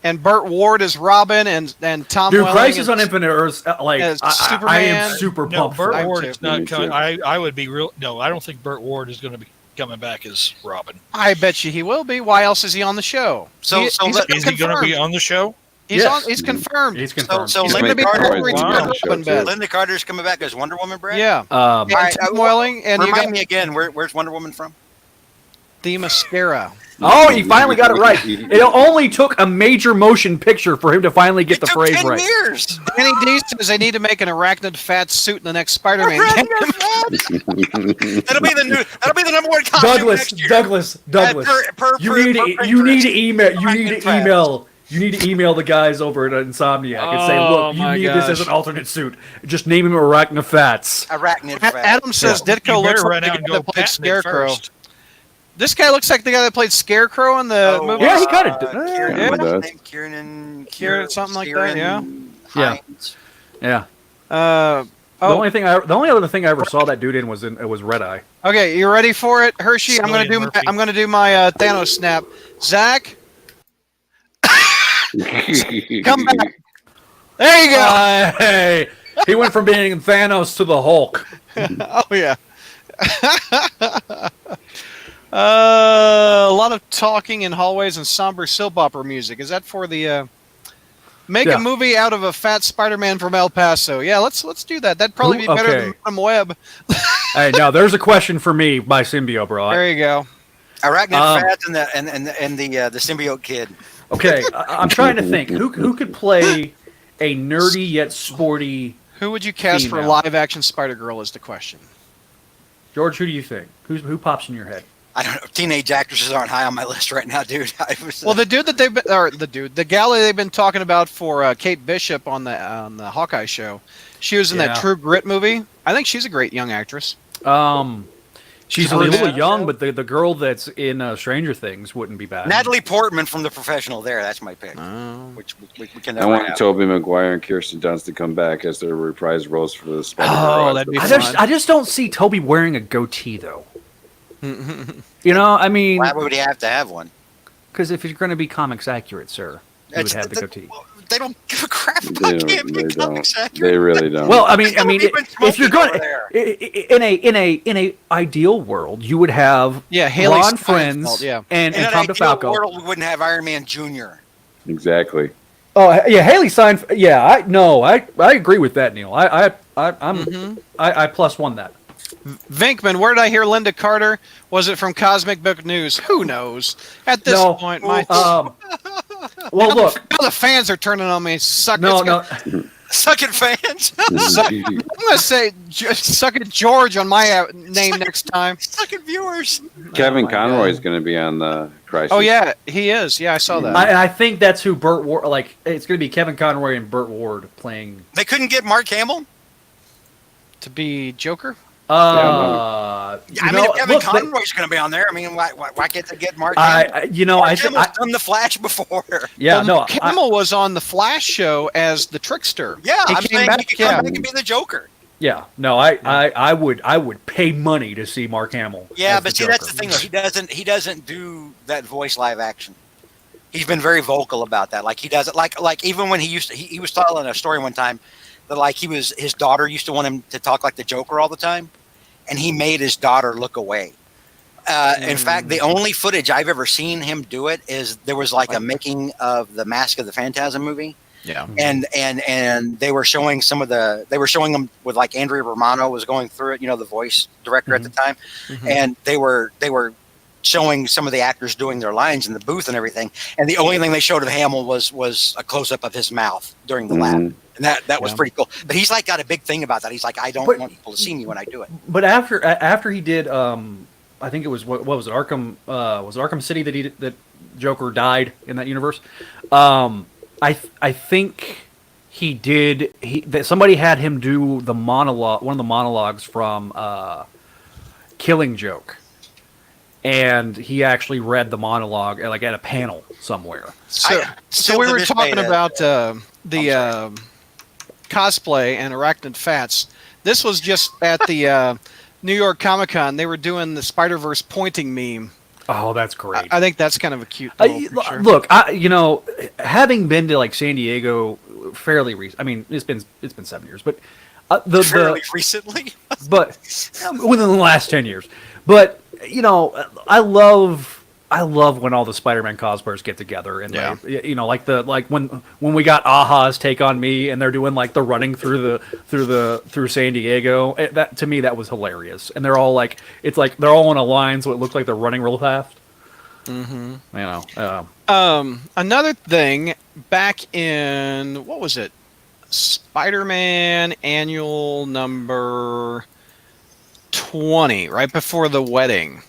Speaker 1: and Burt Ward as Robin, and Tom
Speaker 2: dude,
Speaker 1: Welling
Speaker 2: Crisis
Speaker 1: as-
Speaker 2: on Infinite Earths, I am
Speaker 1: Superman.
Speaker 2: super
Speaker 6: No,
Speaker 2: pumped for
Speaker 6: Burt
Speaker 2: that.
Speaker 6: Ward
Speaker 1: too.
Speaker 6: is not
Speaker 5: Me
Speaker 6: coming.
Speaker 5: too.
Speaker 6: I would be real. No, I don't think Burt Ward is going to be coming back as Robin.
Speaker 1: I bet you he will be. Why else is he on the show?
Speaker 4: So
Speaker 1: he's
Speaker 4: is he
Speaker 6: Is he going to be
Speaker 1: confirmed.
Speaker 6: on the show?
Speaker 1: He's
Speaker 2: Yes.
Speaker 1: on. He's confirmed.
Speaker 2: He's confirmed.
Speaker 4: So
Speaker 1: He's
Speaker 4: Linda
Speaker 1: going to be
Speaker 4: Carter-
Speaker 1: the return
Speaker 6: Wow.
Speaker 1: of Robin Bed.
Speaker 4: Linda Carter's coming back as Wonder Woman, Brad?
Speaker 1: Yeah. And
Speaker 4: All right,
Speaker 1: Tom Welling, and you
Speaker 4: Remind
Speaker 1: got
Speaker 4: me again, where's Wonder Woman from?
Speaker 1: the mascara.
Speaker 2: Oh, he finally got it right. It only took a major motion picture for him to finally get the
Speaker 4: It took
Speaker 2: phrase
Speaker 4: 10
Speaker 2: right.
Speaker 4: years.
Speaker 1: Danny D says they need to make an arachnid fat suit in the next Spider-Man game.
Speaker 4: That'll be the number one costume
Speaker 2: Douglas,
Speaker 4: next year.
Speaker 2: Douglas, you need to email the guys over at Insomniac and say,
Speaker 3: Oh,
Speaker 2: look, you
Speaker 3: my
Speaker 2: need this as
Speaker 3: gosh.
Speaker 2: an alternate suit. Just name him Arachnifats.
Speaker 4: Arachnid fat.
Speaker 1: Adam says
Speaker 6: You
Speaker 1: Ditko looks
Speaker 6: better
Speaker 1: like
Speaker 6: run
Speaker 1: the
Speaker 6: out
Speaker 1: guy
Speaker 6: and go
Speaker 1: that played
Speaker 6: patent it
Speaker 1: Scarecrow.
Speaker 6: first.
Speaker 1: This guy looks like the guy that played Scarecrow in the
Speaker 4: Oh,
Speaker 1: movie.
Speaker 2: Yeah, he kinda did.
Speaker 4: Kieran,
Speaker 5: Yeah,
Speaker 4: what's
Speaker 5: he
Speaker 4: his
Speaker 5: does.
Speaker 4: name? Kieran,
Speaker 1: Kieran, something like that, yeah.
Speaker 2: Yeah.
Speaker 4: Hines.
Speaker 2: Yeah.
Speaker 1: Oh,
Speaker 2: the only other thing I ever saw that dude in was Red Eye.
Speaker 1: okay. You ready for it, Hershey? I'm
Speaker 6: Cillian Murphy.
Speaker 1: gonna do my Thanos snap. Zach, come back. There you go.
Speaker 2: Hey, he went from being Thanos to the Hulk.
Speaker 1: Oh yeah. A lot of talking in hallways and somber soap opera music. Is that for the make
Speaker 2: Yeah.
Speaker 1: a movie out of a fat Spider-Man from El Paso? Yeah, let's do that. That'd probably be better than Madam Web.
Speaker 2: Hey, now there's a question for me by Symbio, bro.
Speaker 1: There you go.
Speaker 4: Arachnid Fats and the symbiote kid.
Speaker 2: Okay, I'm trying to think who could play a nerdy yet sporty.
Speaker 1: Who would you cast for
Speaker 2: Female.
Speaker 1: live-action Spider-Girl is the question.
Speaker 2: George, who do you think? Who pops in your head?
Speaker 4: I don't know. Teenage actresses aren't high on my list right now, dude.
Speaker 1: Well, the dude that they've been, or the gal that they've been talking about for Kate Bishop on the Hawkeye show, she was in that
Speaker 2: Yeah.
Speaker 1: True Grit movie. I think she's a great young actress.
Speaker 2: She's a little young, but the girl that's in Stranger Things wouldn't be bad.
Speaker 4: Natalie Portman from The Professional. That's my pick.
Speaker 1: Oh.
Speaker 4: Which we can
Speaker 5: I
Speaker 4: never
Speaker 5: want
Speaker 4: have.
Speaker 5: Tobey Maguire and Kirsten Dunst to come back as their reprise roles for the Spider.
Speaker 1: Oh, that'd be
Speaker 2: I just don't see Toby wearing a goatee though. You know, I mean,
Speaker 4: Why would he have to have one?
Speaker 2: because if you're going to be comics accurate, sir, you would
Speaker 4: It's-
Speaker 2: have the goatee.
Speaker 4: They don't give a crap
Speaker 5: They
Speaker 4: about
Speaker 5: don't.
Speaker 4: camping
Speaker 5: They
Speaker 4: comics
Speaker 5: don't.
Speaker 4: accurate.
Speaker 5: They really don't.
Speaker 2: Well, I mean,
Speaker 4: Don't even
Speaker 2: if you're
Speaker 4: smoke
Speaker 2: going
Speaker 4: over there.
Speaker 2: in a ideal world, you would have
Speaker 1: Yeah, Haley
Speaker 2: Ron
Speaker 1: Steinfeld,
Speaker 2: Friends
Speaker 1: yeah.
Speaker 2: and
Speaker 4: In an
Speaker 2: Tom
Speaker 4: ideal
Speaker 2: DeFalco.
Speaker 4: world, we wouldn't have Iron Man Jr.
Speaker 5: exactly.
Speaker 2: Oh yeah, Haley Steinfeld. Yeah, I agree with that, Neil. I plus one that.
Speaker 1: Vinkman, where did I hear Linda Carter? Was it from Cosmic Book News? Who knows? At this
Speaker 2: No,
Speaker 1: point, my
Speaker 2: well, look,
Speaker 1: now the fans are turning on me. Suck
Speaker 2: no,
Speaker 1: it.
Speaker 2: no.
Speaker 4: Sucking fans.
Speaker 1: I'm gonna say suck it, George, on my name next time.
Speaker 4: Sucking viewers.
Speaker 5: Kevin
Speaker 1: my
Speaker 5: Conroy is
Speaker 1: God.
Speaker 5: going to be on the Crisis.
Speaker 1: Oh yeah, he is. Yeah, I saw that.
Speaker 2: I think that's who Burt Ward. Like, it's going to be Kevin Conroy and Burt Ward playing.
Speaker 4: They couldn't get Mark Hamill.
Speaker 1: To be Joker.
Speaker 4: I mean,
Speaker 2: know,
Speaker 4: if Kevin
Speaker 2: look,
Speaker 4: Conroy's going to be on there, I mean, why can't they get Mark
Speaker 2: I,
Speaker 4: Hamill?
Speaker 2: you know,
Speaker 4: Mark
Speaker 2: I think,
Speaker 4: Hamill's done the Flash before.
Speaker 2: yeah,
Speaker 1: Well,
Speaker 2: no,
Speaker 1: Mark Hamill was on the Flash show as the trickster.
Speaker 4: Yeah,
Speaker 1: he
Speaker 4: I'm
Speaker 1: came
Speaker 4: saying
Speaker 1: back.
Speaker 4: he could
Speaker 1: Yeah.
Speaker 4: come back and be the Joker.
Speaker 2: yeah, no, I would pay money to see Mark Hamill.
Speaker 4: Yeah,
Speaker 2: as
Speaker 4: but
Speaker 2: the
Speaker 4: see, that's
Speaker 2: Joker.
Speaker 4: the thing though. He doesn't do that voice live action. He's been very vocal about that. Like he does it. Like even when he was telling a story one time that like his daughter used to want him to talk like the Joker all the time, and he made his daughter look away. In fact, the only footage I've ever seen him do it is there was like a making of the Mask of the Phantasm movie.
Speaker 1: Yeah.
Speaker 4: And they were showing they were showing them with like Andrea Romano was going through it, you know, the voice director at the time, and they were showing some of the actors doing their lines in the booth and everything, and the only thing they showed of Hamill was a close up of his mouth during the lap, and that was pretty cool. But he's like got a big thing about that. He's like, I don't want people to see me when I do it.
Speaker 2: But after he did, I think it was what was it, Arkham? Was it Arkham City that Joker died in that universe? I think he did. That somebody had him do the monologue, one of the monologues from Killing Joke, and he actually read the monologue like at a panel somewhere.
Speaker 1: So,
Speaker 4: still
Speaker 1: we
Speaker 4: to
Speaker 1: were
Speaker 4: this day
Speaker 1: talking
Speaker 4: that-
Speaker 1: about the cosplay and Arachnid Fats. This was just at the New York Comic Con. They were doing the Spider-Verse pointing meme.
Speaker 2: Oh, that's great.
Speaker 1: I think that's kind of a cute little picture.
Speaker 2: Look, having been to like San Diego fairly recent. I mean, it's been 7 years, but
Speaker 4: Fairly recently.
Speaker 2: but within the last 10 years. But I love when all the Spider-Man cosplayers get together and
Speaker 1: Yeah.
Speaker 2: like when we got Aha's Take on Me and they're doing like the running through San Diego. That to me that was hilarious. And they're all like it's like they're all on a line, so it looks like they're running real fast.
Speaker 1: Another thing, back in what was it? Spider-Man Annual number 20, right before the wedding.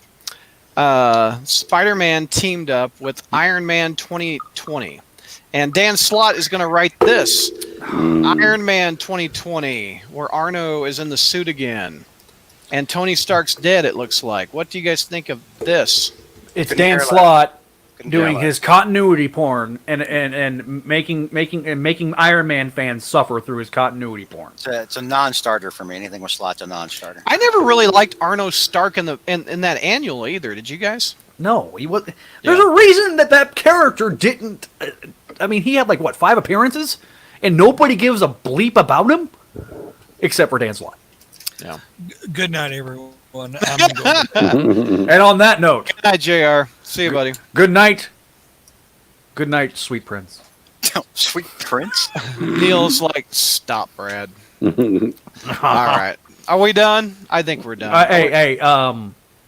Speaker 1: Spider-Man teamed up with Iron Man 2020. And Dan Slott is going to write this. Iron Man 2020, where Arno is in the suit again. And Tony Stark's dead, it looks like. What do you guys think of this?
Speaker 2: It's
Speaker 4: Couldn't
Speaker 2: Dan
Speaker 4: care less.
Speaker 2: Slott
Speaker 4: Couldn't
Speaker 2: doing
Speaker 4: care
Speaker 2: his continuity porn and making Iron Man fans suffer through his continuity porn.
Speaker 4: It's a non-starter for me. Anything with slots, a non-starter.
Speaker 1: I never really liked Arno Stark in that annual either. Did you guys?
Speaker 2: No, he was. There's a reason that character didn't. I mean, he had like what 5 appearances, and nobody gives a bleep about him, except for Dan Slott.
Speaker 1: Yeah.
Speaker 6: Good night, everyone. I'm going.
Speaker 2: And on that note,
Speaker 1: Good night, Jr. See you, buddy.
Speaker 2: good night. Good night, sweet prince.
Speaker 4: Sweet Prince.
Speaker 1: Neil's like, stop, Brad. All right. Are we done? I think we're done.
Speaker 2: Hey,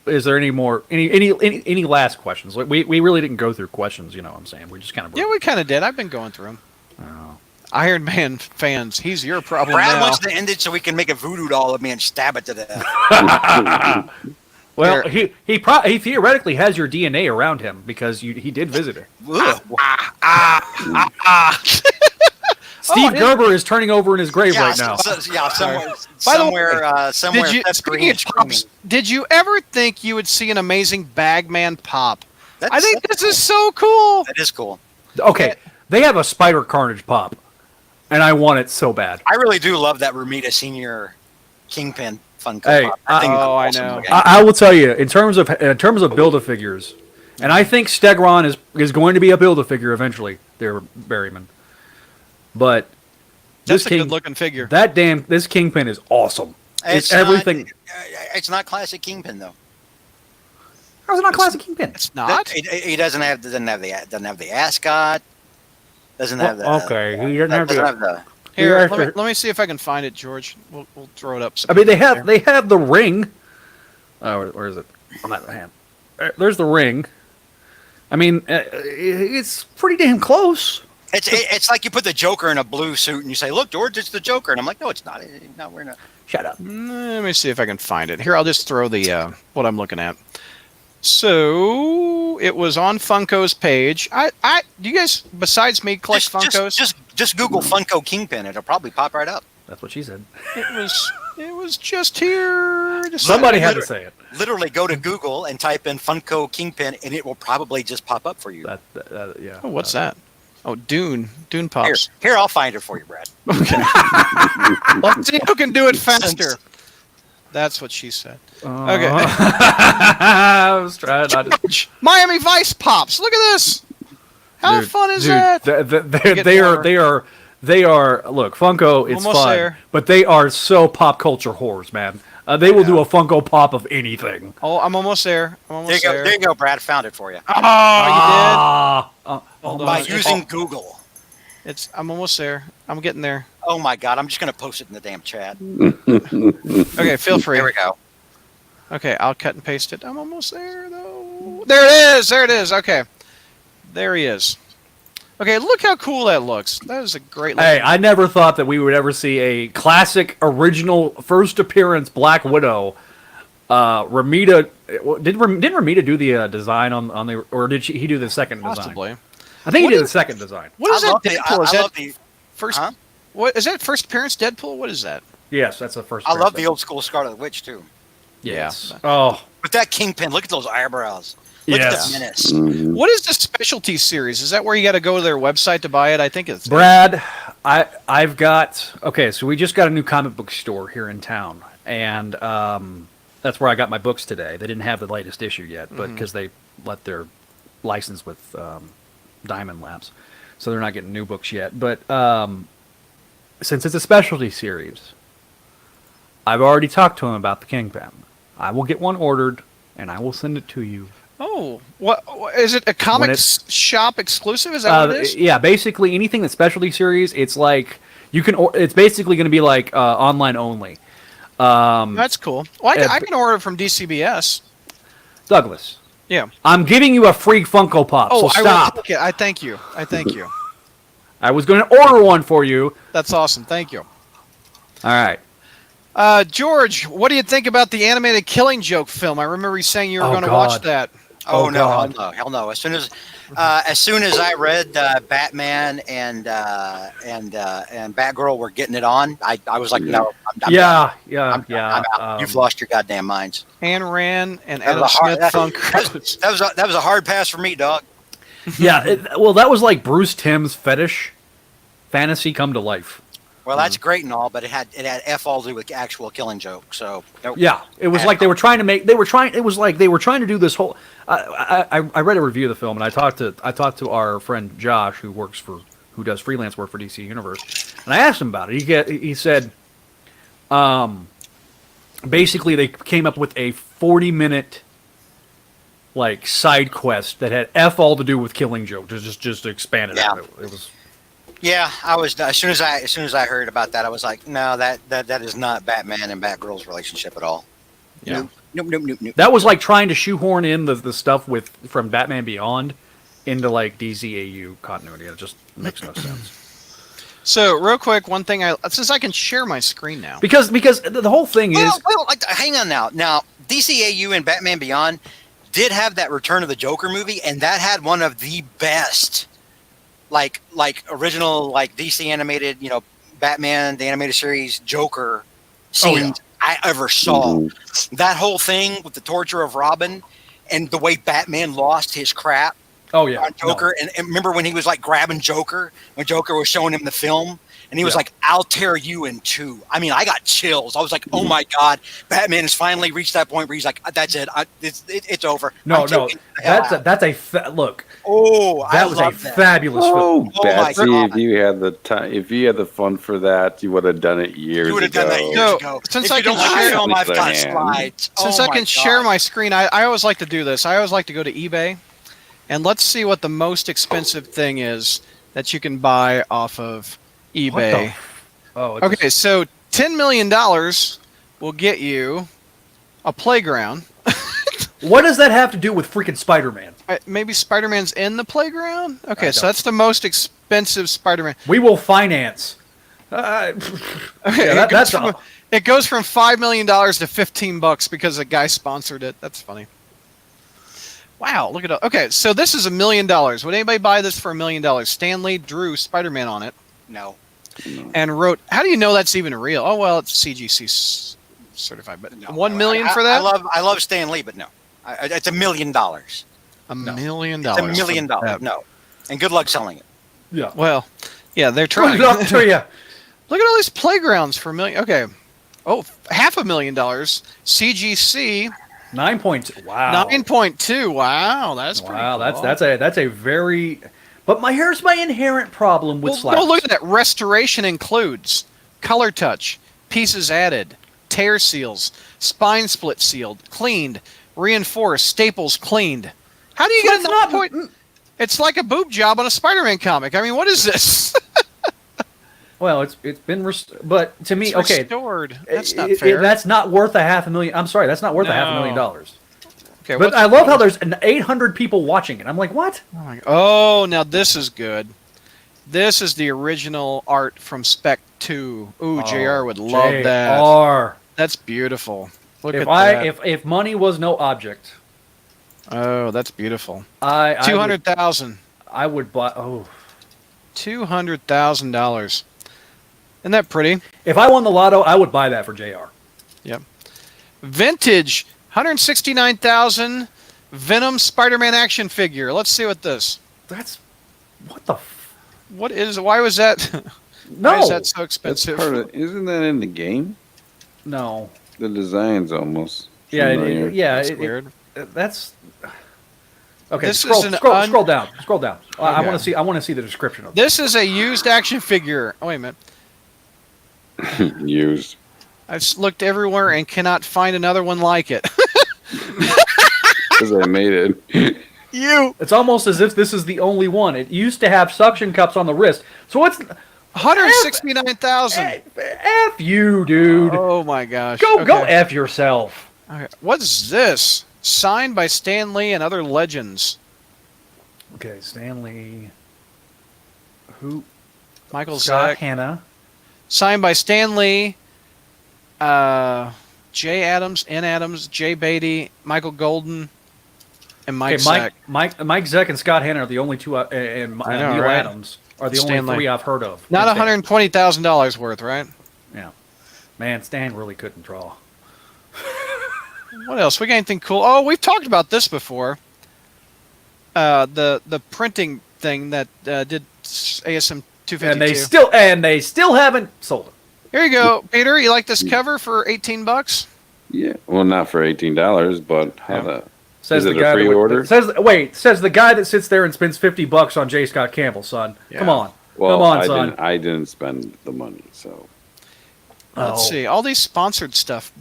Speaker 2: is there any more any last questions? Like, we really didn't go through questions. You know what I'm saying? We just kind of
Speaker 1: Yeah, we kind of did. I've been going through them. Iron Man fans, he's your problem
Speaker 4: Brad
Speaker 1: now.
Speaker 4: wants to end it so we can make a voodoo doll of me and stab it to death.
Speaker 2: Well, he theoretically has your DNA around him because he did visit it. Steve Gerber is turning over in his grave right now.
Speaker 4: Somewhere.
Speaker 1: Did you,
Speaker 4: Seth
Speaker 1: speaking
Speaker 4: Green
Speaker 1: of pops, did you ever think you would see an amazing Bagman pop? I think this is so cool.
Speaker 4: That is cool.
Speaker 2: Okay, they have a Spider Carnage pop, and I want it so bad.
Speaker 4: I really do love that Romita Senior Kingpin Funko
Speaker 2: Hey,
Speaker 4: Pop. I think it's
Speaker 1: I
Speaker 4: awesome
Speaker 1: know.
Speaker 4: looking.
Speaker 2: I will tell you, in terms of Build-A-Figures, and I think Stegron is going to be a Build-A-Figure eventually. There, Berryman. But
Speaker 1: That's
Speaker 2: this
Speaker 1: a good looking figure.
Speaker 2: this Kingpin is awesome. It's everything.
Speaker 4: It's not classic Kingpin though.
Speaker 2: How's it not classic Kingpin?
Speaker 1: It's not.
Speaker 4: He doesn't have the ascot. Doesn't have the.
Speaker 2: Okay, he doesn't have
Speaker 4: doesn't
Speaker 2: the.
Speaker 4: have the.
Speaker 1: Here,
Speaker 2: Yeah,
Speaker 1: let me see if I can find it, George. We'll throw it up.
Speaker 2: I mean, they have the ring. Oh, where is it? On that hand. There's the ring. I mean, it's pretty damn close.
Speaker 4: It's like you put the Joker in a blue suit and you say, "Look, George, it's the Joker," and I'm like, "No, it's not. No, we're not."
Speaker 2: Shut up.
Speaker 1: Let me see if I can find it. Here, I'll just throw the what I'm looking at. So it was on Funko's page. Do you guys, besides me, collect Funkos?
Speaker 4: Just Google Funko Kingpin. It'll probably pop right up.
Speaker 2: That's what she said.
Speaker 1: It was just here.
Speaker 2: Somebody had to say it.
Speaker 4: Literally, go to Google and type in Funko Kingpin, and it will probably just pop up for you.
Speaker 2: Yeah.
Speaker 1: Oh, what's that? Oh, Dune pops.
Speaker 4: Here, I'll find it for you, Brad.
Speaker 1: Let's see who can do it faster. That's what she said. Okay.
Speaker 2: I was trying not to.
Speaker 1: Miami Vice pops. Look at this. How fun is that?
Speaker 2: They are. Look, Funko. It's
Speaker 1: Almost
Speaker 2: fun,
Speaker 1: there.
Speaker 2: but they are so pop culture whores, man. They will do a Funko Pop of anything.
Speaker 1: Oh, I'm almost there.
Speaker 4: There you go, Brad. Found it for you.
Speaker 1: Oh, you did? Hold
Speaker 4: By
Speaker 1: on.
Speaker 4: using Google.
Speaker 1: I'm almost there. I'm getting there.
Speaker 4: Oh my God! I'm just gonna post it in the damn chat.
Speaker 1: Okay, feel free.
Speaker 4: There we go.
Speaker 1: Okay, I'll cut and paste it. I'm almost there, though. There it is. There it is. Okay. There he is. Okay, look how cool that looks. That is a great
Speaker 2: Hey, I never thought that we would ever see a classic, original, first appearance Black Widow. Ramita didn't Ramita do the design on the, or did he do the second design?
Speaker 1: Possibly.
Speaker 2: I think he did the second design.
Speaker 1: What is that Deadpool? Is that
Speaker 4: the
Speaker 1: first?
Speaker 4: Huh?
Speaker 1: What is that? First appearance Deadpool? What is that?
Speaker 2: Yes, that's the first.
Speaker 4: I love
Speaker 2: appearance.
Speaker 4: the old school Scarlet Witch too.
Speaker 2: Yes. Oh,
Speaker 4: But that Kingpin, look at those eyebrows. Look
Speaker 2: Yes.
Speaker 4: at the menace.
Speaker 1: What is the specialty series? Is that where you got to go to their website to buy it? I think it's
Speaker 2: Brad, I've got so we just got a new comic book store here in town, and that's where I got my books today. They didn't have the latest issue yet, but because they let their license with Diamond Labs, so they're not getting new books yet. But since it's a specialty series, I've already talked to him about the Kingpin. I will get one ordered, and I will send it to you.
Speaker 1: Oh, what is it? A comics shop exclusive? Is that what it is?
Speaker 2: Yeah, basically anything that's specialty series, it's like you can. It's basically going to be like online only.
Speaker 1: That's cool. Well, I can order from DCBS.
Speaker 2: Douglas,
Speaker 1: Yeah.
Speaker 2: I'm giving you a free Funko Pop.
Speaker 1: Oh,
Speaker 2: so
Speaker 1: I
Speaker 2: stop.
Speaker 1: will take it. I thank you. I thank you.
Speaker 2: I was going to order one for you.
Speaker 1: That's awesome. Thank you.
Speaker 2: All right.
Speaker 1: George, what do you think about the animated Killing Joke film? I remember you saying you were going to watch that.
Speaker 4: Oh, no,
Speaker 2: God.
Speaker 4: hell no! As soon as I read Batman and Batgirl were getting it on, I was like, no, I'm
Speaker 2: Yeah.
Speaker 4: I'm out. You've lost your goddamn minds.
Speaker 1: Ayn Rand and
Speaker 4: That
Speaker 1: Adam
Speaker 4: was a hard-
Speaker 1: Smith Funk.
Speaker 4: That was a hard pass for me, dog.
Speaker 2: Yeah, well, that was like Bruce Timm's fetish fantasy come to life.
Speaker 4: Well, that's great and all, but it had F all to do with actual Killing Joke. So nope.
Speaker 2: Yeah, it was like they were trying to make. It was like they were trying to do this whole. I read a review of the film, and I talked to our friend Josh, who does freelance work for DC Universe, and I asked him about it. He said, basically they came up with a 40-minute like side quest that had F all to do with Killing Joke, just to expand it out. It was.
Speaker 4: Yeah, I was as soon as I heard about that, I was like, no, that is not Batman and Batgirl's relationship at all.
Speaker 1: Yeah.
Speaker 4: Nope.
Speaker 2: That was like trying to shoehorn in the stuff from Batman Beyond into like DCAU continuity. It just makes no sense.
Speaker 1: So, real quick, one thing since I can share my screen now.
Speaker 2: Because the whole thing is
Speaker 4: hang on now. Now, DCAU and Batman Beyond did have that Return of the Joker movie, and that had one of the best like original like DC animated, Batman the animated series Joker scenes I ever saw. That whole thing with the torture of Robin and the way Batman lost his crap on Joker. And remember when he was like grabbing Joker when Joker was showing him the film and he was like, I'll tear you in two. I mean, I got chills. I was like, oh my God, Batman has finally reached that point where he's like, that's it. It's over.
Speaker 2: That's look.
Speaker 4: Oh,
Speaker 2: that was a fabulous film.
Speaker 5: Betsy, if you had the time, if you had the fun for that, you would have done it years ago.
Speaker 4: You would have done that years ago.
Speaker 1: Since I can share
Speaker 4: film, I've got slides.
Speaker 1: Since I can share my screen, I always like to do this. I always like to go to eBay, and let's see what the most expensive thing is that you can buy off of eBay. Okay, so $10 million will get you a playground.
Speaker 2: What does that have to do with freaking Spider-Man?
Speaker 1: Maybe Spider-Man's in the playground? Okay, so that's the most expensive Spider-Man.
Speaker 2: We will finance.
Speaker 1: Okay, it goes from $5 million to $15 because a guy sponsored it. That's funny. Wow, look at it. Okay, so this is $1 million. Would anybody buy this for $1 million? Stan Lee drew Spider-Man on it.
Speaker 4: No.
Speaker 1: And wrote, how do you know that's even real? Oh, well, it's CGC certified, but no, $1 million for that?
Speaker 4: I love Stan Lee, but no. It's $1 million.
Speaker 1: $1 million.
Speaker 4: It's $1 million. No. And good luck selling it.
Speaker 2: Yeah.
Speaker 1: Well, yeah, they're trying.
Speaker 2: Look at
Speaker 1: all these playgrounds for $1 million. Okay. Oh, $500,000. CGC.
Speaker 2: 9.2. Wow.
Speaker 1: 9.2. Wow, that's pretty cool.
Speaker 2: That's a very. But here's my inherent problem with slabs.
Speaker 1: Well, look at that. Restoration includes color touch, pieces added, tear seals, spine split sealed, cleaned, reinforced, staples cleaned. How do you get a 9 It's like a boob job on a Spider-Man comic. I mean, what is this?
Speaker 2: Well, it's been but to me,
Speaker 1: it's restored. That's not fair.
Speaker 2: That's not worth $500,000. I'm sorry, that's not worth $500,000.
Speaker 1: Okay,
Speaker 2: but I love how there's 800 people watching it. I'm like, what?
Speaker 1: Oh, now this is good. This is the original art from Spec 2. Ooh, JR would love that.
Speaker 2: JR.
Speaker 1: That's beautiful. Look at that.
Speaker 2: If money was no object.
Speaker 1: Oh, that's beautiful.
Speaker 2: 200,000. I would buy.
Speaker 1: $200,000. Isn't that pretty?
Speaker 2: If I won the lotto, I would buy that for JR.
Speaker 1: Yep. Vintage, $169,000 Venom Spider-Man action figure. Let's see what this.
Speaker 2: That's what the.
Speaker 1: Why was that?
Speaker 2: No.
Speaker 1: Why is that so expensive?
Speaker 5: Isn't that in the game?
Speaker 2: No.
Speaker 5: The design's almost.
Speaker 2: Yeah.
Speaker 1: That's weird.
Speaker 2: That's. Okay.
Speaker 1: This
Speaker 2: scroll
Speaker 1: is
Speaker 2: down. Scroll down. I want to see the description of it.
Speaker 1: This is a used action figure. Oh, wait a minute.
Speaker 5: Used.
Speaker 1: I've looked everywhere and cannot find another one like it.
Speaker 5: Because I made it.
Speaker 2: It's almost as if this is the only one. It used to have suction cups on the wrist, so it's
Speaker 1: $169,000.
Speaker 2: F you, dude.
Speaker 1: Oh my gosh.
Speaker 2: Go F yourself.
Speaker 1: Okay. What's this? Signed by Stan Lee and other legends.
Speaker 2: Okay, Stan Lee. Who?
Speaker 1: Michael
Speaker 2: Scott
Speaker 1: Zack.
Speaker 2: Hanna.
Speaker 1: Signed by Stan Lee, Jay Adams, N. Adams, Jay Beatty, Michael Golden, and Mike Zack.
Speaker 2: Mike Zack and Scott Hanna are the only two, and Neil Adams are the only three I've heard of.
Speaker 1: Not $120,000 worth, right?
Speaker 2: Yeah. Man, Stan really couldn't draw.
Speaker 1: What else? We got anything cool? Oh, we've talked about this before. the printing thing that did ASM 252.
Speaker 2: And they still haven't sold it.
Speaker 1: Here you go, Peter. You like this cover for $18?
Speaker 5: Yeah. Well, not for $18, but how
Speaker 1: Yeah.
Speaker 5: that?
Speaker 2: Says
Speaker 5: Is
Speaker 2: the
Speaker 5: it a
Speaker 2: guy that
Speaker 5: pre-order?
Speaker 2: says the guy that sits there and spends $50 on J. Scott Campbell, son.
Speaker 1: Yeah.
Speaker 2: Come on.
Speaker 5: Well,
Speaker 2: Come on, son.
Speaker 5: I didn't spend the money, so
Speaker 1: Let's
Speaker 2: Oh.
Speaker 1: see. All these sponsored stuff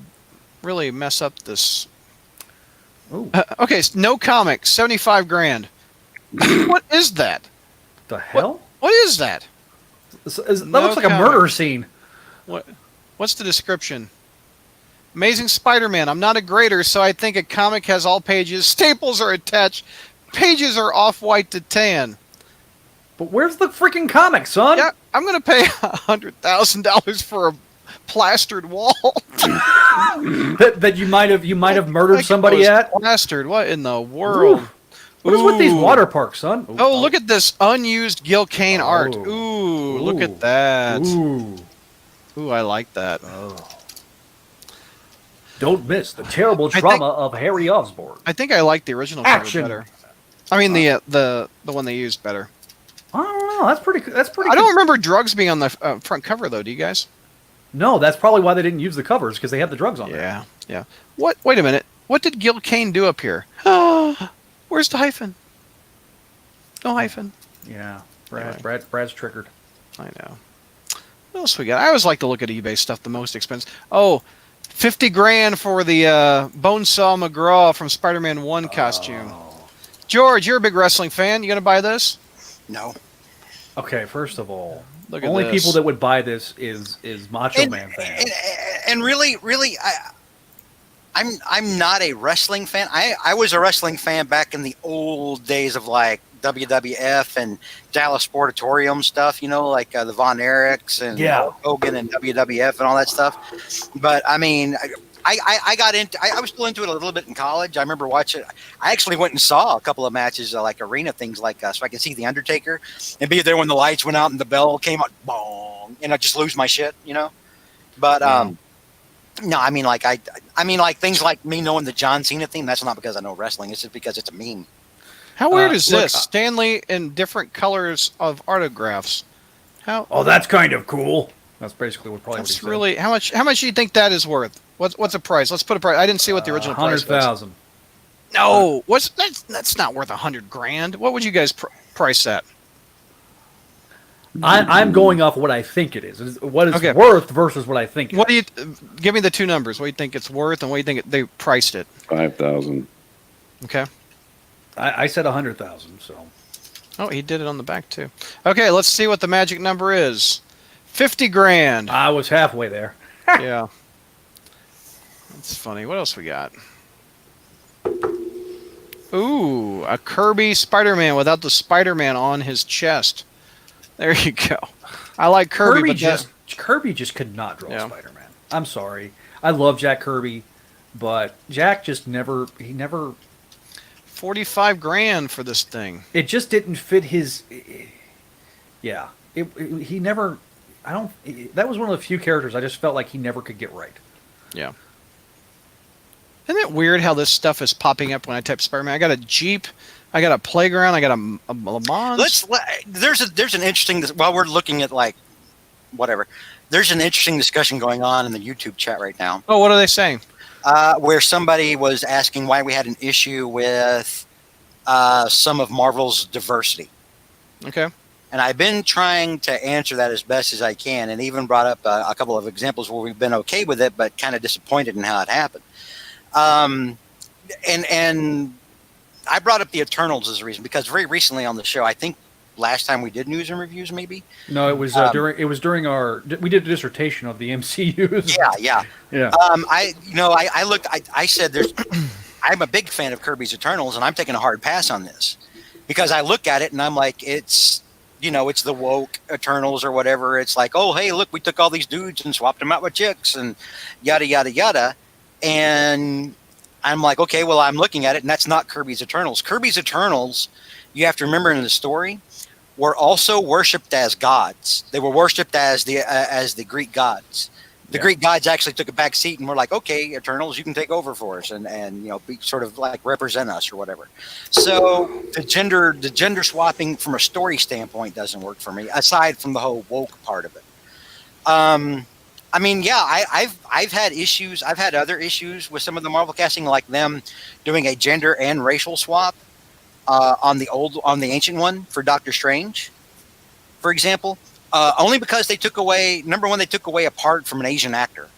Speaker 1: really mess up this.
Speaker 2: Ooh.
Speaker 1: Okay, no comics, 75 grand. What is that?
Speaker 2: The hell?
Speaker 1: What is that?
Speaker 2: That
Speaker 1: No
Speaker 2: looks like a
Speaker 1: comment.
Speaker 2: murder scene.
Speaker 1: What's the description? Amazing Spider-Man. I'm not a grader, so I think a comic has all pages. Staples are attached. Pages are off-white to tan.
Speaker 2: But where's the freaking comic, son?
Speaker 1: Yeah, I'm gonna pay $100,000 for a plastered wall.
Speaker 2: That you might have murdered
Speaker 1: Like it
Speaker 2: somebody
Speaker 1: was
Speaker 2: at.
Speaker 1: plastered. What in the world?
Speaker 2: What is with these
Speaker 1: Ooh.
Speaker 2: water parks, son?
Speaker 1: Oh, look at this unused Gil Kane art.
Speaker 2: Oh.
Speaker 1: Ooh, look
Speaker 2: Ooh.
Speaker 1: at that.
Speaker 2: Ooh.
Speaker 1: Ooh, I like that.
Speaker 2: Don't miss the terrible
Speaker 1: think-
Speaker 2: trauma of Harry Osborn.
Speaker 1: I think I like the original
Speaker 2: Action.
Speaker 1: cover better. I mean the one they used better.
Speaker 2: I don't know. That's pretty. That's pretty.
Speaker 1: I don't
Speaker 2: good.
Speaker 1: remember drugs being on the front cover though. Do you guys?
Speaker 2: No, that's probably why they didn't use the covers because they had the drugs on there.
Speaker 1: Yeah, yeah. What? Wait a minute. What did Gil Kane do up here? Where's the hyphen? No hyphen.
Speaker 2: Yeah.
Speaker 1: Anyway.
Speaker 2: Brad's triggered.
Speaker 1: I know. What else we got? I always like to look at eBay stuff. The most expensive. Oh, 50 grand for the Bonesaw McGraw from Spider-Man 1 costume. George, you're a big wrestling fan. You gonna buy this?
Speaker 4: No.
Speaker 2: Okay, first of all,
Speaker 1: Look at
Speaker 2: only
Speaker 1: this.
Speaker 2: people that would buy this is Macho
Speaker 4: And,
Speaker 2: Man fans.
Speaker 4: and really, I'm not a wrestling fan. I was a wrestling fan back in the old days of like WWF and Dallas Sportatorium stuff, you know, like the Von Erichs and
Speaker 2: Yeah.
Speaker 4: Hogan and WWF and all that stuff. But I mean, I got into. I was still into it a little bit in college. I remember watching. I actually went and saw a couple of matches, like arena things, like so I could see the Undertaker and be there when the lights went out and the bell came out, bong, and I just lose my shit, you know. But no, I mean like I mean like things like me knowing the John Cena theme. That's not because I know wrestling. It's just because it's a meme.
Speaker 1: How weird is
Speaker 2: look,
Speaker 1: this? Stanley in different colors of autographs. How?
Speaker 2: Oh, that's kind of cool. That's basically what probably.
Speaker 1: That's
Speaker 2: what he
Speaker 1: really how much? How much do you think that is worth? What's a price? Let's put a price. I didn't see what the original price was.
Speaker 2: 100,000.
Speaker 1: No, that's not worth 100 grand. What would you guys price that?
Speaker 2: I'm going off what I think it is. What it's
Speaker 1: Okay.
Speaker 2: worth versus what I think.
Speaker 1: What do you give me the two numbers? What do you think it's worth, and what do you think they priced it?
Speaker 5: 5,000.
Speaker 1: Okay.
Speaker 2: I said 100,000. So
Speaker 1: Oh, he did it on the back too. Okay, let's see what the magic number is. 50 grand.
Speaker 2: I was halfway there.
Speaker 1: Yeah. That's funny. What else we got? Ooh, a Kirby Spider-Man without the Spider-Man on his chest. There you go. I like Kirby, but
Speaker 2: Kirby just could not draw
Speaker 1: Yeah.
Speaker 2: Spider-Man. I'm sorry. I love Jack Kirby, but Jack just never.
Speaker 1: 45 grand for this thing.
Speaker 2: It just didn't fit his. Yeah, he never. I don't. That was one of the few characters I just felt like he never could get right.
Speaker 1: Yeah. Isn't it weird how this stuff is popping up when I type Spider-Man? I got a Jeep, I got a Playground, I got a Le Mans.
Speaker 4: There's an interesting, while we're looking at like whatever, there's an interesting discussion going on in the YouTube chat right now,
Speaker 1: Oh, what are they saying?
Speaker 4: where somebody was asking why we had an issue with some of Marvel's diversity.
Speaker 1: Okay.
Speaker 4: And I've been trying to answer that as best as I can, and even brought up a couple of examples where we've been okay with it, but kind of disappointed in how it happened. And I brought up the Eternals as a reason because very recently on the show, I think last time we did news and reviews, maybe.
Speaker 2: No, it was during our. We did a dissertation of the MCU's.
Speaker 4: Yeah.
Speaker 2: Yeah.
Speaker 4: I looked. I said there's. I'm a big fan of Kirby's Eternals, and I'm taking a hard pass on this because I look at it and I'm like, it's the woke Eternals or whatever. It's like, oh hey, look, we took all these dudes and swapped them out with chicks and yada yada yada. And I'm like, okay, well, I'm looking at it, and that's not Kirby's Eternals. Kirby's Eternals, you have to remember in the story, were also worshipped as gods. They were worshipped as the Greek gods. The Greek gods actually took a back seat and were like, okay, Eternals, you can take over for us and be sort of like represent us or whatever. So the gender swapping from a story standpoint doesn't work for me, aside from the whole woke part of it. I mean, yeah, I've had issues. I've had other issues with some of the Marvel casting, like them doing a gender and racial swap on the ancient one for Doctor Strange, for example. Only because they took away, number one, they took away a part from an Asian actor.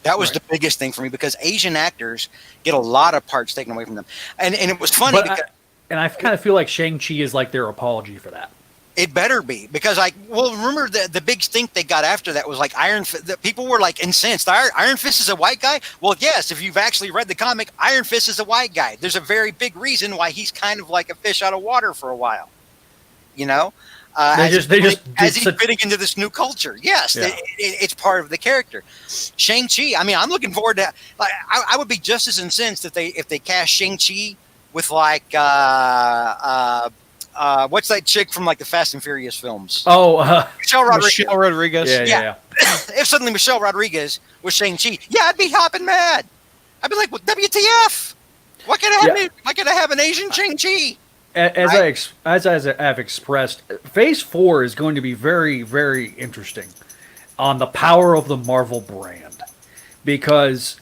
Speaker 4: That was the biggest thing for me, because Asian actors get a lot of parts taken away from them. And it was funny
Speaker 2: I kind of feel like Shang-Chi is like their apology for that.
Speaker 4: It better be, because remember the big stink they got after that was like Iron Fist. People were like incensed. Iron Fist is a white guy. Well, yes, if you've actually read the comic, Iron Fist is a white guy. There's a very big reason why he's kind of like a fish out of water for a while. As he's fitting into this new culture. Yes, it's part of the character. Shang-Chi, I mean, I'm looking forward to. Like, I would be just as incensed if they cast Shang-Chi with like what's that chick from like the Fast and Furious films? Michelle Rodriguez.
Speaker 1: Michelle Rodriguez.
Speaker 2: Yeah.
Speaker 4: If suddenly Michelle Rodriguez was Shang-Chi, I'd be hopping mad. I'd be like, well, WTF? Why can't I have an Asian Shang-Chi?
Speaker 2: As I have expressed, Phase 4 is going to be very, very interesting on the power of the Marvel brand, because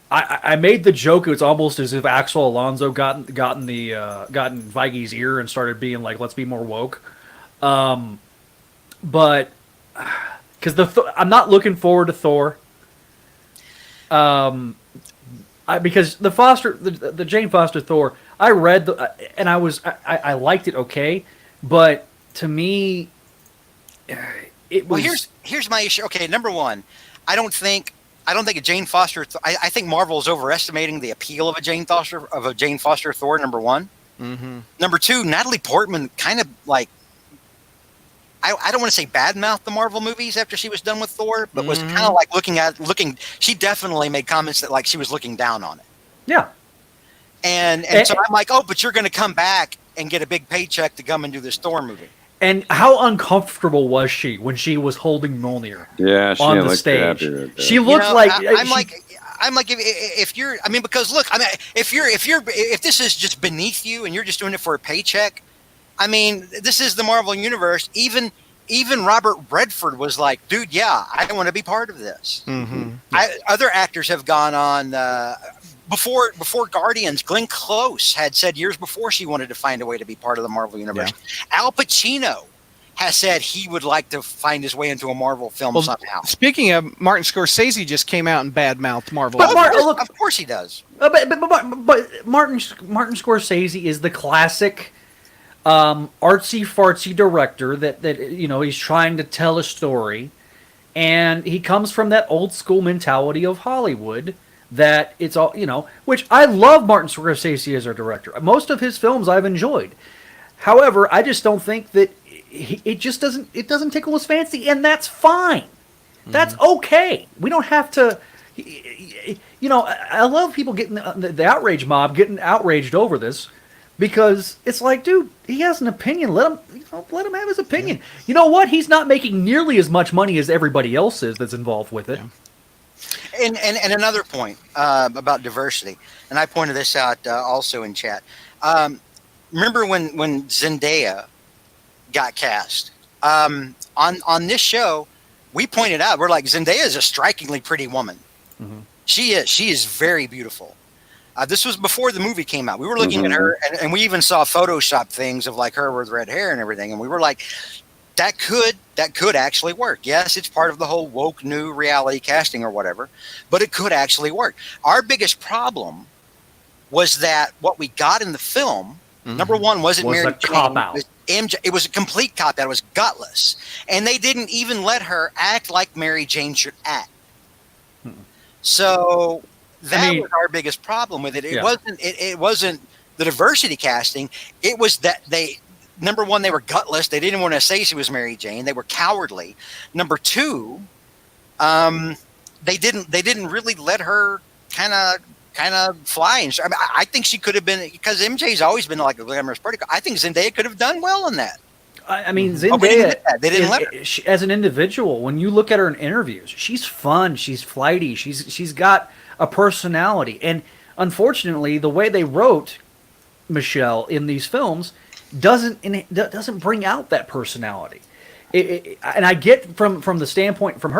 Speaker 2: I made the joke. It's almost as if Axel Alonso gotten Feige's ear and started being like, "Let's be more woke," but because I'm not looking forward to Thor, because the Jane Foster Thor. I read and I liked it okay, but to me, it was.
Speaker 4: Well, here's my issue. Okay, number one, I don't think a Jane Foster. I think Marvel is overestimating the appeal of a Jane Foster Thor. Number one.
Speaker 1: Mm-hmm. Number
Speaker 4: two, Natalie Portman kind of like. I don't want to say badmouth the Marvel movies after she was done with Thor, but was kind of like looking. She definitely made comments that like she was looking down on it.
Speaker 2: Yeah.
Speaker 4: And so I'm like, oh, but you're going to come back and get a big paycheck to come and do this Thor movie.
Speaker 2: And how uncomfortable was she when she was holding Mjolnir?
Speaker 5: Yeah, she
Speaker 2: on the stage. She looked like
Speaker 4: I'm like if you're, I mean, because look, I mean, if this is just beneath you and you're just doing it for a paycheck, I mean, this is the Marvel universe. Even Robert Redford was like, dude, I want to be part of this.
Speaker 1: Mm-hmm.
Speaker 4: Other actors have gone on. Before Guardians, Glenn Close had said years before she wanted to find a way to be part of the Marvel universe. Yeah. Al Pacino has said he would like to find his way into a Marvel film somehow.
Speaker 1: Speaking of, Martin Scorsese just came out and badmouthed Marvel.
Speaker 4: But of course he does.
Speaker 2: But Martin Scorsese is the classic artsy fartsy director that he's trying to tell a story, and he comes from that old school mentality of Hollywood. That it's all, which I love Martin Scorsese as our director. Most of his films I've enjoyed. However, I just don't think that it doesn't tickle his fancy, and that's fine. That's okay. We don't have to, I love people getting the outrage mob getting outraged over this, because it's like, dude, he has an opinion. Let him have his opinion. You know what? He's not making nearly as much money as everybody else is that's involved with it.
Speaker 1: Yeah.
Speaker 4: And another point about diversity, and I pointed this out also in chat. Remember when Zendaya got cast on this show? We pointed out, we're like, Zendaya is a strikingly pretty woman. Mm-hmm. She is very beautiful. This was before the movie came out. We were looking at her, and we even saw Photoshop things of like her with red hair and everything, and we were like, that could actually work. Yes, it's part of the whole woke new reality casting or whatever, but it could actually work. Our biggest problem was that what we got in the film, number one, wasn't Mary Jane.
Speaker 2: Cop-out.
Speaker 4: It was a complete cop-out. It was gutless, and they didn't even let her act like Mary Jane should act. So that was our biggest problem with it. It wasn't the diversity casting. It was that number one, they were gutless. They didn't want to say she was Mary Jane. They were cowardly. Number two, they didn't really let her kind of fly. And I mean, I think she could have been, because MJ's always been like a glamorous pretty girl. I think Zendaya could have done well in that.
Speaker 2: I mean,
Speaker 4: Oh, we didn't
Speaker 2: Zendaya,
Speaker 4: get that. They didn't let her.
Speaker 2: she, as an individual, when you look at her in interviews, she's fun, she's flighty, she's got a personality, and unfortunately, the way they wrote Michelle in these films doesn't bring out that personality. And I get from her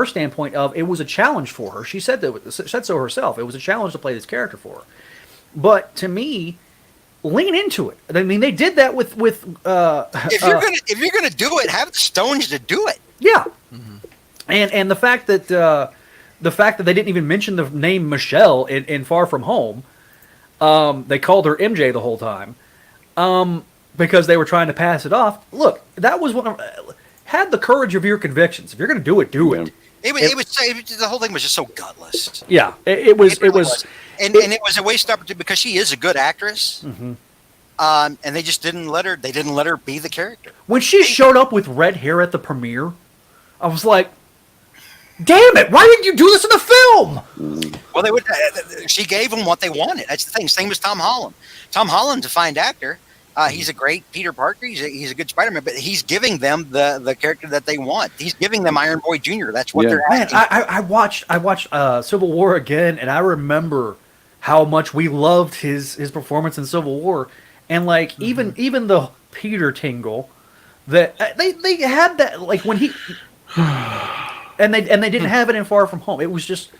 Speaker 2: standpoint of it was a challenge for her. She said so herself. It was a challenge to play this character for her. But to me, lean into it. I mean, they did that with
Speaker 4: If you're gonna do it, have the stones to do it.
Speaker 2: yeah, and the fact that they didn't even mention the name Michelle in Far From Home, they called her MJ the whole time, because they were trying to pass it off. Look, that was one of had the courage of your convictions. If you're going to do it, do it.
Speaker 4: It was the whole thing was just so gutless.
Speaker 2: Yeah, it was.
Speaker 4: And it was a waste opportunity because she is a good actress. And they just didn't let her. They didn't let her be the character.
Speaker 2: When she showed up with red hair at the premiere, I was like, "Damn it! Why didn't you do this in the film?"
Speaker 4: Well, they would. She gave them what they wanted. That's the thing. Same as Tom Holland. Tom Holland's a fine actor. He's a great Peter Parker. He's a good Spider-Man, but he's giving them the character that they want. He's giving them Iron Boy Jr. That's what they're
Speaker 2: Man,
Speaker 4: asking.
Speaker 2: I watched Civil War again, and I remember how much we loved his performance in Civil War, and like even the Peter tingle that they had that like when he and they didn't have it in Far From Home. It was just.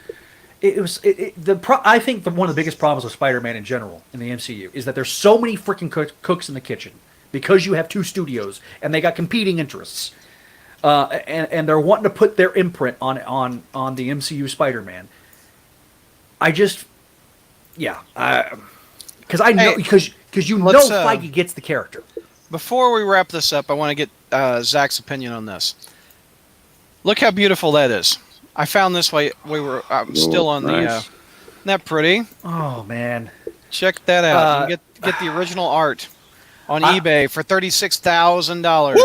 Speaker 2: I think one of the biggest problems with Spider-Man in general in the MCU is that there's so many freaking cooks in the kitchen because you have two studios and they got competing interests, and they're wanting to put their imprint on the MCU Spider-Man. Because I know because you know Feige gets the character.
Speaker 1: Before we wrap this up, I want to get Zach's opinion on this. Look how beautiful that is. I found this while we were still on
Speaker 5: nice.
Speaker 1: Isn't that pretty?
Speaker 2: Oh man,
Speaker 1: Check that out. You get the original art on eBay for $36,000.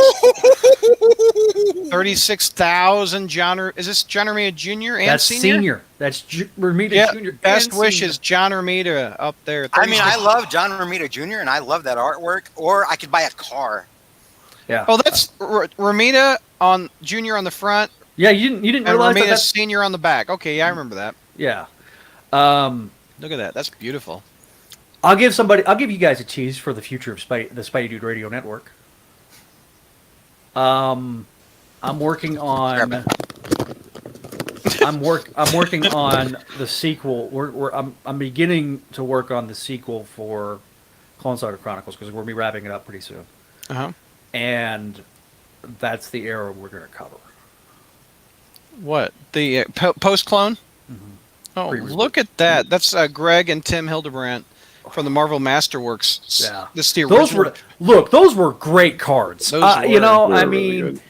Speaker 1: 36,000. Is this John Romita Jr. and
Speaker 2: that's
Speaker 1: senior?
Speaker 2: senior. That's Romita Jr.
Speaker 1: Best
Speaker 2: and
Speaker 1: wishes,
Speaker 2: senior.
Speaker 1: John Romita up there.
Speaker 4: I mean, I love John Romita Jr. and I love that artwork. Or I could buy a car.
Speaker 2: Yeah.
Speaker 1: Oh, that's Romita on Jr. on the front.
Speaker 2: Yeah, you didn't
Speaker 1: And
Speaker 2: realize
Speaker 1: Romita
Speaker 2: that's
Speaker 1: Senior on the back. Okay, yeah, I remember that.
Speaker 2: yeah.
Speaker 1: Look at that. That's beautiful.
Speaker 2: I'll give you guys a tease for the future of the Spidey Dude Radio Network. I'm working on. I'm working on the sequel. I'm beginning to work on the sequel for Clone Saga Chronicles because we'll be wrapping it up pretty soon, and that's the era we're going to cover.
Speaker 1: What? The post clone? Oh, look at that. That's Greg and Tim Hildebrandt from the Marvel Masterworks.
Speaker 2: Yeah.
Speaker 1: This is the original.
Speaker 2: Those were great cards.
Speaker 1: Those were.
Speaker 2: You know,
Speaker 5: They were
Speaker 2: I
Speaker 5: really
Speaker 2: mean,
Speaker 5: good.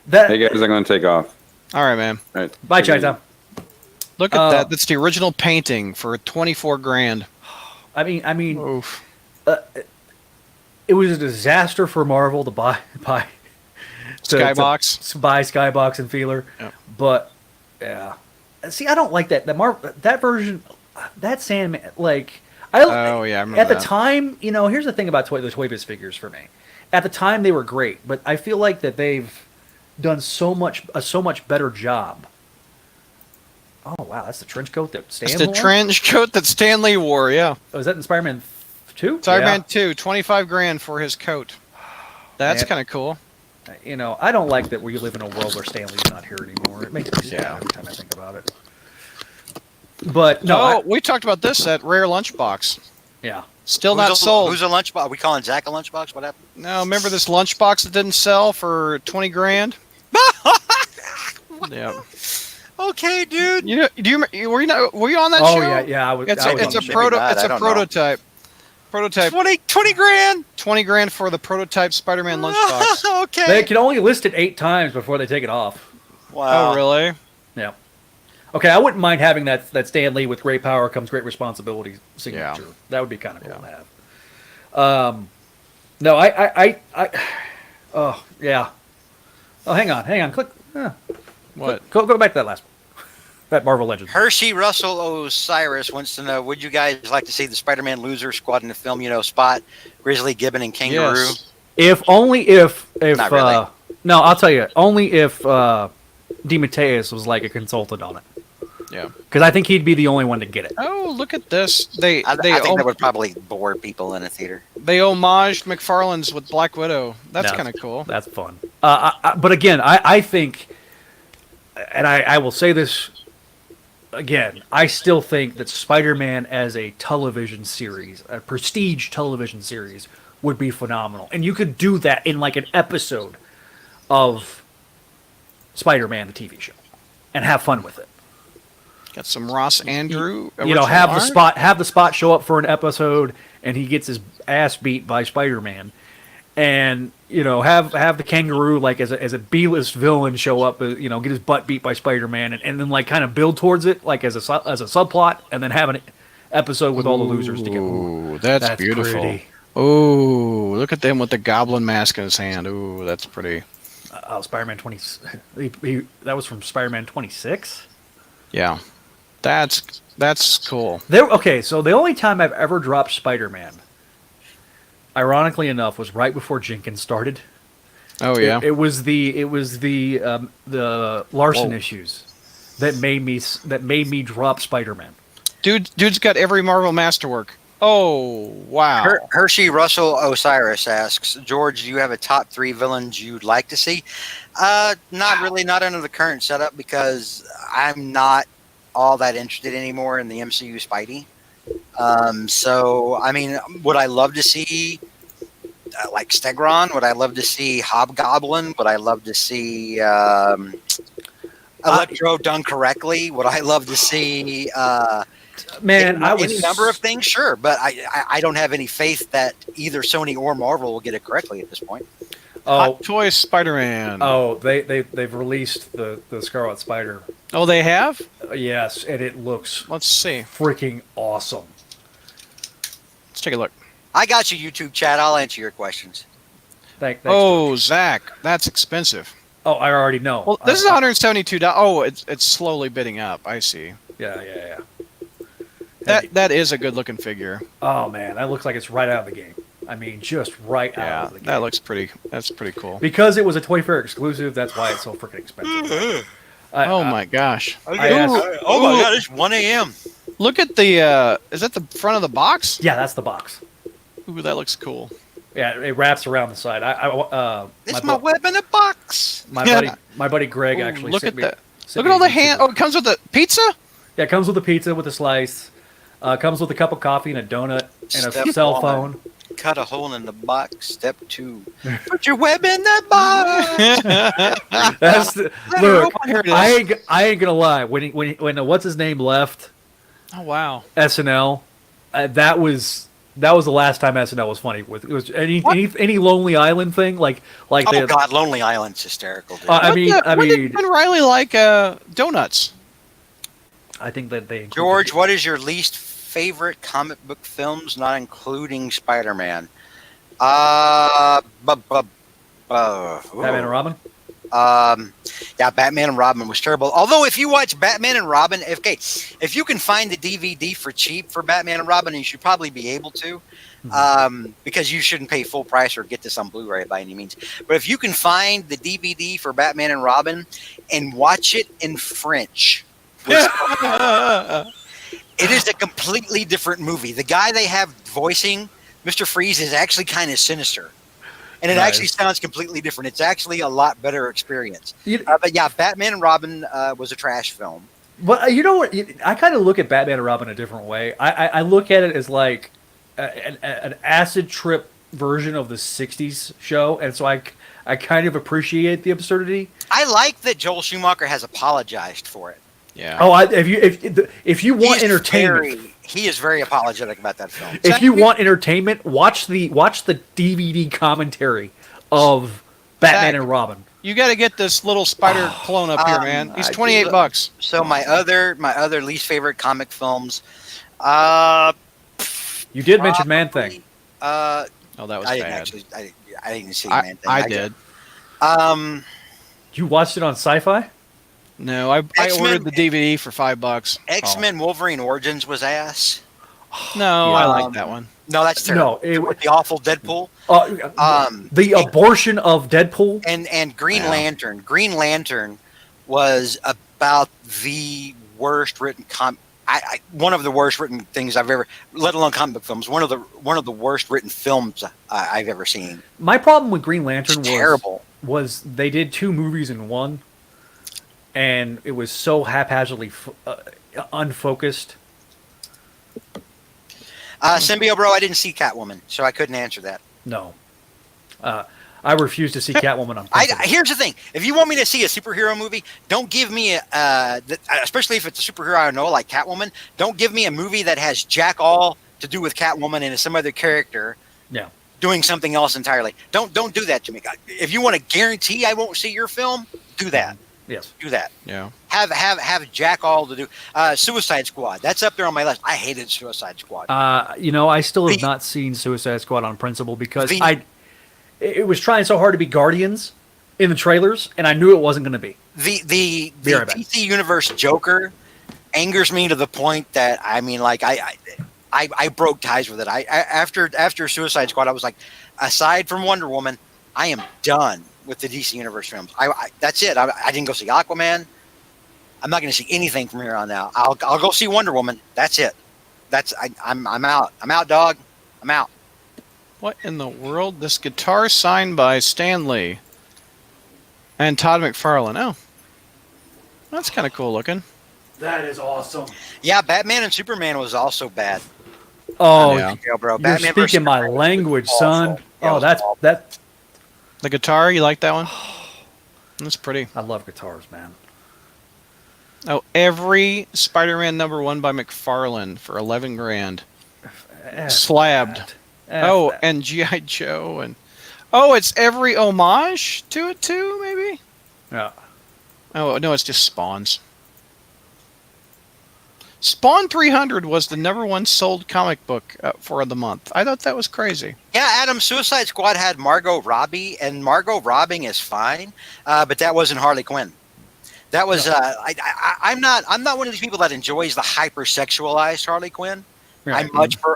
Speaker 2: that.
Speaker 5: Hey guys, I'm going to take off.
Speaker 1: All right, man.
Speaker 5: All right.
Speaker 2: Bye, Chinatown.
Speaker 1: Look at that. That's the original painting for $24,000.
Speaker 2: I mean,
Speaker 1: Oof.
Speaker 2: it was a disaster for Marvel to buy
Speaker 1: Skybox.
Speaker 2: to buy Skybox and Feeler, but yeah. See, I don't like that. That version, that Sandman, like
Speaker 1: Oh yeah, I remember
Speaker 2: at the
Speaker 1: that.
Speaker 2: time, you know, here's the thing about the Toy Biz figures for me. At the time, they were great, but I feel like that they've done so much better job. Oh wow, that's the trench coat that Stan
Speaker 1: It's the
Speaker 2: wore?
Speaker 1: trench coat that Stan Lee wore. Yeah.
Speaker 2: Oh, is that in Spider-Man 2?
Speaker 1: Spider-Man 2, $25,000 for his coat. That's
Speaker 2: Man.
Speaker 1: kind of cool.
Speaker 2: You know, I don't like that we live in a world where Stanley's not here anymore. It makes me sad
Speaker 1: Yeah.
Speaker 2: every time I think about it. But no,
Speaker 1: we talked about this at Rare Lunchbox.
Speaker 2: yeah.
Speaker 1: Still not sold.
Speaker 4: Who's a lunchbox? We calling Zach a lunchbox? What happened?
Speaker 1: No, remember this lunchbox that didn't sell for $20,000? Yeah.
Speaker 4: Okay, dude.
Speaker 1: You know, were you on that
Speaker 2: Oh
Speaker 1: show?
Speaker 2: yeah.
Speaker 1: It's
Speaker 2: I was
Speaker 1: a
Speaker 2: on the show.
Speaker 1: prototype. Prototype.
Speaker 4: 20 grand.
Speaker 1: $20,000 for the prototype Spider-Man lunchbox.
Speaker 4: Okay.
Speaker 2: They can only list it 8 times before they take it off.
Speaker 4: Wow.
Speaker 1: Oh, really?
Speaker 2: Yeah. Okay, I wouldn't mind having that Stan Lee with great power comes great responsibility signature.
Speaker 1: Yeah.
Speaker 2: That would be kind of cool to have. No, I oh yeah. Oh, hang on. Click.
Speaker 1: What?
Speaker 2: Go back to that last one. That Marvel Legends.
Speaker 4: Hershey Russell Osiris wants to know: would you guys like to see the Spider-Man loser squad in the film? You know, Spot, Grizzly, Gibbon, and Kangaroo.
Speaker 2: If only if
Speaker 4: Not really.
Speaker 2: no, I'll tell you. Only if DeMatteis was like a consultant on it.
Speaker 1: Yeah.
Speaker 2: Because I think he'd be the only one to get it.
Speaker 1: Oh, look at this. They
Speaker 4: I
Speaker 1: they
Speaker 4: think that would probably bore people in a theater.
Speaker 1: they homaged McFarlane's with Black Widow. That's
Speaker 2: No,
Speaker 1: kind of cool.
Speaker 2: That's fun. But again, I think, and I will say this again, I still think that Spider-Man as a television series, a prestige television series, would be phenomenal. And you could do that in like an episode of Spider-Man, the TV show, and have fun with it.
Speaker 1: Got some Ross Andrew.
Speaker 2: You know,
Speaker 1: original
Speaker 2: have the spot show up for an episode, and he gets his ass beat by Spider-Man, and you know, have the Kangaroo like as a B-list villain show up, you know, get his butt beat by Spider-Man, and then like kind of build towards it like as a subplot, and then have an episode with all the losers together.
Speaker 1: Ooh, that's beautiful.
Speaker 2: Pretty.
Speaker 1: Ooh, look at them with the goblin mask in his hand. Ooh, that's pretty.
Speaker 2: Spider-Man 20. That was from Spider-Man 26.
Speaker 1: Yeah, that's cool.
Speaker 2: Okay, so the only time I've ever dropped Spider-Man, ironically enough, was right before Jenkins started.
Speaker 1: Oh yeah.
Speaker 2: It was the Larson
Speaker 1: Whoa.
Speaker 2: issues that made me drop Spider-Man.
Speaker 1: Dude's got every Marvel masterwork. Oh wow.
Speaker 4: Hershey Russell Osiris asks, George, do you have a top 3 villains you'd like to see? Not really, not under the current setup, because I'm not all that interested anymore in the MCU Spidey. So, I mean, would I love to see like Stegron? Would I love to see Hobgoblin? Would I love to see Electro done correctly? Would I love to see
Speaker 2: Man,
Speaker 4: any number of things? Sure, but I don't have any faith that either Sony or Marvel will get it correctly at this point.
Speaker 1: Hot Toy Spider-Man.
Speaker 2: They've released the Scarlet Spider.
Speaker 1: Oh, they have?
Speaker 2: Yes, and it looks
Speaker 1: Let's see.
Speaker 2: freaking awesome.
Speaker 1: Let's take a look.
Speaker 4: I got you, YouTube chat. I'll answer your questions.
Speaker 2: Thanks,
Speaker 1: Oh, Zach, that's expensive.
Speaker 2: Oh, I already know.
Speaker 1: Well, this is $172. Oh, it's slowly bidding up. I see.
Speaker 2: Yeah.
Speaker 1: That is a good looking figure.
Speaker 2: Oh man, that looks like it's right out of the game. I mean, just right out
Speaker 1: Yeah,
Speaker 2: of the game.
Speaker 1: that looks pretty. That's pretty cool.
Speaker 2: Because it was a Toy Fair exclusive. That's why it's so freaking expensive.
Speaker 1: Oh my gosh!
Speaker 2: I asked-
Speaker 4: Oh my god, it's 1 a.m.
Speaker 1: Look at the. Is that the front of the box?
Speaker 2: Yeah, that's the box.
Speaker 1: Ooh, that looks cool.
Speaker 2: Yeah, it wraps around the side.
Speaker 4: It's my web in a box.
Speaker 2: My buddy Greg
Speaker 1: Ooh,
Speaker 2: actually.
Speaker 1: look
Speaker 2: sent
Speaker 1: at
Speaker 2: me-
Speaker 1: that.
Speaker 2: sent
Speaker 1: Look
Speaker 2: me
Speaker 1: at all
Speaker 2: a
Speaker 1: the
Speaker 2: YouTube
Speaker 1: hand.
Speaker 2: of
Speaker 1: Oh, it comes with the pizza.
Speaker 2: Yeah, it comes with a pizza with a slice. Comes with a cup of coffee and a donut and a
Speaker 4: Step
Speaker 2: cell
Speaker 4: one.
Speaker 2: phone.
Speaker 4: Cut a hole in the box. Step 2. Put your web in that box.
Speaker 2: That's look.
Speaker 1: Here it is.
Speaker 2: I ain't gonna lie. When what's his name left
Speaker 1: Oh wow.
Speaker 2: SNL, that was the last time SNL was funny. With it was any Lonely Island thing like
Speaker 4: Oh
Speaker 2: they,
Speaker 4: god, Lonely Island's hysterical, dude.
Speaker 2: I
Speaker 1: When
Speaker 2: mean,
Speaker 1: did Ben Riley like donuts?
Speaker 2: I think that they included-
Speaker 4: George, what is your least favorite comic book films, not including Spider-Man?
Speaker 2: Batman and Robin.
Speaker 4: Yeah, Batman and Robin was terrible. Although, if you watch Batman and Robin, if you can find the DVD for cheap for Batman and Robin, you should probably be able to, because you shouldn't pay full price or get this on Blu-ray by any means. But if you can find the DVD for Batman and Robin and watch it in French, it is a completely different movie. The guy they have voicing Mr. Freeze is actually kind of sinister. And it
Speaker 2: Nice.
Speaker 4: actually sounds completely different. It's actually a lot better experience.
Speaker 2: You-
Speaker 4: But yeah, Batman and Robin was a trash film.
Speaker 2: But you know what? I kind of look at Batman and Robin a different way. I look at it as like an acid trip version of the '60s show, and so I kind of appreciate the absurdity.
Speaker 4: I like that Joel Schumacher has apologized for it.
Speaker 1: Yeah.
Speaker 2: Oh, if you want entertainment,
Speaker 4: He is very apologetic about that film.
Speaker 2: if you want entertainment, watch the DVD commentary of Batman
Speaker 1: Zach.
Speaker 2: and Robin.
Speaker 1: You got to get this little spider clone up here, man. He's
Speaker 4: I
Speaker 1: $28
Speaker 4: do.
Speaker 1: bucks.
Speaker 4: So my other least favorite comic films,
Speaker 2: You did mention Man Thing.
Speaker 4: I
Speaker 1: Oh, that was
Speaker 4: didn't
Speaker 1: bad.
Speaker 4: actually. I didn't see Man Thing.
Speaker 1: I did.
Speaker 2: You watched it on Sci-Fi?
Speaker 1: No, I
Speaker 4: X-Men-
Speaker 1: ordered the DVD for $5.
Speaker 4: X-Men Wolverine Origins was ass.
Speaker 1: No,
Speaker 2: Yeah.
Speaker 1: I like that one.
Speaker 4: No, that's terrible.
Speaker 2: No,
Speaker 4: With the awful Deadpool.
Speaker 2: The abortion of Deadpool.
Speaker 4: And Green Lantern. Green Lantern was about the worst written one of the worst written things I've ever, let alone comic book films. One of the worst written films I've ever seen.
Speaker 2: My problem with Green Lantern
Speaker 4: was
Speaker 2: they did 2 movies in one, and it was so haphazardly unfocused.
Speaker 4: Symbio Bro, I didn't see Catwoman, so I couldn't answer that.
Speaker 2: No. I refuse to see Catwoman on principle.
Speaker 4: Here's the thing. If you want me to see a superhero movie, don't give me especially if it's a superhero I know like Catwoman, don't give me a movie that has jack all to do with Catwoman and some other character doing something else entirely. Don't do that to me. If you want to guarantee I won't see your film, do that.
Speaker 2: Yes.
Speaker 4: Do that.
Speaker 1: Yeah.
Speaker 4: Have jack all to do. Suicide Squad. That's up there on my list. I hated Suicide Squad.
Speaker 2: I still have not seen Suicide Squad on principle because it was trying so hard to be Guardians in the trailers, and I knew it wasn't going to be.
Speaker 4: The DC Universe Joker angers me to the point that I broke ties with it. After Suicide Squad, I was like, aside from Wonder Woman, I am done with the DC Universe films. That's it. I didn't go see Aquaman. I'm not going to see anything from here on out. I'll go see Wonder Woman. That's it. I'm out. I'm out, dog. I'm out.
Speaker 1: What in the world? This guitar signed by Stan Lee and Todd McFarlane. Oh, that's kind of cool looking.
Speaker 2: That is awesome.
Speaker 4: Yeah, Batman and Superman was also bad.
Speaker 2: Oh,
Speaker 1: Yeah,
Speaker 4: bro.
Speaker 2: you're
Speaker 4: Batman versus
Speaker 2: speaking my
Speaker 4: Superman was
Speaker 2: language,
Speaker 4: awful.
Speaker 2: son.
Speaker 4: Yeah, it
Speaker 2: Oh,
Speaker 4: was
Speaker 2: that's
Speaker 4: awful.
Speaker 2: that.
Speaker 1: The guitar, you like that one? That's pretty.
Speaker 2: I love guitars, man.
Speaker 1: Oh, every Spider-Man #1 by McFarlane for $11 grand. Slabbed.
Speaker 2: That.
Speaker 1: And G.I. Joe and it's every homage to it too, maybe?
Speaker 2: Yeah.
Speaker 1: Oh no, it's just Spawns. Spawn 300 was the #1 sold comic book for the month. I thought that was crazy.
Speaker 4: Yeah, Adam, Suicide Squad had Margot Robbie, and Margot robbing is fine, but that wasn't Harley Quinn. That was I'm not one of these people that enjoys the hypersexualized Harley Quinn.
Speaker 2: Right.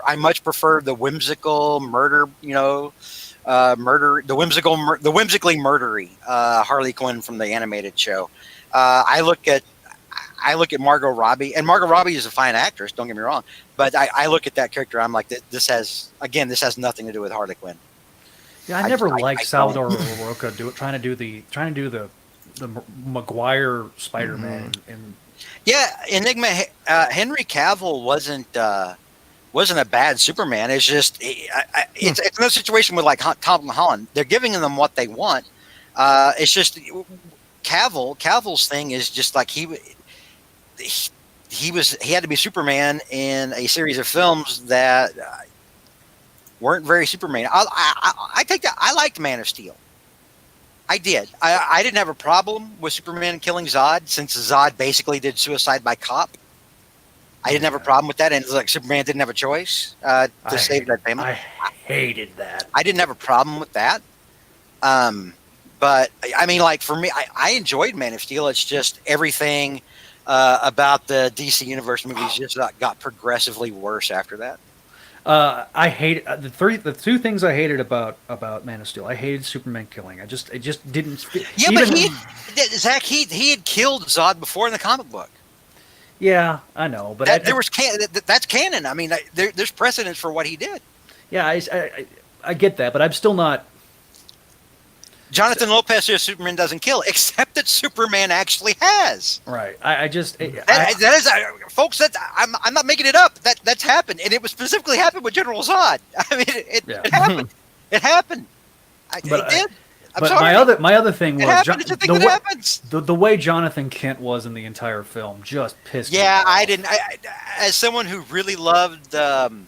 Speaker 4: I much prefer the whimsical murder, the whimsically murdery Harley Quinn from the animated show. I look at Margot Robbie, and Margot Robbie is a fine actress. Don't get me wrong, but I look at that character. I'm like, this has nothing to do with Harley Quinn.
Speaker 2: Yeah, I never liked Salvador Roca trying to do the Maguire Spider-Man. And
Speaker 4: Yeah, Enigma. Henry Cavill wasn't a bad Superman. It's just it's another situation with like Tom Holland. They're giving them what they want. It's just Cavill's thing is just like he had to be Superman in a series of films that weren't very Superman. I take that. I liked Man of Steel. I did. I didn't have a problem with Superman killing Zod since Zod basically did suicide by cop. I didn't have a problem with that, and it's like Superman didn't have a choice to save that family.
Speaker 2: I hated that.
Speaker 4: I didn't have a problem with that. But I mean, like for me, I enjoyed Man of Steel. It's just everything about the DC Universe movies just got progressively worse after that.
Speaker 2: I hate the 2 things I hated about Man of Steel. I hated Superman killing. It just didn't.
Speaker 4: Yeah, but Zach, he had killed Zod before in the comic book.
Speaker 2: Yeah, I know, but
Speaker 4: that's canon. I mean, there's precedence for what he did.
Speaker 2: Yeah, I get that, but I'm still not.
Speaker 4: Jonathan Lopez says Superman doesn't kill, except that Superman actually has.
Speaker 2: Right. I just
Speaker 4: that is, folks. I'm not making it up. That's happened, and it was specifically happened with General Zod. I mean, it happened. It happened. It did. I'm sorry.
Speaker 2: my other thing was
Speaker 4: happens.
Speaker 2: The way Jonathan Kent was in the entire film just pissed me off.
Speaker 4: Yeah, I didn't. As someone who really loved Glenn,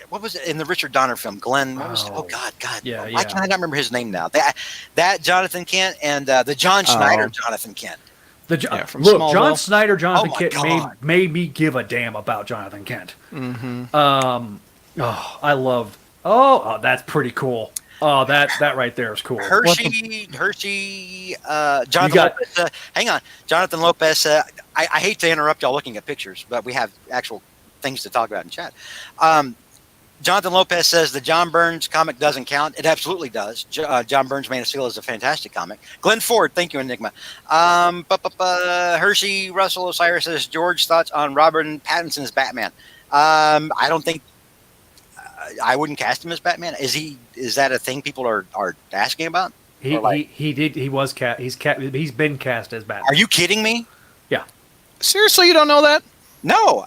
Speaker 4: what was it in the Richard Donner film? Glenn, what was it? Oh God.
Speaker 2: Yeah,
Speaker 4: Why can I not remember his name now? That Jonathan Kent and the John Schneider Jonathan Kent.
Speaker 1: From
Speaker 2: Look,
Speaker 1: Smallville.
Speaker 2: John Snyder, Jonathan
Speaker 4: Oh my
Speaker 2: Kent
Speaker 4: God.
Speaker 2: made me give a damn about Jonathan Kent.
Speaker 1: Mm-hmm.
Speaker 2: I loved. Oh, that's pretty cool. Oh, that right there is cool.
Speaker 4: Hershey, Jonathan Lopez. Hang on, Jonathan Lopez. I hate to interrupt y'all looking at pictures, but we have actual things to talk about in chat. Jonathan Lopez says the John Burns comic doesn't count. It absolutely does. John Burns' Man of Steel is a fantastic comic. Glenn Ford, thank you, Enigma. Hershey Russell Osiris says George thoughts on Robert Pattinson's Batman. I don't think I wouldn't cast him as Batman. Is that a thing people are asking about?
Speaker 2: He's been cast as Batman.
Speaker 4: Are you kidding me?
Speaker 1: Seriously, you don't know that?
Speaker 4: No.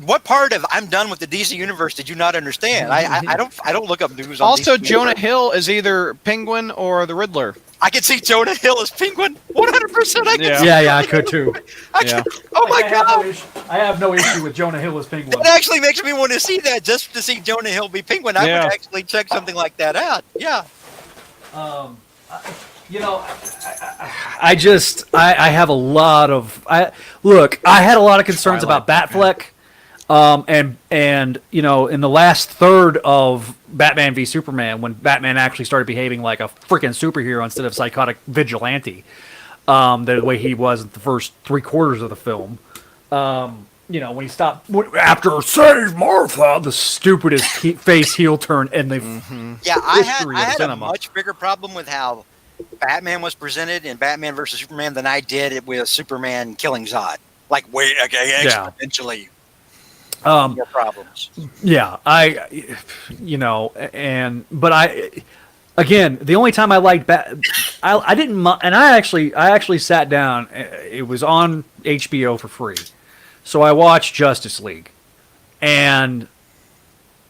Speaker 4: What part of I'm done with the DC universe did you not understand? I don't look up news on
Speaker 1: Also,
Speaker 4: DC
Speaker 1: Jonah
Speaker 4: universe.
Speaker 1: Hill is either Penguin or the Riddler.
Speaker 4: I can see Jonah Hill as Penguin. 100%. I can
Speaker 1: Yeah.
Speaker 4: see
Speaker 2: Yeah, I could too.
Speaker 1: Yeah.
Speaker 4: Oh my god.
Speaker 2: I have no issue with Jonah Hill as Penguin.
Speaker 4: That actually makes me want to see that, just to see Jonah Hill be Penguin. I
Speaker 1: Yeah.
Speaker 4: would actually check something like that out. Yeah.
Speaker 2: I have a lot of I had a lot of concerns about Batfleck, and in the last third of Batman v Superman, when Batman actually started behaving like a freaking superhero instead of psychotic vigilante, the way he was in the first 3/4 of the film. When he stopped after Save Martha, the stupidest face heel turn in the
Speaker 4: Yeah, I
Speaker 2: history of
Speaker 4: had a
Speaker 2: cinema.
Speaker 4: much bigger problem with how Batman was presented in Batman versus Superman than I did it with Superman killing Zod. Like, exponentially more problems.
Speaker 2: Yeah, again, the only time I liked I didn't, and I actually sat down. It was on HBO for free, so I watched Justice League, and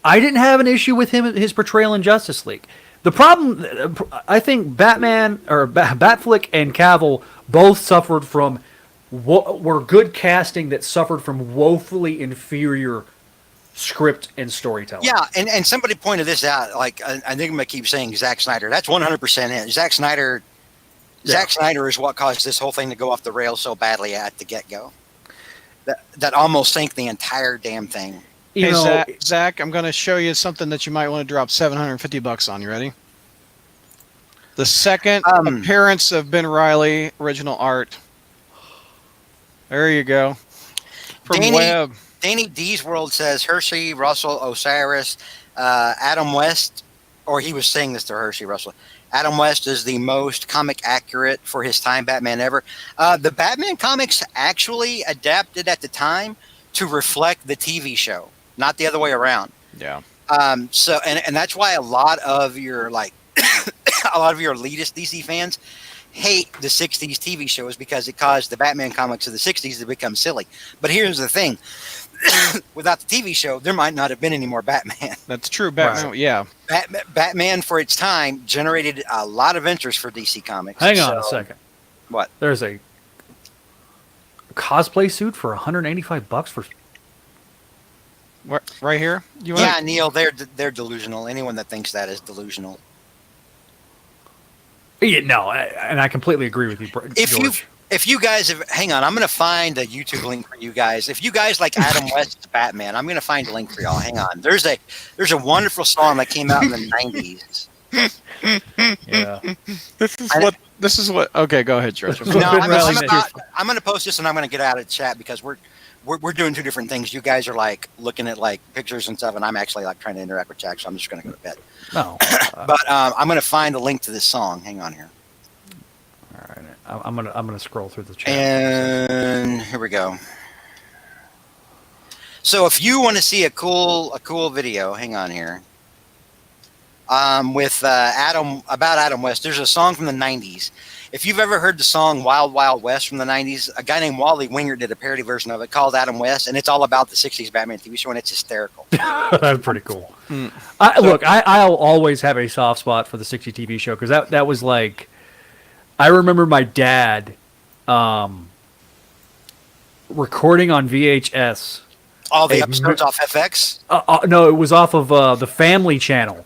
Speaker 2: I didn't have an issue with his portrayal in Justice League. The problem, I think, Batfleck and Cavill both suffered from were good casting that suffered from woefully inferior script and storytelling.
Speaker 4: Yeah, and somebody pointed this out. Like, Enigma keeps saying Zack Snyder. That's 100% it. Zack Snyder is what caused this whole thing to go off the rails so badly at the get-go. That almost sank the entire damn thing.
Speaker 1: Zach, I'm going to show you something that you might want to drop $750 on. You ready? The second appearance of Ben Reilly, original art. There you go. From Web.
Speaker 4: Danny D's World says Hershey, Russell, Osiris, Adam West, or he was saying this to Hershey, Russell. Adam West is the most comic accurate for his time Batman ever. The Batman comics actually adapted at the time to reflect the TV show, not the other way around.
Speaker 1: Yeah.
Speaker 4: So that's why a lot of your a lot of your elitist DC fans hate the 60s TV shows, because it caused the Batman comics of the 60s to become silly. But here's the thing. Without the TV show, there might not have been any more Batman.
Speaker 1: That's true. Batman, yeah.
Speaker 4: Batman, for its time, generated a lot of interest for DC Comics.
Speaker 2: Hang on a second.
Speaker 4: What?
Speaker 2: There's a cosplay suit for $185 for.
Speaker 1: Right here?
Speaker 4: Yeah, Neil, they're delusional. Anyone that thinks that is delusional.
Speaker 2: Yeah, no, and I completely agree with you, George.
Speaker 4: If you guys have, hang on, I'm going to find a YouTube link for you guys. If you guys like Adam West's Batman, I'm going to find a link for y'all. Hang on. There's a wonderful song that came out in the 90s.
Speaker 2: Yeah.
Speaker 1: This is what. Okay, go ahead, George.
Speaker 4: No, I'm going to post this and I'm going to get out of chat, because we're doing two different things. You guys are like looking at like pictures and stuff, and I'm actually like trying to interact with chat, so I'm just going to go to bed.
Speaker 2: No.
Speaker 4: But I'm going to find a link to this song. Hang on here.
Speaker 2: All right. I'm gonna scroll through the chat.
Speaker 4: And here we go. So if you want to see a cool video, hang on here. With Adam West, there's a song from the 90s. If you've ever heard the song Wild Wild West from the 90s, a guy named Wally Winger did a parody version of it called Adam West, and it's all about the 60s Batman TV show, and it's hysterical.
Speaker 2: That's pretty cool. I'll always have a soft spot for the 60s TV show, because that was like, I remember my dad recording on VHS.
Speaker 4: All the episodes off FX?
Speaker 2: No, it was off of the Family Channel.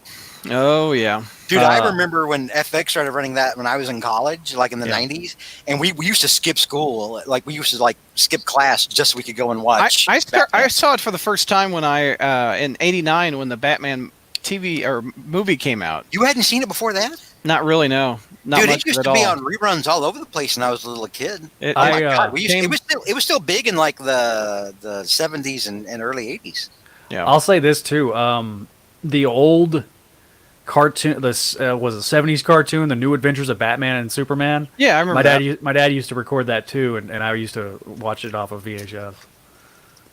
Speaker 1: Oh, yeah.
Speaker 4: Dude, I remember when FX started running that when I was in college, like in the 90s, and we used to skip school. Like, we used to, like, skip class just so we could go and watch.
Speaker 1: I saw it for the first time when in '89 when the Batman TV or movie came out.
Speaker 4: You hadn't seen it before that?
Speaker 1: Not really, no. Not
Speaker 4: Dude,
Speaker 1: much
Speaker 4: it used
Speaker 1: at
Speaker 4: to be
Speaker 1: all.
Speaker 4: on reruns all over the place when I was a little kid.
Speaker 1: It-
Speaker 4: Oh my
Speaker 2: I,
Speaker 4: god,
Speaker 1: came-
Speaker 4: it was still big in like the 70s and early 80s.
Speaker 1: yeah.
Speaker 2: I'll say this too. The old cartoon, this was a '70s cartoon, The New Adventures of Batman and Superman.
Speaker 1: Yeah, I remember
Speaker 2: My
Speaker 1: that.
Speaker 2: my dad used to record that too, and I used to watch it off of VHS.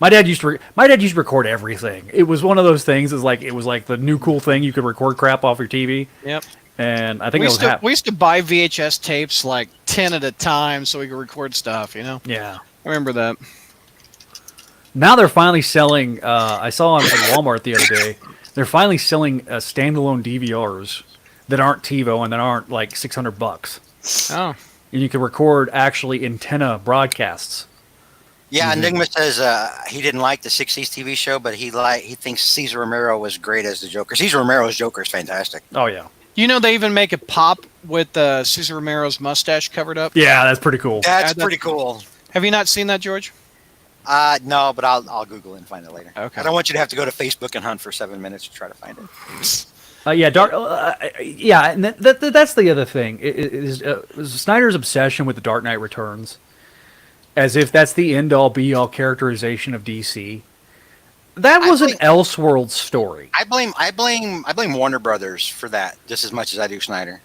Speaker 2: My dad used to record everything. It was one of those things. It was like the new cool thing. You could record crap off your TV,
Speaker 1: Yep.
Speaker 2: and I think
Speaker 1: We
Speaker 2: it
Speaker 1: used,
Speaker 2: was
Speaker 1: to, we used to buy VHS tapes like 10 at a time so we could record stuff, you know?
Speaker 2: yeah.
Speaker 1: I remember that.
Speaker 2: Now they're finally selling. I saw them at Walmart the other day. They're finally selling standalone DVRs that aren't TiVo and that aren't like $600.
Speaker 1: Oh.
Speaker 2: And you can record actually antenna broadcasts.
Speaker 4: Yeah, Enigma says he didn't like the 60s TV show, but he thinks Cesar Romero was great as the Joker. Cesar Romero's Joker is fantastic.
Speaker 2: Oh yeah,
Speaker 1: You know, they even make a pop with Cesar Romero's mustache covered up.
Speaker 2: yeah, that's pretty cool.
Speaker 4: That's
Speaker 1: that-
Speaker 4: pretty cool.
Speaker 1: Have you not seen that, George?
Speaker 4: No, but I'll Google it and find it later.
Speaker 1: Okay.
Speaker 4: I don't want you to have to go to Facebook and hunt for 7 minutes to try to find it.
Speaker 2: Yeah, yeah, and that's the other thing is Snyder's obsession with the Dark Knight Returns, as if that's the end all be all characterization of DC. That was an Elseworld story.
Speaker 4: I blame Warner Brothers for that just as much as I do Snyder.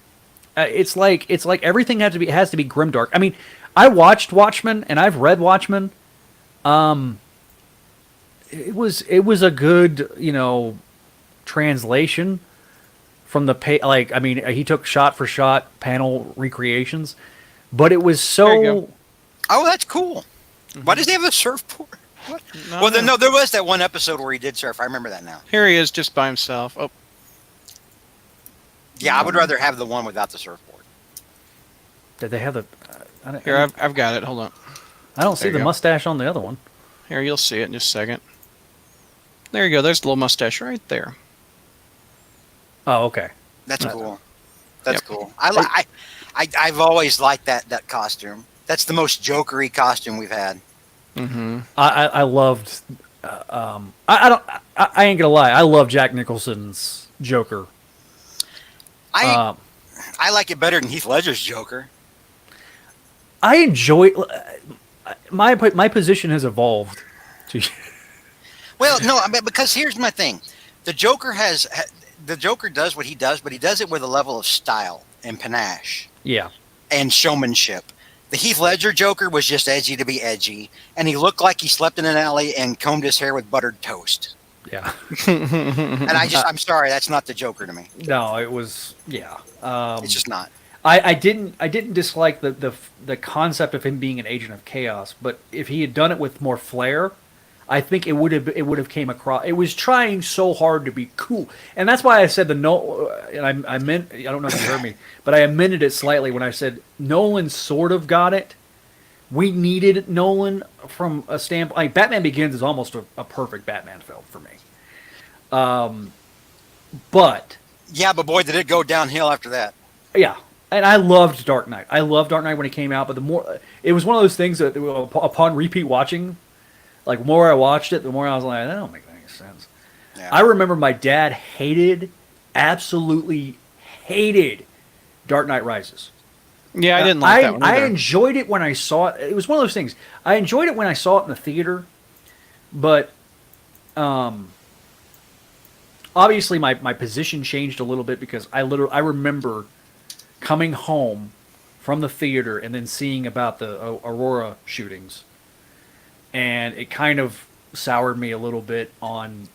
Speaker 2: It's like everything has to be grimdark. I mean, I watched Watchmen and I've read Watchmen. It was a good, translation from the like, I mean, he took shot for shot panel recreations, but it was
Speaker 1: There you
Speaker 2: so
Speaker 1: go.
Speaker 4: Oh, that's cool. Why does he have a surfboard? What?
Speaker 1: No,
Speaker 4: Well,
Speaker 1: no.
Speaker 4: there was that one episode where he did surf. I remember that now.
Speaker 1: Here he is just by himself. Oh,
Speaker 4: Yeah, I would rather have the one without the surfboard.
Speaker 2: did they have the I don't,
Speaker 1: here, I've got it. Hold on.
Speaker 2: I don't see
Speaker 1: there you
Speaker 2: the
Speaker 1: go.
Speaker 2: mustache on the other one.
Speaker 1: Here, you'll see it in just a second. There you go. There's the little mustache right there.
Speaker 2: Oh, okay.
Speaker 4: That's
Speaker 2: Right.
Speaker 4: cool. That's
Speaker 1: Yep.
Speaker 4: cool. I've always liked that costume. That's the most Jokery costume we've had.
Speaker 1: Mm-hmm.
Speaker 2: I loved I ain't gonna lie, I love Jack Nicholson's Joker.
Speaker 4: I like it better than Heath Ledger's Joker.
Speaker 2: I enjoy my position has evolved to
Speaker 4: Well, no, I mean, because here's my thing: the Joker the Joker does what he does, but he does it with a level of style and panache
Speaker 2: yeah.
Speaker 4: and showmanship. The Heath Ledger Joker was just edgy to be edgy, and he looked like he slept in an alley and combed his hair with buttered toast.
Speaker 2: Yeah.
Speaker 4: And I'm sorry, that's not the Joker to me.
Speaker 2: No, it was yeah.
Speaker 4: It's just not.
Speaker 2: I didn't dislike the concept of him being an agent of chaos, but if he had done it with more flair, I think it would have came across. It was trying so hard to be cool, and that's why I said and I meant, I don't know if you heard me, but I amended it slightly when I said Nolan sort of got it. We needed Nolan from a standpoint. Like Batman Begins is almost a perfect Batman film for me. But
Speaker 4: Yeah, but boy, did it go downhill after that.
Speaker 2: yeah, and I loved Dark Knight. I loved Dark Knight when it came out, but the more it was one of those things that upon repeat watching, like the more I watched it, the more I was like, that don't make any sense.
Speaker 4: Yeah.
Speaker 2: I remember my dad absolutely hated Dark Knight Rises.
Speaker 1: Yeah, I didn't like that one
Speaker 2: I
Speaker 1: either.
Speaker 2: enjoyed it when I saw it. It was one of those things. I enjoyed it when I saw it in the theater, but obviously my position changed a little bit because I remember coming home from the theater and then seeing about the Aurora shootings, and it kind of soured me a little bit on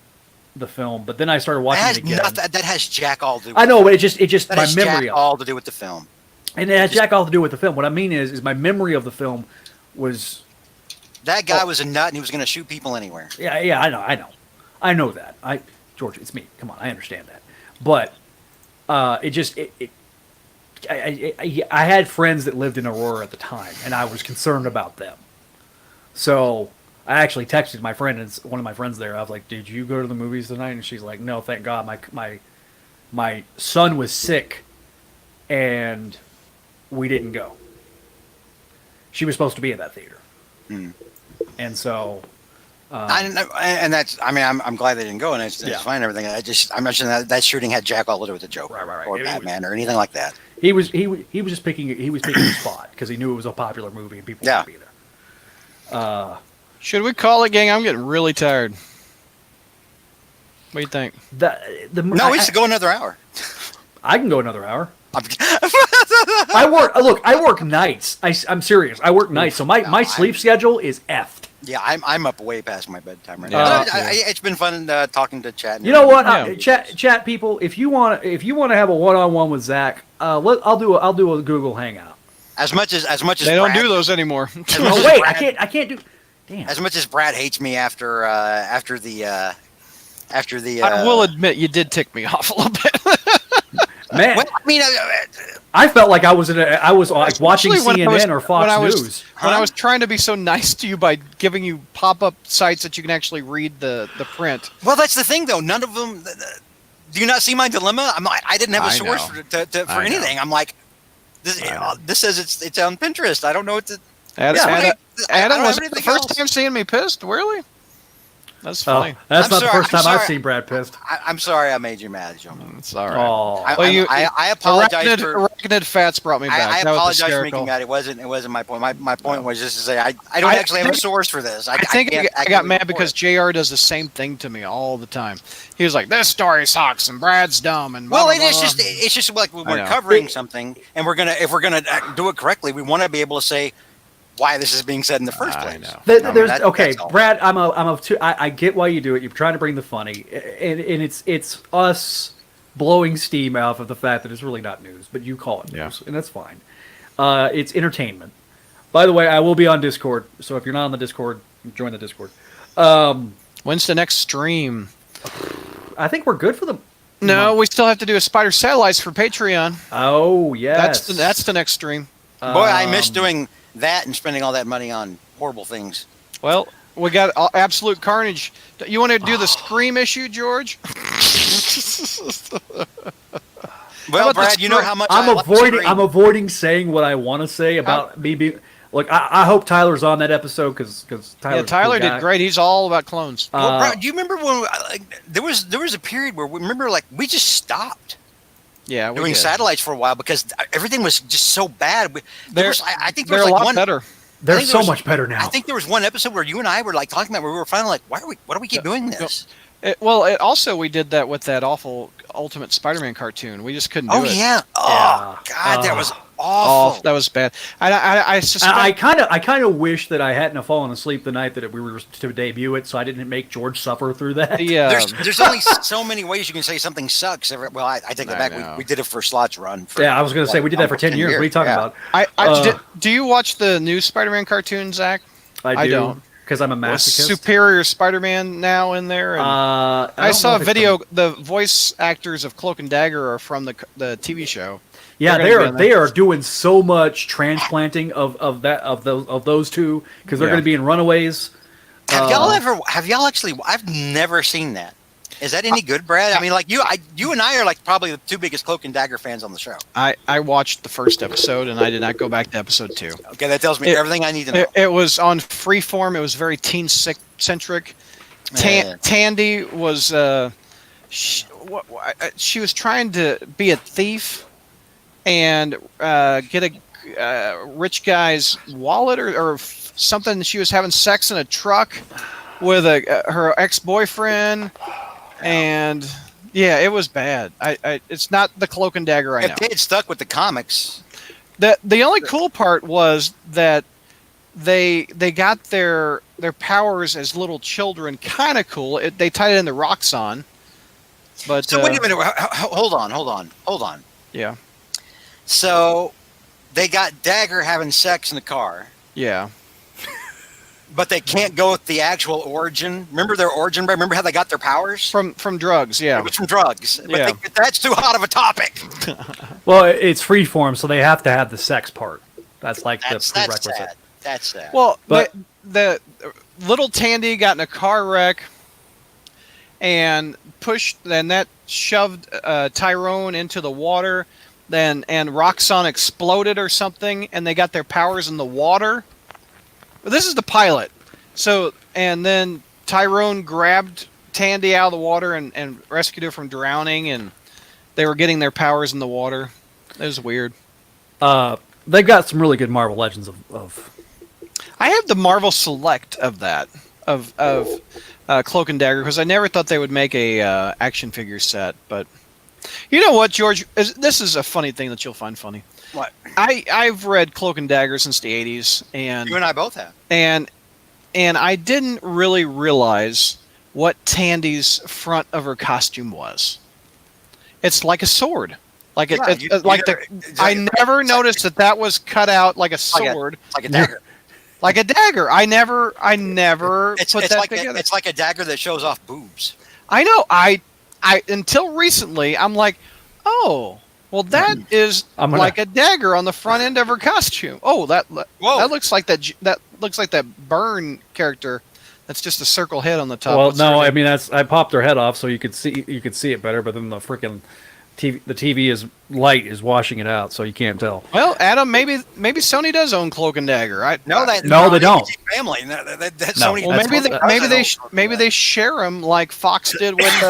Speaker 2: the film. But then I started watching it again.
Speaker 4: That has Jack all to do with
Speaker 2: I know,
Speaker 4: it.
Speaker 2: but it just
Speaker 4: That
Speaker 2: my
Speaker 4: has
Speaker 2: memory
Speaker 4: Jack
Speaker 2: of it.
Speaker 4: all to do with the film.
Speaker 2: And it has Jack all to do with the film. What I mean is my memory of the film was
Speaker 4: That guy was a nut and he was going to shoot people anywhere.
Speaker 2: yeah, I know that. George, it's me. Come on, I understand that. But I had friends that lived in Aurora at the time, and I was concerned about them. So I actually texted my friend, and one of my friends there. I was like, "Did you go to the movies tonight?" And she's like, "No, thank God. My son was sick, and we didn't go. She was supposed to be in that theater,
Speaker 4: Hmm.
Speaker 2: and so
Speaker 4: And that's. I mean, I'm glad they didn't go, and it's
Speaker 2: Yeah.
Speaker 4: fine. And everything. I mentioned that shooting had jack all to do with the Joker
Speaker 2: Right.
Speaker 4: or Batman or anything like that.
Speaker 2: He was just picking a spot because he knew it was a popular movie and people
Speaker 4: Yeah.
Speaker 2: would be there.
Speaker 1: Should we call it, gang? I'm getting really tired. What do you think?
Speaker 4: No, we should go another hour.
Speaker 2: I can go another hour.
Speaker 4: I'm-
Speaker 2: I work nights. I'm serious. I work nights, so my sleep schedule is effed.
Speaker 4: Yeah, I'm up way past my bedtime right
Speaker 1: Yeah.
Speaker 4: now. But it's been fun talking to Chat.
Speaker 2: You know what?
Speaker 1: Yeah.
Speaker 2: Chat people, if you want to have a one-on-one with Zach, I'll do a Google Hangout.
Speaker 4: As much as
Speaker 1: They don't
Speaker 4: Brad,
Speaker 1: do those anymore.
Speaker 4: as much
Speaker 2: Oh
Speaker 4: as
Speaker 2: wait,
Speaker 4: Brad-
Speaker 2: I can't do. Damn.
Speaker 4: As much as Brad hates me after the
Speaker 1: I will admit you did tick me off a little bit.
Speaker 2: Man,
Speaker 4: well, I mean,
Speaker 2: I felt like I was like watching
Speaker 1: Especially
Speaker 2: CNN or Fox
Speaker 1: when I was,
Speaker 2: News.
Speaker 1: When I
Speaker 4: Huh?
Speaker 1: was trying to be so nice to you by giving you pop-up sites that you can actually read the print.
Speaker 4: well, that's the thing though. None of them. Do you not see my dilemma? I didn't have a
Speaker 1: I
Speaker 4: source
Speaker 1: know.
Speaker 4: for
Speaker 1: I know.
Speaker 4: anything. I'm like, this says it's on Pinterest. I don't know what to.
Speaker 1: Adam,
Speaker 2: Yeah.
Speaker 1: Adam,
Speaker 4: I
Speaker 1: Adam
Speaker 4: don't
Speaker 1: was
Speaker 4: have
Speaker 1: the
Speaker 4: anything
Speaker 1: first
Speaker 4: else.
Speaker 1: time seeing me pissed. Really? That's
Speaker 2: Oh,
Speaker 1: funny.
Speaker 2: that's
Speaker 4: I'm
Speaker 2: not
Speaker 4: sorry-
Speaker 2: the first
Speaker 4: I'm
Speaker 2: time I've
Speaker 4: sorry.
Speaker 2: seen Brad pissed.
Speaker 4: I'm sorry I made you mad, gentlemen.
Speaker 1: It's all right.
Speaker 2: Oh,
Speaker 1: Well,
Speaker 4: I apologize for.
Speaker 1: Arachnid fats brought me back.
Speaker 4: I
Speaker 1: That was
Speaker 4: apologize for
Speaker 1: hysterical.
Speaker 4: making that. It wasn't my point. My point was just to say I don't
Speaker 1: I
Speaker 4: actually have a
Speaker 1: think-
Speaker 4: source for this.
Speaker 1: I think
Speaker 4: can't
Speaker 1: I got
Speaker 4: actually
Speaker 1: mad
Speaker 4: report
Speaker 1: because
Speaker 4: it.
Speaker 1: JR does the same thing to me all the time. He was like, "This story sucks," and Brad's dumb, and blah,
Speaker 4: Well,
Speaker 1: blah, blah, blah.
Speaker 4: it's just like when
Speaker 1: I
Speaker 4: we're
Speaker 1: know.
Speaker 4: covering something, and if we're gonna do it correctly, we want to be able to say why this is being said in the first
Speaker 1: I
Speaker 4: place.
Speaker 1: know.
Speaker 2: Okay,
Speaker 4: that's all.
Speaker 2: Brad. I get why you do it. You're trying to bring the funny, and it's us blowing steam off of the fact that it's really not news, but you call it news,
Speaker 1: Yeah.
Speaker 2: and that's fine. It's entertainment. By the way, I will be on Discord, so if you're not on the Discord, join the Discord.
Speaker 1: When's the next stream?
Speaker 2: I think we're good for the.
Speaker 1: No, we still have to do a Spider Satellites for Patreon.
Speaker 2: Oh yes,
Speaker 1: That's the next stream.
Speaker 4: Boy, I miss
Speaker 2: Um,
Speaker 4: doing that and spending all that money on horrible things.
Speaker 1: Well, we got Absolute Carnage. You want to do the Scream issue, George?
Speaker 4: Well,
Speaker 1: about the
Speaker 4: Brad, you know
Speaker 1: Scream?
Speaker 4: how much
Speaker 2: I'm
Speaker 4: I like
Speaker 2: avoiding.
Speaker 4: Scream.
Speaker 2: I'm avoiding saying what I want to say about me being. Look, I hope Tyler's on that episode because
Speaker 1: Yeah, Tyler did great. He's all about clones.
Speaker 4: Well, Brad, do you remember when there was a period where we just stopped
Speaker 1: Yeah, we
Speaker 4: doing
Speaker 1: did.
Speaker 4: satellites for a while because everything was just so bad. I think there
Speaker 1: They're
Speaker 4: was
Speaker 1: a
Speaker 4: like
Speaker 1: lot
Speaker 4: one.
Speaker 1: better.
Speaker 2: They're
Speaker 4: I think
Speaker 2: so
Speaker 4: there was-
Speaker 2: much better now.
Speaker 4: I think there was one episode where you and I were like talking about where we were finally like, why do we keep doing this?
Speaker 1: Also we did that with that awful Ultimate Spider-Man cartoon. We just couldn't do
Speaker 4: Oh
Speaker 1: it.
Speaker 4: yeah. Oh God, that was awful.
Speaker 1: That was bad. I suspect.
Speaker 2: I kind of wish that I hadn't have fallen asleep the night that we were to debut it, so I didn't make George suffer through that.
Speaker 4: There's only so many ways you can say something sucks. Well, I take that
Speaker 1: I
Speaker 4: back.
Speaker 1: know.
Speaker 4: We did it for Slot's run. For,
Speaker 2: Yeah, I was going to say we did that for
Speaker 4: almost
Speaker 2: 10 years. What are you talking
Speaker 4: Yeah.
Speaker 2: about?
Speaker 1: do you watch the new Spider-Man cartoon, Zach?
Speaker 2: I do,
Speaker 1: don't.
Speaker 2: because I'm a
Speaker 1: With
Speaker 2: masochist.
Speaker 1: Superior Spider-Man now in there. And I
Speaker 2: don't
Speaker 1: saw
Speaker 2: know
Speaker 1: a
Speaker 2: if it's
Speaker 1: video. The voice actors of Cloak and Dagger are from the TV show.
Speaker 2: Yeah,
Speaker 1: They're gonna be in
Speaker 2: they
Speaker 1: there.
Speaker 2: are doing so much transplanting of those two because they're
Speaker 1: Yeah.
Speaker 2: going to be in Runaways.
Speaker 4: Have y'all actually? I've never seen that. Is that any good, Brad? I mean, like you and I are like probably the two biggest Cloak and Dagger fans on the show.
Speaker 1: I watched the first episode and I did not go back to episode 2.
Speaker 4: Okay, that tells me everything I need to know.
Speaker 1: It was on Freeform. It was very teen-centric.
Speaker 4: Yeah.
Speaker 1: Tandy was she was trying to be a thief and get a rich guy's wallet or something. She was having sex in a truck with her ex-boyfriend, and yeah, it was bad. It's not the Cloak and Dagger I know.
Speaker 4: If they had stuck with the comics,
Speaker 1: The only cool part was that they got their powers as little children kind of cool. They tied it into Roxxon. But
Speaker 4: so wait a minute. Hold on.
Speaker 1: Yeah.
Speaker 4: So they got Dagger having sex in the car,
Speaker 1: Yeah.
Speaker 4: but they can't go with the actual origin. Remember their origin? Brad? Remember how they got their powers?
Speaker 1: From drugs, yeah.
Speaker 4: It was from drugs. But
Speaker 1: Yeah.
Speaker 4: that's too hot of a topic.
Speaker 2: Well, it's Freeform, so they have to have the sex part. That's like
Speaker 4: That's
Speaker 2: the prerequisite.
Speaker 4: sad. That's sad.
Speaker 1: Well,
Speaker 2: But-
Speaker 1: the little Tandy got in a car wreck and that shoved Tyrone into the water. And Roxxon exploded or something, and they got their powers in the water. But this is the pilot. So, and then Tyrone grabbed Tandy out of the water and rescued her from drowning, and they were getting their powers in the water. It was weird.
Speaker 2: They've got some really good Marvel Legends of
Speaker 1: I have the Marvel Select of that of Cloak and Dagger because I never thought they would make a action figure set. But you know what, George? This is a funny thing that you'll find funny.
Speaker 4: What?
Speaker 1: I've read Cloak and Dagger since the '80s, and
Speaker 4: You and I both have.
Speaker 1: and I didn't really realize what Tandy's front of her costume was. It's like a sword. Like
Speaker 4: Yeah,
Speaker 1: it,
Speaker 4: you-
Speaker 1: like
Speaker 4: you're-
Speaker 1: the. I never noticed that was cut out like a sword,
Speaker 4: It's like a dagger.
Speaker 1: like a dagger. I never
Speaker 4: It's
Speaker 1: put that
Speaker 4: like
Speaker 1: together.
Speaker 4: it's like a dagger that shows off boobs.
Speaker 1: I know. I until recently, I'm like, oh, well, that is
Speaker 2: I'm gonna-
Speaker 1: like a dagger on the front end of her costume. Oh, that
Speaker 4: Whoa.
Speaker 1: looks like that looks like that Burn character. That's just a circle head on the top.
Speaker 2: Well,
Speaker 1: What's her
Speaker 2: no, I
Speaker 1: name?
Speaker 2: mean I popped her head off so you could see it better, but then the freaking TV is light is washing it out, so you can't tell.
Speaker 1: Well, Adam, maybe Sony does own Cloak and Dagger.
Speaker 4: No,
Speaker 2: No, they don't.
Speaker 4: Family. That's
Speaker 2: No.
Speaker 4: Sony.
Speaker 1: Well,
Speaker 2: That's
Speaker 1: maybe they share them like Fox did with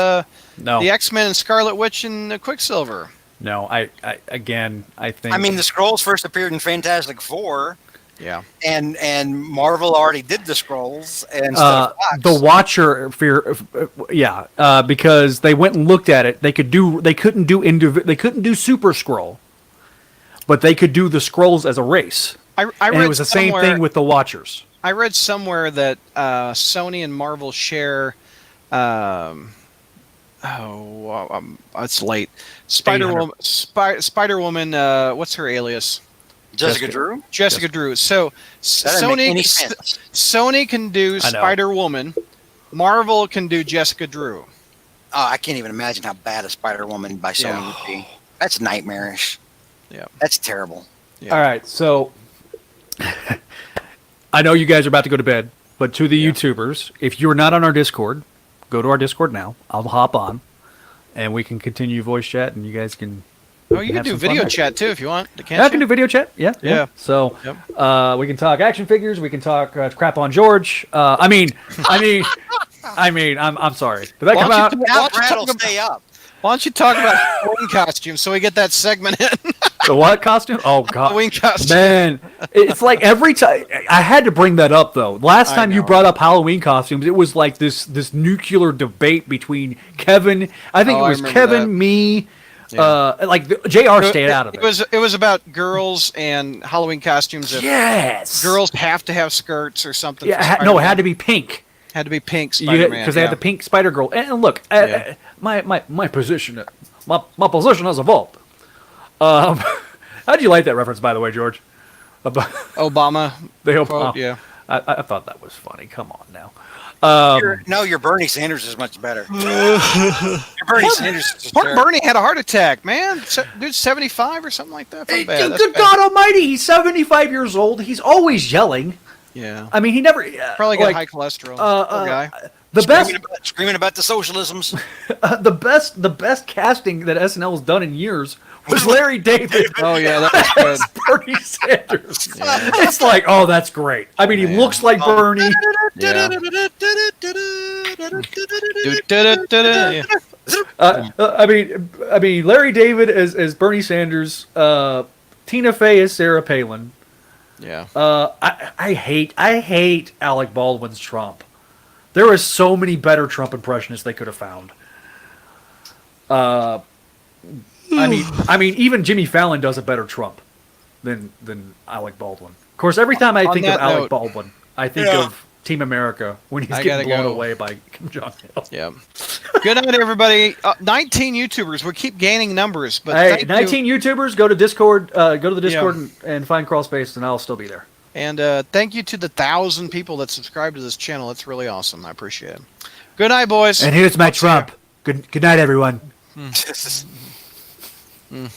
Speaker 2: No,
Speaker 1: the X-Men and Scarlet Witch and Quicksilver.
Speaker 2: no, I think.
Speaker 4: I mean, the Skrulls first appeared in Fantastic Four,
Speaker 1: Yeah.
Speaker 4: and Marvel already did the Skrulls and stuff.
Speaker 2: the Watcher because they went and looked at it. They couldn't do Super Skrull, but they could do the Skrulls as a race.
Speaker 1: I
Speaker 2: And
Speaker 1: read
Speaker 2: it was the same
Speaker 1: somewhere-
Speaker 2: thing with the Watchers.
Speaker 1: I read somewhere that Sony and Marvel share. It's late. Spider-Woman. Spider-Woman. What's her alias?
Speaker 4: Jessica Drew.
Speaker 1: Jessica Drew. So
Speaker 4: That doesn't make any sense.
Speaker 1: Sony can do
Speaker 2: I know.
Speaker 1: Spider-Woman. Marvel can do Jessica Drew.
Speaker 4: Oh, I can't even imagine how bad a Spider Woman by Sony
Speaker 1: Yeah.
Speaker 4: would be. That's nightmarish.
Speaker 1: Yeah.
Speaker 4: That's terrible.
Speaker 1: Yeah.
Speaker 2: All right, so I know you guys are about to go to bed, but to the YouTubers, if you're not on our Discord, go to our Discord now. I'll hop on, and we can continue voice chat, and you guys can.
Speaker 1: Oh, you can
Speaker 2: have
Speaker 1: do
Speaker 2: some fun
Speaker 1: video
Speaker 2: there.
Speaker 1: chat too if you want. Can't
Speaker 2: Yeah, I
Speaker 1: you?
Speaker 2: can do video chat. Yeah.
Speaker 1: Yeah.
Speaker 2: So
Speaker 1: Yep.
Speaker 2: we can talk action figures. We can talk crap on George. I'm sorry. Did that
Speaker 1: Why
Speaker 2: come
Speaker 1: don't
Speaker 2: out?
Speaker 1: you-
Speaker 4: Now
Speaker 1: Why don't you
Speaker 4: Brad will
Speaker 1: talk
Speaker 4: stay up.
Speaker 1: Why don't you talk about Halloween costumes so we get that segment in?
Speaker 2: The what costume? Oh God,
Speaker 1: Halloween costume.
Speaker 2: man! It's like every time I had to bring that up though. Last
Speaker 1: I
Speaker 2: time you
Speaker 1: know.
Speaker 2: brought up Halloween costumes, it was like this nuclear debate between Kevin. I think
Speaker 1: Oh,
Speaker 2: it
Speaker 1: I
Speaker 2: was
Speaker 1: remember
Speaker 2: Kevin,
Speaker 1: that.
Speaker 2: me.
Speaker 1: Yeah.
Speaker 2: JR stayed out of it.
Speaker 1: It was about girls and Halloween costumes. If
Speaker 2: Yes,
Speaker 1: girls have to have skirts or something.
Speaker 2: Yeah,
Speaker 1: for
Speaker 2: no, it
Speaker 1: Spider-Man.
Speaker 2: had to be pink.
Speaker 1: Had to be pink Spider-Man.
Speaker 2: Because they had the pink Spider Girl. And look,
Speaker 1: Yeah.
Speaker 2: my position, my position has evolved. How did you like that reference, by the way, George? About
Speaker 1: Obama
Speaker 2: the
Speaker 1: quote.
Speaker 2: Obama.
Speaker 1: Yeah.
Speaker 2: I thought that was funny. Come on now.
Speaker 4: Your Bernie Sanders is much better. Your Bernie Sanders is
Speaker 1: Poor
Speaker 4: terrible.
Speaker 1: Bernie had a heart attack, man. Dude's 75 or something like that. Felt bad. That's
Speaker 2: Good
Speaker 1: bad.
Speaker 2: God Almighty! He's 75 years old. He's always yelling.
Speaker 1: Yeah.
Speaker 2: I mean, he never
Speaker 1: Probably got
Speaker 2: like,
Speaker 1: high cholesterol.
Speaker 2: uh,
Speaker 1: Poor guy.
Speaker 2: the best
Speaker 4: Screaming about the socialisms.
Speaker 2: the best casting that SNL has done in years was Larry David.
Speaker 1: Oh yeah, that was good.
Speaker 2: Bernie Sanders. It's like, oh, that's great. I mean, he
Speaker 1: Yeah.
Speaker 2: looks like Bernie.
Speaker 1: Yeah. Yeah.
Speaker 2: I mean, Larry David as Bernie Sanders. Tina Fey as Sarah Palin.
Speaker 1: Yeah.
Speaker 2: I hate Alec Baldwin's Trump. There are so many better Trump impressionists they could have found. I mean, even Jimmy Fallon does a better Trump than Alec Baldwin. Of course, every time I
Speaker 1: On
Speaker 2: think of
Speaker 1: that
Speaker 2: Alec
Speaker 1: note-
Speaker 2: Baldwin, I think
Speaker 4: Yeah.
Speaker 2: of Team America when he's
Speaker 1: I
Speaker 2: getting
Speaker 1: gotta
Speaker 2: blown
Speaker 1: go.
Speaker 2: away by Kim Jong Il.
Speaker 1: Yeah. Good night, everybody. 19 YouTubers. We keep gaining numbers, but
Speaker 2: Hey,
Speaker 1: thank you.
Speaker 2: 19 YouTubers, go to Discord. Go to the Discord and find Crawl Space, and I'll still be there.
Speaker 1: And thank you to the 1,000 people that subscribe to this channel. It's really awesome. I appreciate it. Good night, boys.
Speaker 2: And here's my Trump. Good night, everyone.
Speaker 1: Mm.